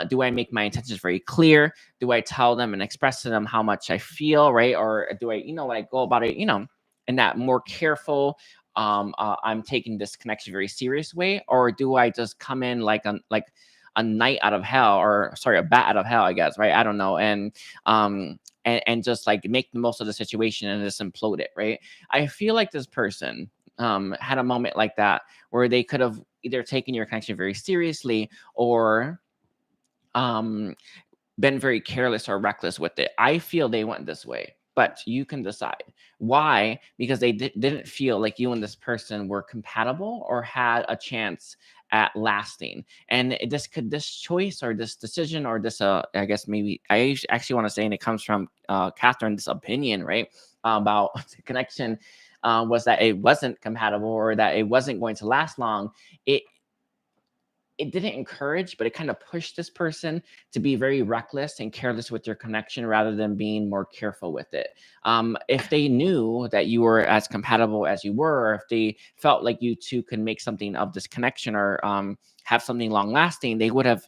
Do I make my intentions very clear? Do I tell them and express to them how much I feel, right? Or do I like go about it in that more careful, I'm taking this connection very serious way? Or do I just come in like a knight out of hell, or sorry, a bat out of hell, I guess, right? I don't know. And just like make the most of the situation and just implode it, right? I feel like this person had a moment like that where they could have either taken your connection very seriously or been very careless or reckless with it. I feel they went this way, but you can decide. Why? Because they didn't feel like you and this person were compatible or had a chance at lasting. And this choice or this decision or this I guess maybe I actually want to say, and it comes from Katherine, this opinion, right, about the connection was that it wasn't compatible or that it wasn't going to last long. It didn't encourage, but it kind of pushed this person to be very reckless and careless with your connection rather than being more careful with it. If they knew that you were as compatible as you were, or if they felt like you two could make something of this connection or have something long lasting, they would have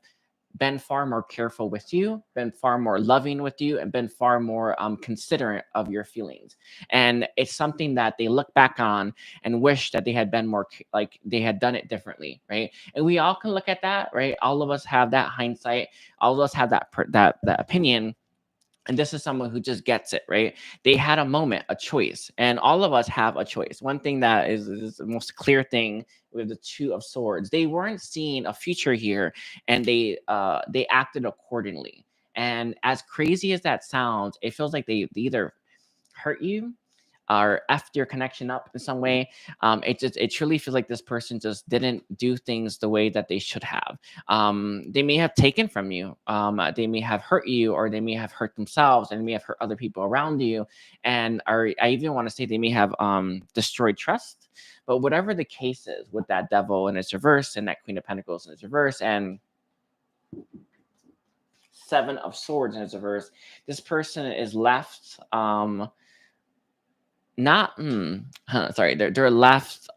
been far more careful with you, been far more loving with you, and been far more considerate of your feelings. And it's something that they look back on and wish that they had been more like they had done it differently, right? And we all can look at that, right? All of us have that hindsight. All of us have that opinion. And this is someone who just gets it, right? They had a moment, a choice, and all of us have a choice. One thing that is the most clear thing with the Two of Swords, they weren't seeing a future here, and they acted accordingly. And as crazy as that sounds, it feels like they either hurt you or effed your connection up in some way. It truly feels like this person just didn't do things the way that they should have. They may have taken from you. They may have hurt you, or they may have hurt themselves, and they may have hurt other people around you. And or I even want to say they may have destroyed trust. But whatever the case is with that devil in its reverse and that Queen of Pentacles in its reverse and Seven of Swords in its reverse, this person is left not sorry, they're left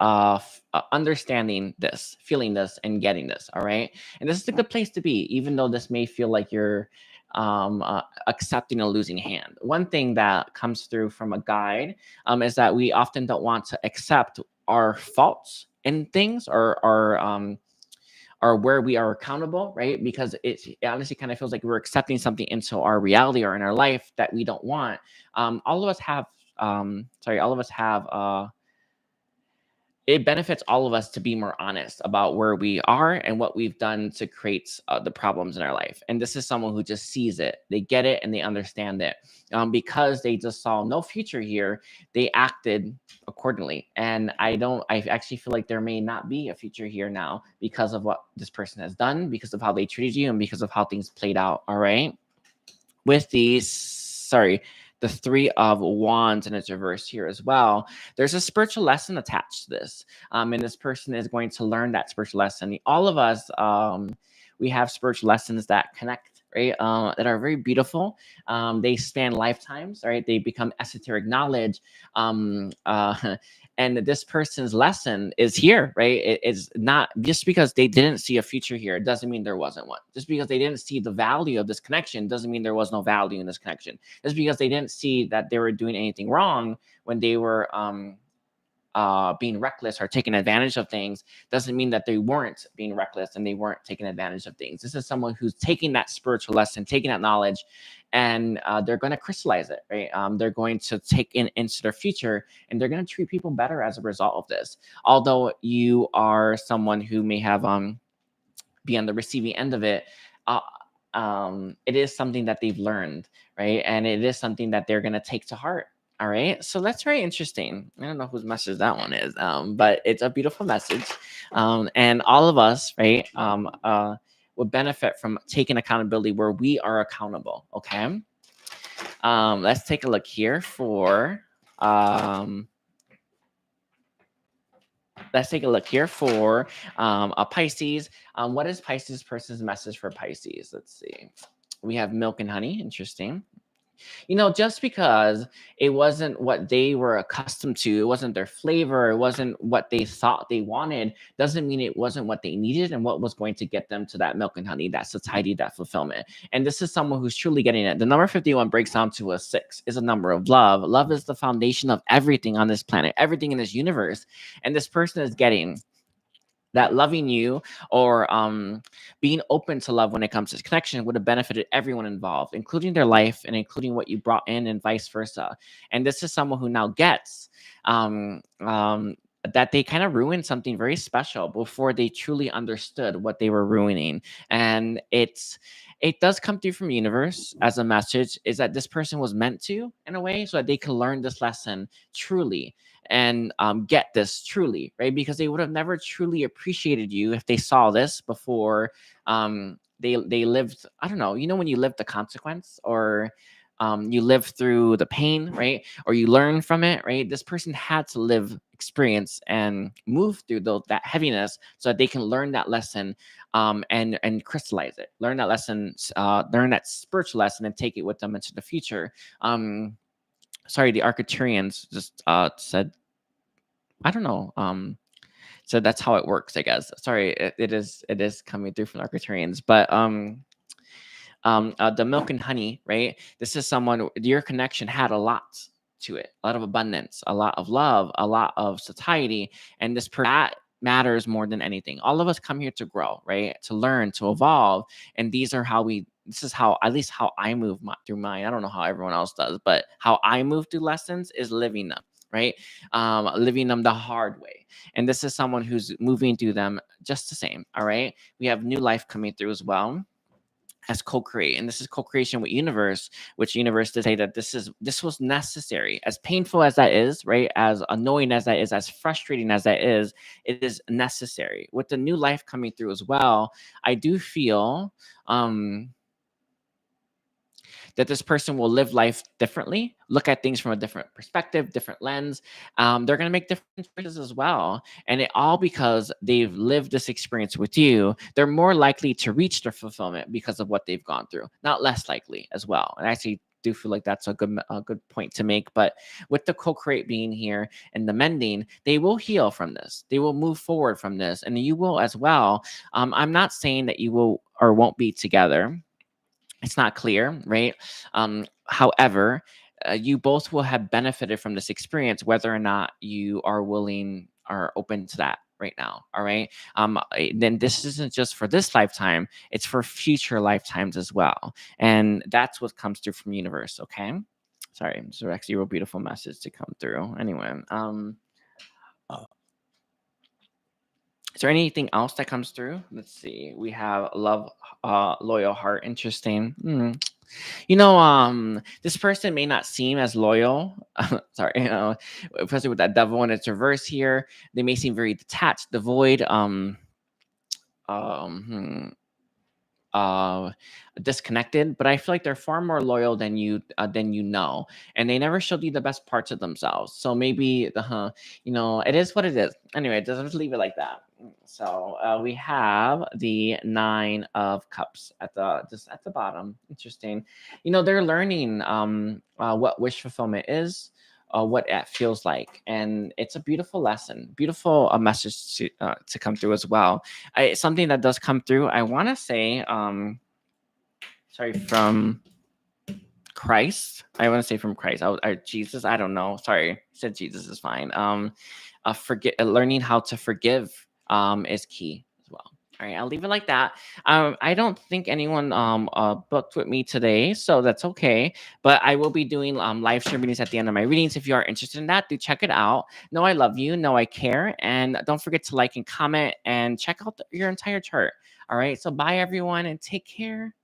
understanding this, feeling this, and getting this. All right, and this is a good place to be, even though this may feel like you're accepting a losing hand. One thing that comes through from a guide is that we often don't want to accept our faults in things or or where we are accountable, right? Because it honestly kind of feels like we're accepting something into our reality or in our life that we don't want. All of us have, all of us have, it benefits all of us to be more honest about where we are and what we've done to create the problems in our life. And this is someone who just sees it, they get it, and they understand it. Because they just saw no future here, they acted accordingly. And I actually feel like there may not be a future here now because of what this person has done, because of how they treated you, and because of how things played out. All right. With the Three of Wands in its reverse here as well, there's a spiritual lesson attached to this. And this person is going to learn that spiritual lesson. All of us, we have spiritual lessons that connect, right? That are very beautiful. They span lifetimes, right? They become esoteric knowledge. And this person's lesson is here, right? It's not just because they didn't see a future here, it doesn't mean there wasn't one. Just because they didn't see the value of this connection doesn't mean there was no value in this connection. Just because they didn't see that they were doing anything wrong when they were being reckless or taking advantage of things doesn't mean that they weren't being reckless and they weren't taking advantage of things. This is someone who's taking that spiritual lesson, taking that knowledge, and they're going to crystallize it, right? They're going to take it into their future, and they're going to treat people better as a result of this. Although you are someone who may have be on the receiving end of it, it is something that they've learned, right? And it is something that they're going to take to heart. All right, so that's very interesting. I don't know whose message that one is, but it's a beautiful message, and all of us, right, would benefit from taking accountability where we are accountable. Okay, let's take a look here for a Pisces. What is Pisces person's message for Pisces? Let's see. We have milk and honey. Interesting. Just because it wasn't what they were accustomed to, it wasn't their flavor, it wasn't what they thought they wanted, doesn't mean it wasn't what they needed and what was going to get them to that milk and honey, that satiety, that fulfillment. And this is someone who's truly getting it. The number 51 breaks down to a 6, is a number of love. Love is the foundation of everything on this planet, everything in this universe. And this person is getting that loving you or being open to love when it comes to this connection would have benefited everyone involved, including their life and including what you brought in and vice versa. And this is someone who now gets that they kind of ruined something very special before they truly understood what they were ruining. And it does come through from the universe as a message, is that this person was meant to, in a way, so that they can learn this lesson truly and get this truly, right? Because they would have never truly appreciated you if they saw this before they lived. I don't know. When you live the consequence, or you live through the pain, right? Or you learn from it, right? This person had to live, experience, and move through that heaviness so that they can learn that lesson and crystallize it. Learn that lesson, learn that spiritual lesson, and take it with them into the future. Sorry, the Arcturians just said, I don't know. So that's how it works, I guess. Sorry, it is coming through from Arcturians, but the milk and honey, right? This is someone, your connection had a lot to it, a lot of abundance, a lot of love, a lot of satiety, and that matters more than anything. All of us come here to grow, right? To learn, to evolve, and this is how, at least how I move through mine. I don't know how everyone else does, but how I move through lessons is living them, right? Living them the hard way. And this is someone who's moving through them just the same. All right. We have new life coming through as well as co-create, and this is co-creation with universe, which universe to say that this was necessary, as painful as that is, right? As annoying as that is, as frustrating as that is, it is necessary. With the new life coming through as well, I do feel that this person will live life differently, look at things from a different perspective, different lens. They're going to make different choices as well. And it all because they've lived this experience with you. They're more likely to reach their fulfillment because of what they've gone through, not less likely as well. And I actually do feel like that's a good point to make. But with the co-create being here and the mending, they will heal from this. They will move forward from this, and you will as well. I'm not saying that you will or won't be together. It's not clear, right? However, you both will have benefited from this experience, whether or not you are willing or open to that. right now. All right. Then this isn't just for this lifetime, it's for future lifetimes as well. And that's what comes through from universe. Okay. Sorry, this is actually a real beautiful message to come through. Anyway, is there anything else that comes through? Let's see. We have love, loyal heart. Interesting. This person may not seem as loyal. Sorry, especially with that devil in its reverse here. They may seem very detached, devoid, um, hmm, uh disconnected, but I feel like they're far more loyal than you know, and they never showed you the best parts of themselves. So maybe it is what it is. Anyway, just leave it like that. So we have the 9 of Cups at the just at the bottom. Interesting. They're learning what wish fulfillment is, what it feels like, and it's a beautiful lesson, beautiful message to come through as well. Something that does come through, I want to say, sorry, from Christ. I want to say from Christ. Jesus. I don't know. Sorry, I said Jesus is fine. Learning how to forgive is key as well. All right, I'll leave it like that. I don't think anyone booked with me today, so that's okay. But I will be doing live stream readings at the end of my readings. If you are interested in that, do check it out. Know I love you. Know I care. And don't forget to like and comment and check out your entire chart. All right, so bye everyone and take care.